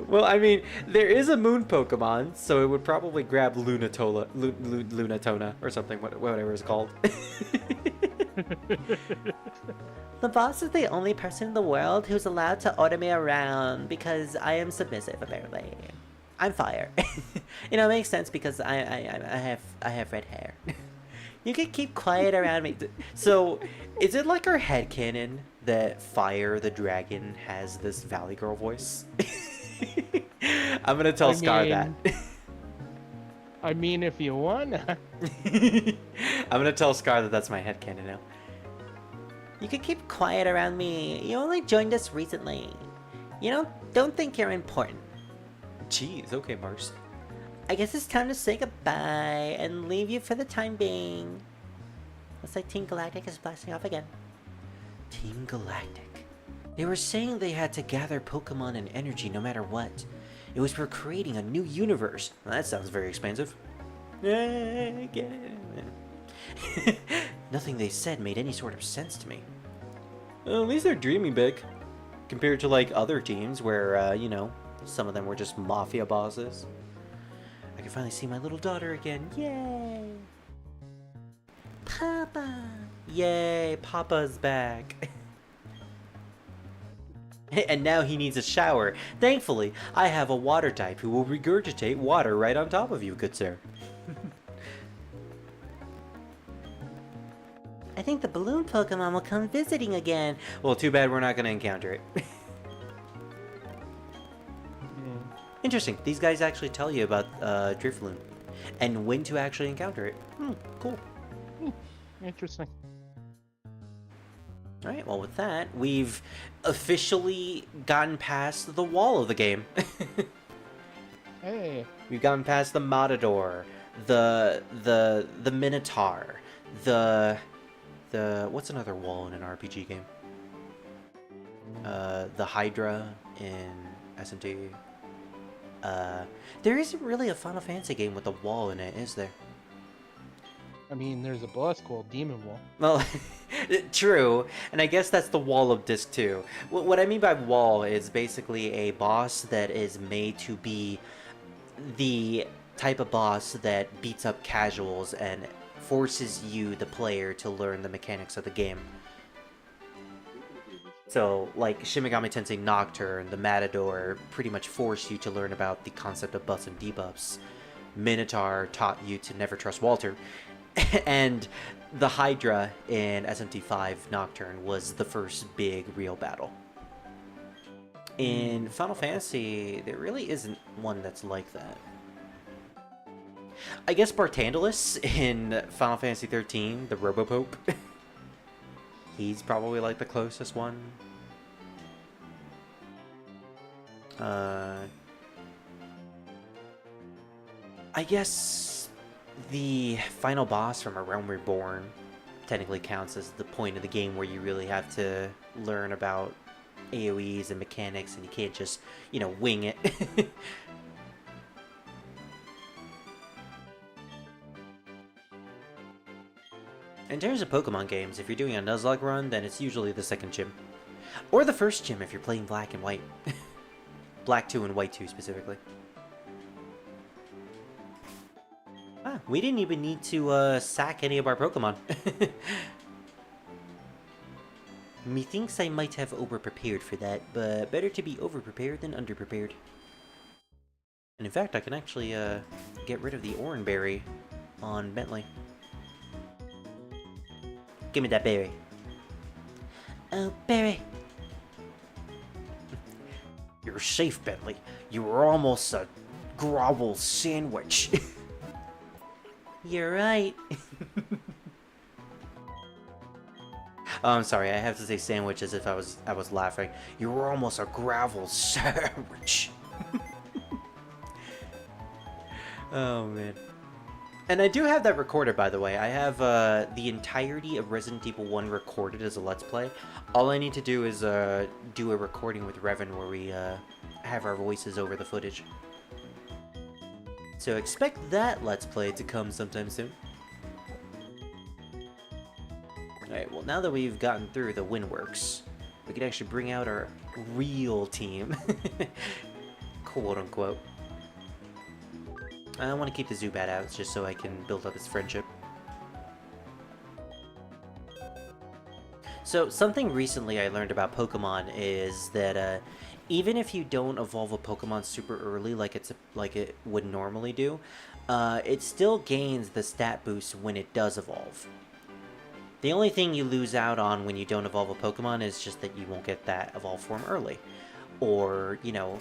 Well, I mean, there is a moon Pokemon, so it would probably grab Lunatona or something, whatever it's called. The boss is the only person in the world who's allowed to order me around because I am submissive, apparently. I'm fire. You know, it makes sense because I have red hair. You can keep quiet around me. So, is it like our headcanon that Fire the Dragon has this Valley Girl voice? I'm gonna tell Scar that. I mean, if you wanna. I'm gonna tell Scar that that's my headcanon now. You can keep quiet around me. You only joined us recently. You don't think you're important. Jeez, okay, Mars. I guess it's time to say goodbye and leave you for the time being. Looks like Team Galactic is blasting off again. Team Galactic. They were saying they had to gather Pokemon and energy no matter what. It was for creating a new universe. Well, that sounds very expansive. Nothing they said made any sort of sense to me. Well, at least they're dreaming big. Compared to, like, other teams where, you know, some of them were just mafia bosses. I can finally see my little daughter again. Yay! Papa! Yay, Papa's back. And now he needs a shower. Thankfully, I have a water type who will regurgitate water right on top of you, good sir. I think the balloon Pokemon will come visiting again. Well, too bad we're not going to encounter it. Interesting. These guys actually tell you about Drifloon and when to actually encounter it. Cool. Interesting. Alright, well with that, we've officially gotten past the wall of the game. Hey. We've gotten past the Matador, the Minotaur, the what's another wall in an RPG game? The Hydra in S&T. There isn't really a Final Fantasy game with a wall in it, is there? I mean, there's a boss called Demon Wall. Well, true, and I guess that's the wall of Disc 2. What I mean by wall is basically a boss that is made to be the type of boss that beats up casuals and forces you, the player, to learn the mechanics of the game. So, like Shin Megami Tensei Nocturne, the Matador pretty much force you to learn about the concept of buffs and debuffs. Minotaur taught you to never trust Walter. And the Hydra in SMT5 Nocturne was the first big real battle. In Final Fantasy, there really isn't one that's like that. I guess Bartandalus in Final Fantasy 13, the Robopope. He's probably like the closest one. I guess the final boss from A Realm Reborn technically counts as the point of the game where you really have to learn about AoEs and mechanics, and you can't just, you know, wing it. In terms of Pokemon games, if you're doing a Nuzlocke run, then it's usually the second gym. Or the first gym if you're playing Black and White. Black 2 and White 2 specifically. Ah, we didn't even need to sack any of our Pokemon. Methinks I might have over-prepared for that, but better to be over-prepared than under-prepared. And in fact, I can actually get rid of the Oran Berry on Bentley. Give me that berry. Oh, Barry. You're safe, Bentley. You were almost a grovel sandwich. You're right. Oh, I'm sorry, I have to say sandwich as if I was laughing. You were almost a gravel sandwich. Oh, man. And I do have that recorded, by the way. I have the entirety of Resident Evil 1 recorded as a Let's Play. All I need to do is do a recording with Revan where we have our voices over the footage. So expect that Let's Play to come sometime soon. Alright, well now that we've gotten through the Windworks, we can actually bring out our real team. Quote unquote. I want to keep the Zubat out just so I can build up his friendship. So something recently I learned about Pokemon is that even if you don't evolve a Pokemon super early like it would normally do, it still gains the stat boost when it does evolve. The only thing you lose out on when you don't evolve a Pokemon is just that you won't get that evolved form early. Or, you know,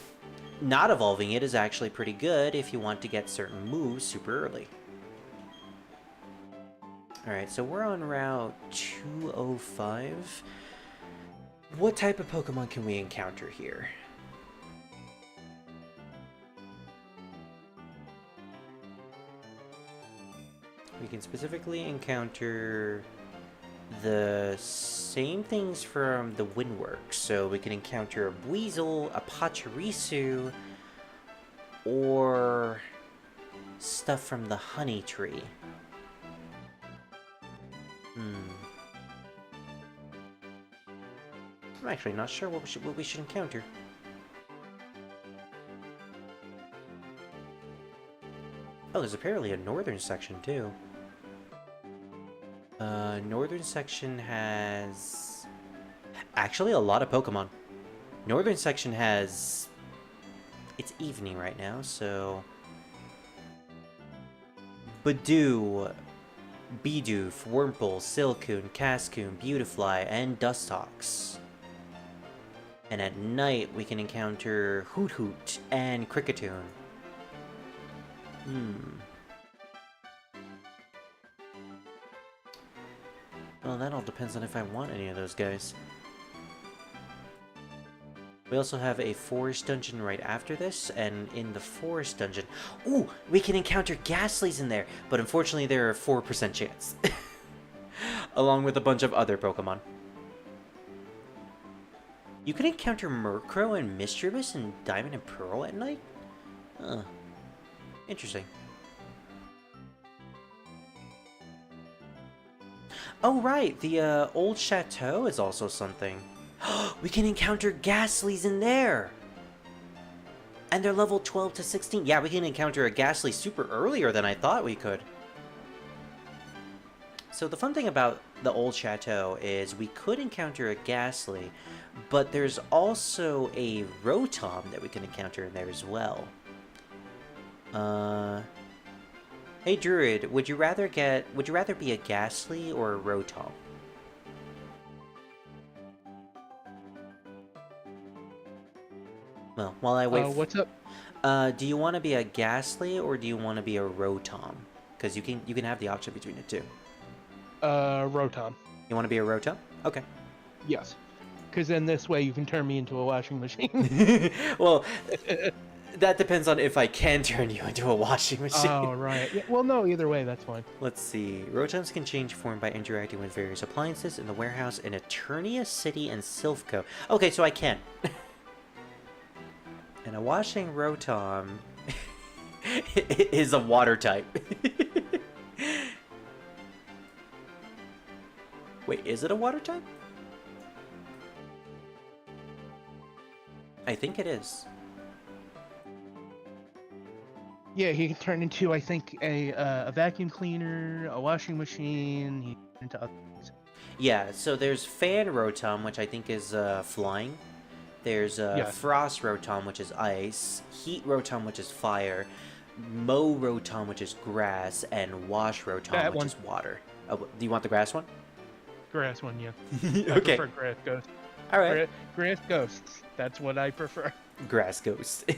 not evolving it is actually pretty good if you want to get certain moves super early. Alright, so we're on Route 205. What type of Pokemon can we encounter here? We can specifically encounter the same things from the Windworks. So we can encounter a Weasel, a Pachirisu, or stuff from the Honey Tree. I'm actually not sure what we should encounter. Oh, there's apparently a northern section too. Northern section has actually a lot of Pokemon. Northern section has... It's evening right now, so... Bidoof, Wurmple, Silcoon, Cascoon, Beautifly, and Dustox. And at night, we can encounter Hoot and Kricketune. Well, that all depends on if I want any of those guys. We also have a forest dungeon right after this, and in the forest dungeon... Ooh, we can encounter Ghastlies in there, but unfortunately there are 4% chance. Along with a bunch of other Pokemon. You can encounter Murkrow and Mischievous in Diamond and Pearl at night? Huh. Interesting. Oh, right, the old chateau is also something. We can encounter Ghastlies in there! And they're level 12 to 16. Yeah, we can encounter a Ghastly super earlier than I thought we could. So the fun thing about the old chateau is we could encounter a Ghastly, but there's also a Rotom that we can encounter in there as well. Hey Druid, would you rather be a Ghastly or a Rotom? Well, while I wait. What's up? Do you want to be a Ghastly or do you want to be a Rotom? Because you can have the option between the two. Rotom. You want to be a Rotom? Okay. Yes. Because then this way you can turn me into a washing machine. Well, that depends on if I can turn you into a washing machine. Oh, right. Yeah, well, no, either way, that's fine. Let's see. Rotoms can change form by interacting with various appliances in the warehouse in Eternia City and Silphco. Okay, so I can. And a washing Rotom is a water type. Wait, is it a water type? I think it is. Yeah, he can turn into, I think, a vacuum cleaner, a washing machine, he can turn into other things. Yeah, so there's Fan Rotom, which I think is flying. There's Frost Rotom, which is ice, Heat Rotom, which is fire, Mow Rotom, which is grass, and Wash Rotom, which is water. Oh, do you want the grass one? Grass one, yeah. I Okay. prefer grass ghost. All right. Grass ghosts. That's what I prefer. Grass Ghost.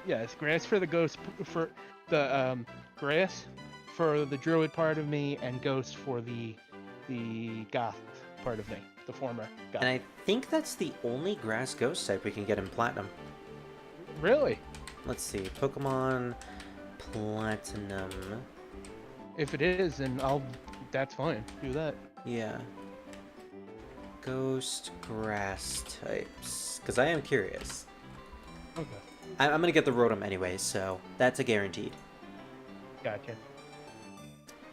Yes, grass for the ghost, for the grass for the druid part of me, and ghost for the goth part of me, the former goth. And I think that's the only Grass Ghost type we can get in Platinum. Really? Let's see. Pokemon Platinum. If it is, then that's fine. Do that. Yeah. Ghost Grass types. Because I am curious. Okay. I'm going to get the Rotom anyway, so that's a guaranteed. Gotcha.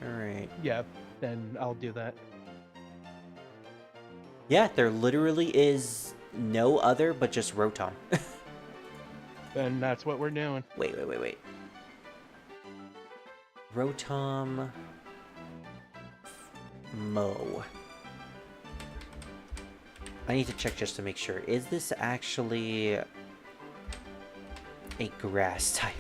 Alright. Yeah, then I'll do that. Yeah, there literally is no other but just Rotom. Then that's what we're doing. Wait. Rotom... Mow. I need to check just to make sure. Is this actually a grass type?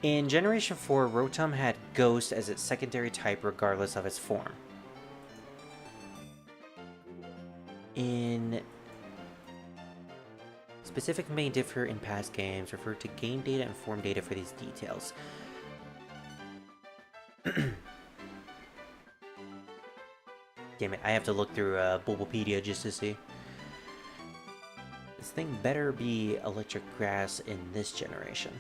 In Generation 4, Rotom had Ghost as its secondary type regardless of its form. In specific may differ in past games, refer to game data and form data for these details. Damn it, I have to look through Bulbapedia just to see. This thing better be electric grass in this generation.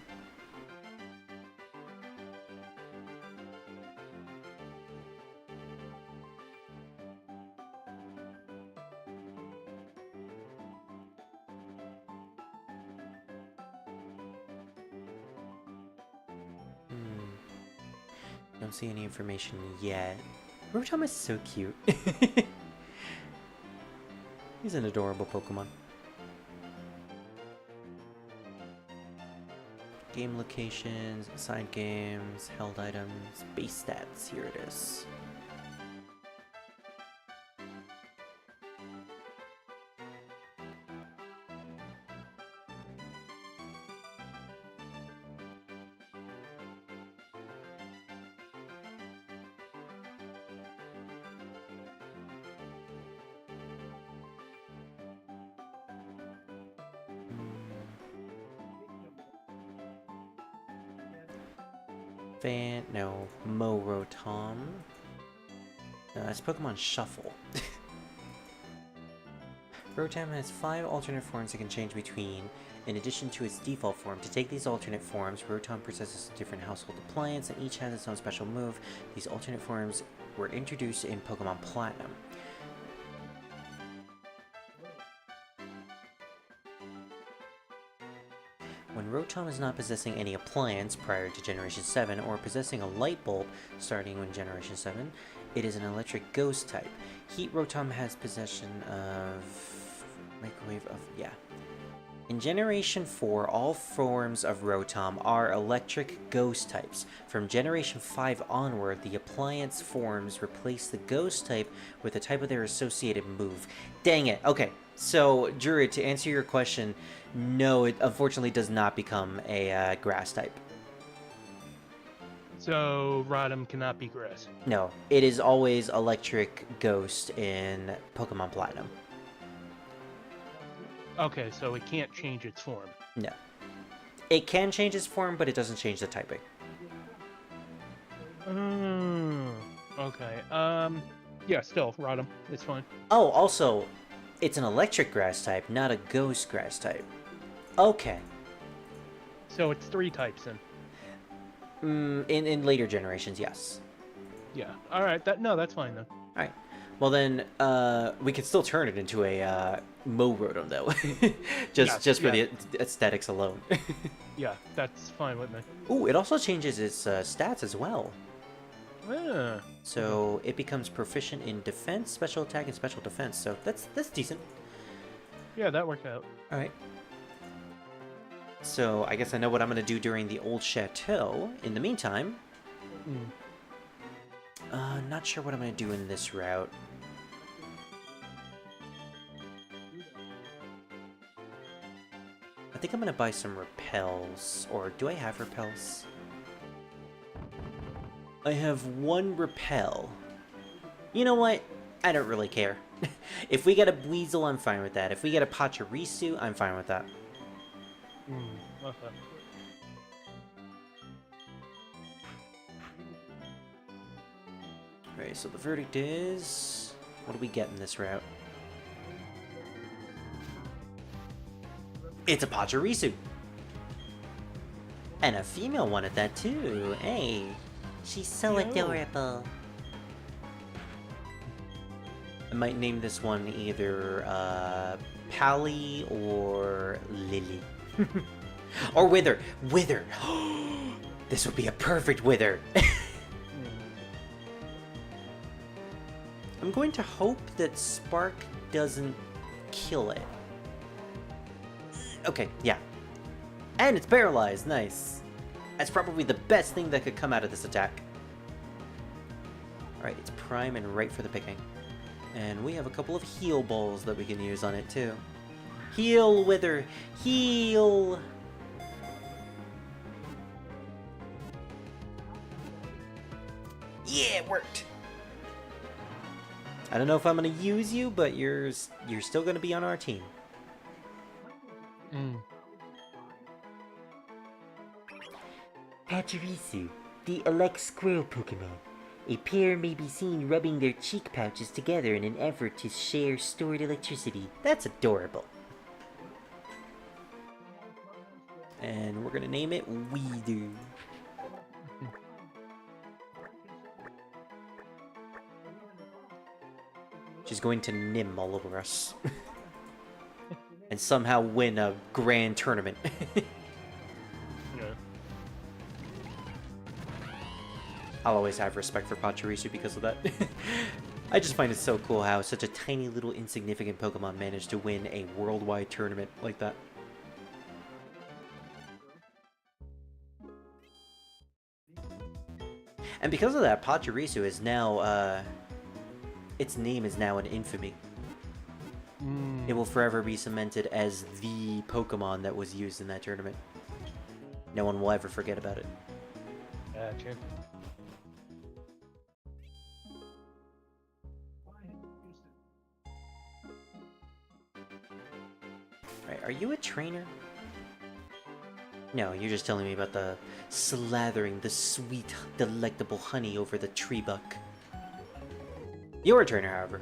Don't see any information yet. Rotom is so cute. He's an adorable Pokemon. Game locations, side games, held items, base stats. Here it is. Rotom. No, that's Pokemon Shuffle. Rotom has 5 alternate forms it can change between, in addition to its default form. To take these alternate forms, Rotom possesses a different household appliance, and each has its own special move. These alternate forms were introduced in Pokemon Platinum. When Rotom is not possessing any appliance prior to Generation 7, or possessing a light bulb starting when Generation 7, it is an electric ghost type. Heat Rotom has possession of... Microwave of... yeah. In Generation 4, all forms of Rotom are electric ghost types. From Generation 5 onward, the appliance forms replace the ghost type with a type of their associated move. Dang it. Okay, so, Druid, to answer your question, no, it unfortunately does not become a grass type. So Rotom cannot be grass. No, it is always electric ghost in Pokemon Platinum. Okay, so it can't change its form. No. It can change its form, but it doesn't change the typing. Okay. Yeah, still, Rotom. It's fine. Oh, also, it's an electric grass type, not a ghost grass type. Okay. So it's 3 types then. In later generations, yes. Yeah. Alright, that's fine then. Alright. Well then, we can still turn it into a Rotom though. just for the aesthetics alone. Yeah, that's fine with me. Ooh, it also changes its stats as well. Yeah. So it becomes proficient in defense, special attack, and special defense. So that's decent. Yeah, that worked out. Alright. So I guess I know what I'm gonna do during the old chateau. In the meantime, not sure what I'm gonna do in this route. I think I'm gonna buy some repels. Or do I have repels? I have 1 repel. You know what? I don't really care. If we get a Weasel, I'm fine with that. If we get a Pachirisu, I'm fine with that. Okay. Alright, so the verdict is... what do we get in this route? It's a Pachirisu! And a female one at that too, hey! She's so Yo. adorable. I might name this one either, Pally or Lily. Or Wither! Wither! This would be a perfect Wither! I'm going to hope that Spark doesn't kill it. Okay, yeah. And it's paralyzed, nice. That's probably the best thing that could come out of this attack. Alright, it's prime and right for the picking. And we have a couple of heal balls that we can use on it too. Heal, Wither! Heal! Yeah, it worked! I don't know if I'm gonna use you, but you're still gonna be on our team. Pachirisu, the elect squirrel Pokemon. A pair may be seen rubbing their cheek pouches together in an effort to share stored electricity. That's adorable. And we're gonna name it Weedu. She's going to Nim all over us. And somehow win a grand tournament. Yeah. I'll always have respect for Pachirisu because of that. I just find it so cool how such a tiny little insignificant Pokemon managed to win a worldwide tournament like that. And because of that, Pachirisu is now, its name is now in infamy. It will forever be cemented as the Pokemon that was used in that tournament. No one will ever forget about it. Gotcha. Right, are you a trainer? No, you're just telling me about the slathering the sweet, delectable honey over the tree buck. Your turn, however.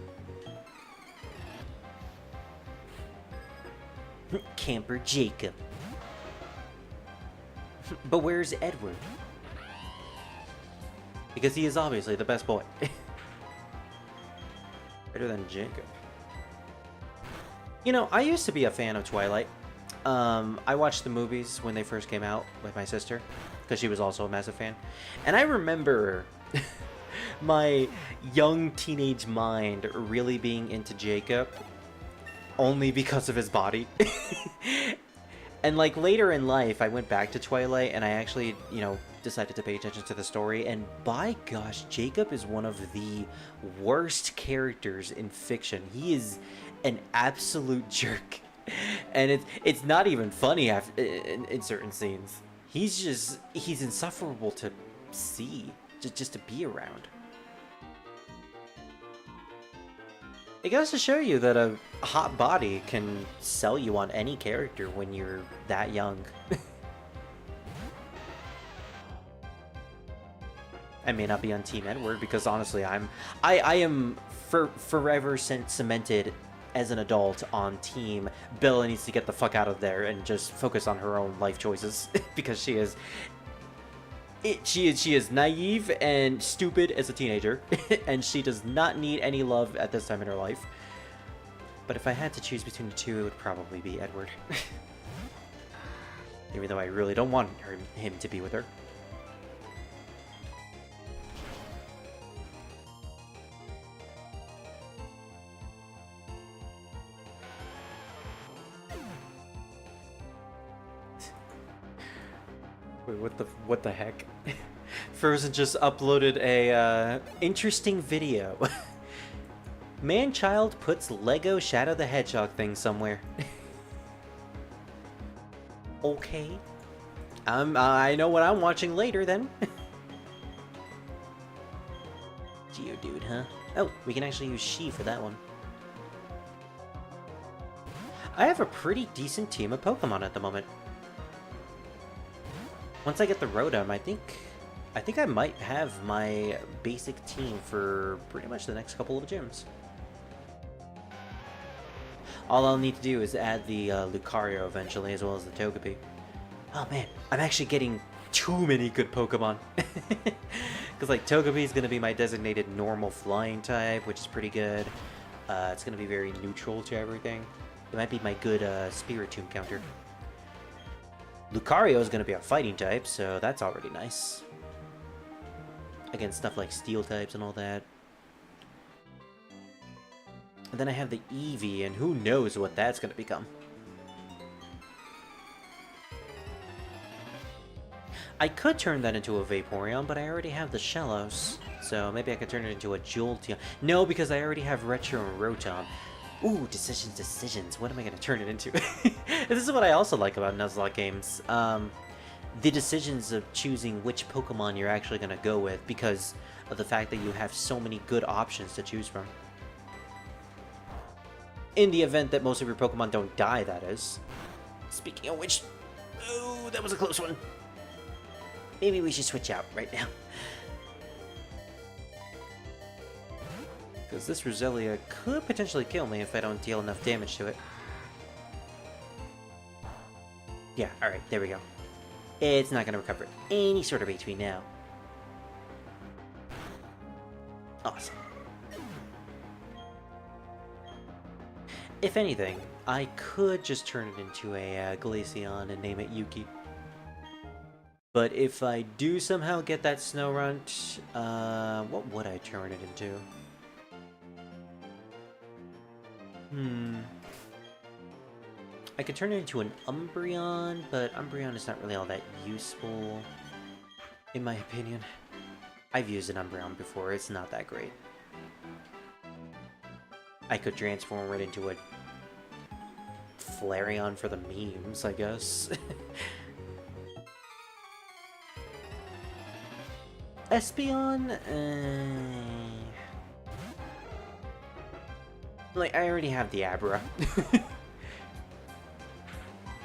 Camper Jacob. But where's Edward? Because he is obviously the best boy. Better than Jacob. You know, I used to be a fan of Twilight. I watched the movies when they first came out with my sister, because she was also a massive fan. And I remember my young teenage mind really being into Jacob only because of his body. And like later in life, I went back to Twilight and I actually, you know, decided to pay attention to the story. And by gosh, Jacob is one of the worst characters in fiction. He is an absolute jerk. And it's not even funny in certain scenes. He's insufferable to see, just to be around. It goes to show you that a hot body can sell you on any character when you're that young. I may not be on Team Edward because honestly, I am forever cemented as an adult on Team Bella needs to get the fuck out of there and just focus on her own life choices because she is naive and stupid as a teenager and she does not need any love at this time in her life. But if I had to choose between the two, it would probably be Edward. Even though I really don't want him to be with her. Wait, what the heck? Frozen just uploaded a interesting video. Man-child puts Lego Shadow the Hedgehog thing somewhere. Okay. I know what I'm watching later then. Geodude, huh? Oh, we can actually use she for that one. I have a pretty decent team of Pokemon at the moment. Once I get the Rotom, I think I might have my basic team for pretty much the next couple of gyms. All I'll need to do is add the Lucario eventually, as well as the Togepi. Oh man, I'm actually getting too many good Pokemon. Because like Togepi is going to be my designated normal flying type, which is pretty good. It's going to be very neutral to everything. It might be my good Spiritomb counter. Lucario is going to be a fighting type, so that's already nice. Against stuff like steel types and all that. And then I have the Eevee, and who knows what that's going to become. I could turn that into a Vaporeon, but I already have the Shellos. So maybe I could turn it into a Jolteon. No, because I already have Retro and Rotom. Ooh, decisions. What am I going to turn it into? This is what I also like about Nuzlocke games. The decisions of choosing which Pokemon you're actually going to go with because of the fact that you have so many good options to choose from. In the event that most of your Pokemon don't die, that is. Speaking of which... Oh, that was a close one. Maybe we should switch out right now. Because this Roselia could potentially kill me if I don't deal enough damage to it. Yeah, alright, there we go. It's not going to recover any sort of HP now. Awesome. If anything, I could just turn it into a Glaceon and name it Yuki. But if I do somehow get that Snorunt, what would I turn it into? I could turn it into an Umbreon, but Umbreon is not really all that useful, in my opinion. I've used an Umbreon before, it's not that great. I could transform it into a Flareon for the memes, I guess. Espeon? Like, I already have the Abra.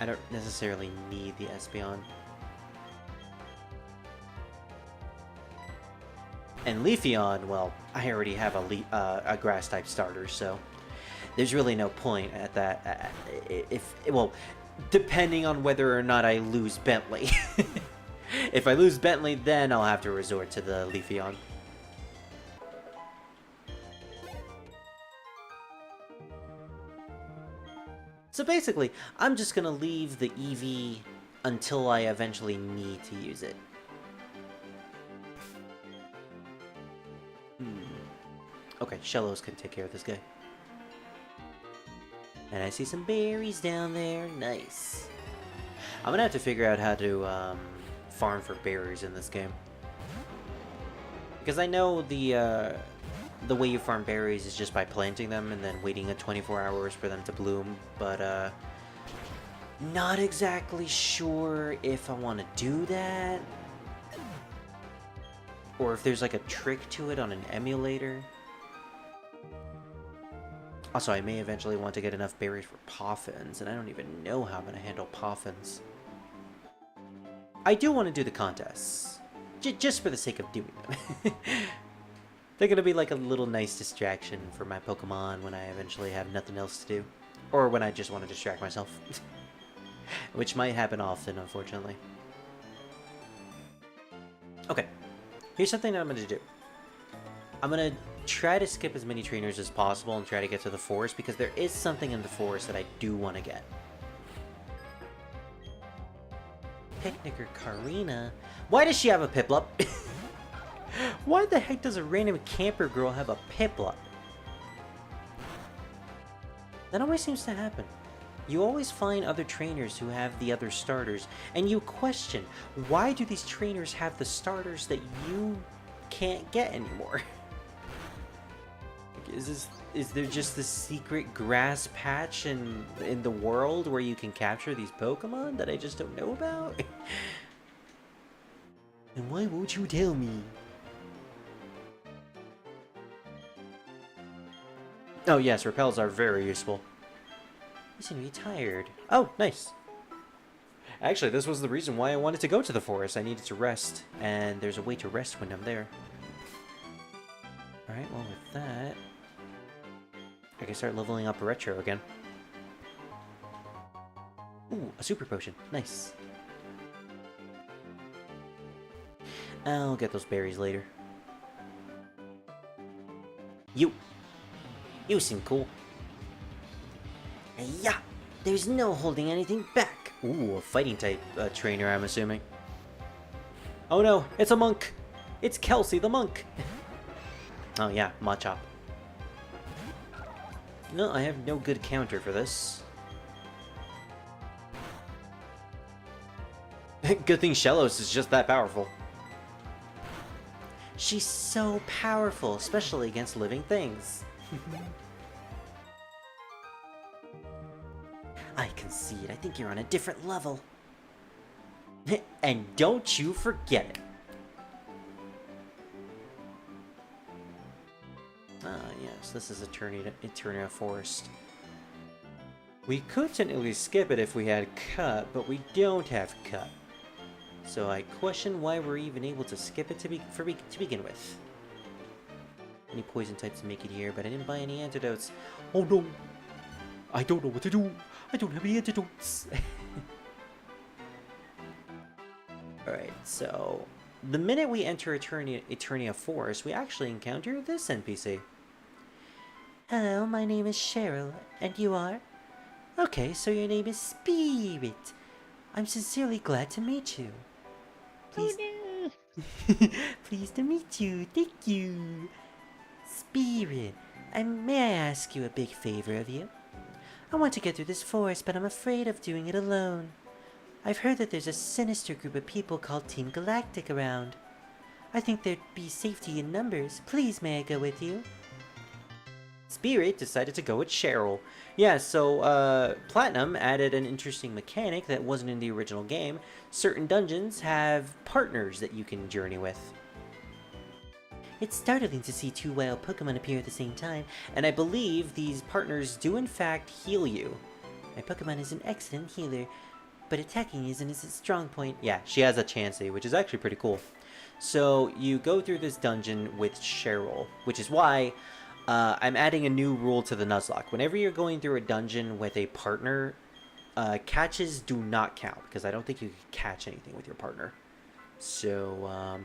I don't necessarily need the Espeon. And Leafeon, well, I already have a Grass-type starter, so there's really no point at that. Well, depending on whether or not I lose Bentley. If I lose Bentley, then I'll have to resort to the Leafeon. So basically, I'm just gonna leave the Eevee until I eventually need to use it. Okay, Shellos can take care of this guy. And I see some berries down there. Nice. I'm gonna have to figure out how to farm for berries in this game. Because I know the way you farm berries is just by planting them and then waiting 24 hours for them to bloom, but not exactly sure if I want to do that. Or if there's like a trick to it on an emulator. Also, I may eventually want to get enough berries for Poffins, and I don't even know how I'm going to handle Poffins. I do want to do the contests, just for the sake of doing them. They're going to be like a little nice distraction for my Pokemon when I eventually have nothing else to do. Or when I just want to distract myself. Which might happen often, unfortunately. Okay, here's something I'm going to do. I'm going to try to skip as many trainers as possible and try to get to the forest, because there is something in the forest that I do want to get. Picnicker Karina? Why does she have a Piplup? Why the heck does a random camper girl have a Piplup? That always seems to happen. You always find other trainers who have the other starters, and you question, why do these trainers have the starters that you can't get anymore? Is there just this secret grass patch in the world where you can capture these Pokemon that I just don't know about? And why won't you tell me? Oh yes, repels are very useful. You seem to be tired. Oh, nice. Actually, this was the reason why I wanted to go to the forest. I needed to rest, and there's a way to rest when I'm there. Alright, well with that, I can start leveling up Retro again. Ooh, a super potion. Nice. I'll get those berries later. You seem cool. Yeah, there's no holding anything back. Ooh, a fighting type trainer, I'm assuming. Oh no, it's a monk! It's Kelsey the monk! Oh yeah, Machop. No, I have no good counter for this. Good thing Shellos is just that powerful. She's so powerful, especially against living things. I concede, I think you're on a different level. And don't you forget it. Ah, yes, this is Eternia Forest. We could technically skip it if we had Cut, but we don't have Cut. So I question why we're even able to skip it to begin with. Any poison types make it here, but I didn't buy any antidotes. Oh no! I don't know what to do! I don't have any antidotes! Alright, so the minute we enter Eternia Forest, we actually encounter this NPC. Hello, my name is Cheryl, and you are? Okay, so your name is Spirit. I'm sincerely glad to meet you. Please... Pleased to meet you, thank you. Spirit, may I ask you a big favor of you? I want to get through this forest, but I'm afraid of doing it alone. I've heard that there's a sinister group of people called Team Galactic around. I think there'd be safety in numbers. Please, may I go with you? Spirit decided to go with Cheryl. Yeah, so Platinum added an interesting mechanic that wasn't in the original game. Certain dungeons have partners that you can journey with. It's startling to see two wild Pokemon appear at the same time. And I believe these partners do in fact heal you. My Pokemon is an excellent healer. but attacking isn't his strong point. Yeah, she has a Chansey, which is actually pretty cool. So you go through this dungeon with Cheryl, which is why I'm adding a new rule to the Nuzlocke. Whenever you're going through a dungeon with a partner, catches do not count, because I don't think you can catch anything with your partner. So,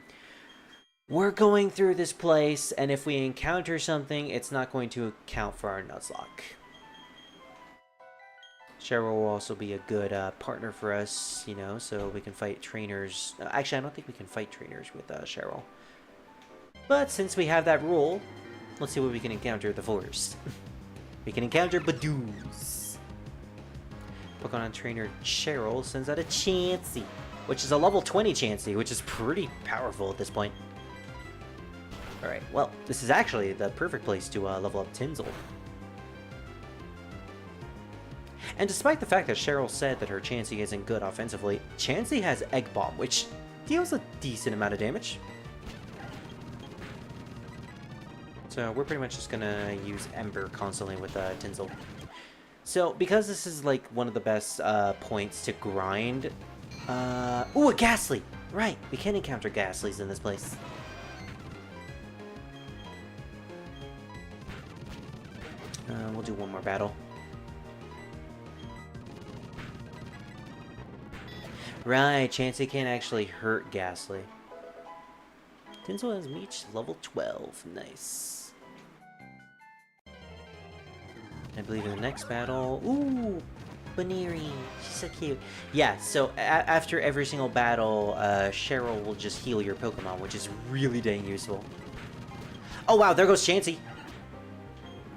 we're going through this place, and if we encounter something, it's not going to count for our Nuzlocke. Cheryl will also be a good partner for us, you know, so we can fight trainers. Actually, I don't think we can fight trainers with Cheryl. But since we have that rule, let's see what we can encounter the forest. We can encounter Badoos. Pokemon trainer Cheryl sends out a Chansey, which is a level 20 Chansey, which is pretty powerful at this point. Alright, well, this is actually the perfect place to level up Tinzel. And despite the fact that Cheryl said that her Chansey isn't good offensively, Chansey has Egg Bomb, which deals a decent amount of damage. So we're pretty much just gonna use Ember constantly with Tinzel. So because this is like one of the best points to grind... ooh, a Ghastly! Right, we can encounter Ghastlies in this place. We'll do one more battle. Right, Chansey can't actually hurt Ghastly. Tinzel has reached level 12. Nice. I believe in the next battle... Ooh! Baneri! She's so cute. Yeah, so after every single battle, Cheryl will just heal your Pokemon, which is really dang useful. Oh wow, there goes Chansey!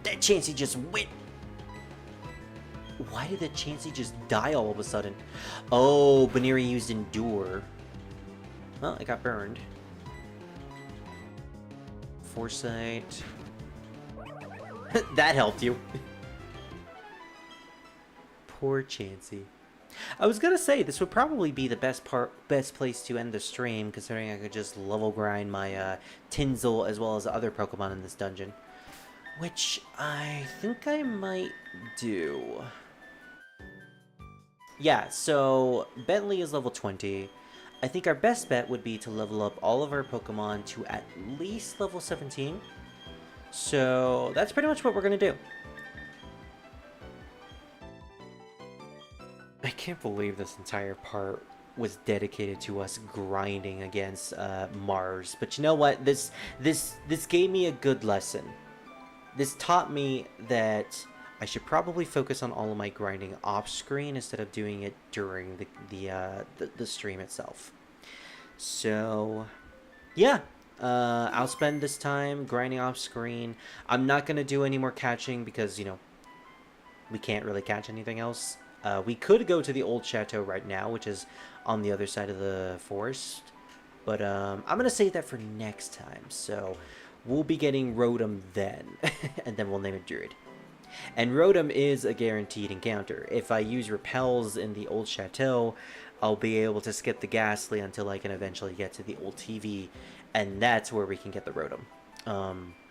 That Chansey just went... Why did that Chansey just die all of a sudden? Oh, Baneri used Endure. Well, it got burned. Foresight. That helped you. Poor Chansey. I was gonna say, this would probably be the best place to end the stream, considering I could just level grind my Tinzel as well as other Pokemon in this dungeon. Which I think I might do. Yeah, so Bentley is level 20. I think our best bet would be to level up all of our Pokemon to at least level 17. So that's pretty much what we're going to do. I can't believe this entire part was dedicated to us grinding against Mars. But you know what? This gave me a good lesson. This taught me that I should probably focus on all of my grinding off-screen instead of doing it during the stream itself. So, yeah. I'll spend this time grinding off-screen. I'm not going to do any more catching because, you know, we can't really catch anything else. We could go to the old chateau right now, which is on the other side of the forest. But I'm going to save that for next time. So, we'll be getting Rotom then. And then we'll name it Druid. And Rotom is a guaranteed encounter. If I use Repels in the old chateau, I'll be able to skip the Ghastly until I can eventually get to the old TV, and that's where we can get the Rotom.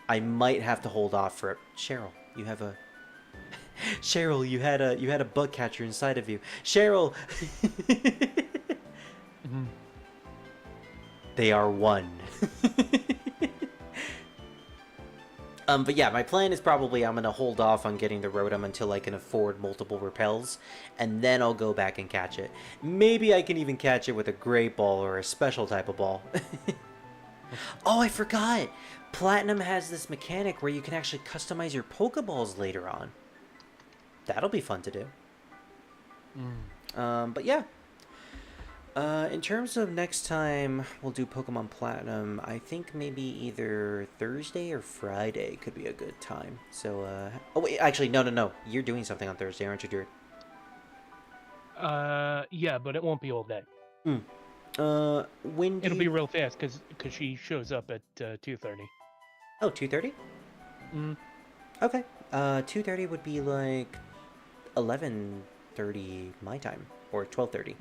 I might have to hold off for Cheryl. You have a Cheryl. You had a bug catcher inside of you. Cheryl. They are one. But yeah, my plan is probably I'm going to hold off on getting the Rotom until I can afford multiple Repels, and then I'll go back and catch it. Maybe I can even catch it with a Great Ball or a special type of ball. Oh, I forgot! Platinum has this mechanic where you can actually customize your Pokeballs later on. That'll be fun to do. But yeah. In terms of next time we'll do Pokemon Platinum, I think maybe either Thursday or Friday could be a good time. So, oh wait, actually, no. You're doing something on Thursday, aren't you, Drew? Yeah, but it won't be all day. When do It'll be real fast because she shows up at 2:30. Oh, 2:30? Okay. 2:30 would be like 11:30 my time, or 12:30.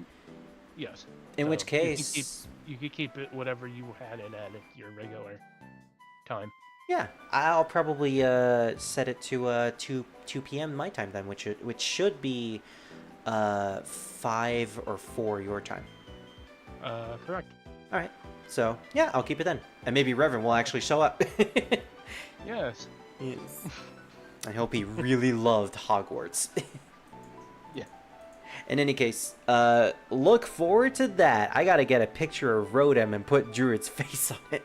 Yes. In which case... You could keep it whatever you had it at your regular time. Yeah, I'll probably set it to 2 p.m. my time then, which should be 5 or 4 your time. Correct. All right. So yeah, I'll keep it then, and maybe Reverend will actually show up. Yes. Yes. I hope he really loved Hogwarts. Yeah. In any case, look forward to that. I gotta get a picture of Rotom and put Druid's face on it.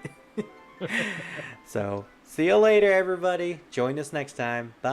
So, see you later, everybody. Join us next time. Bye.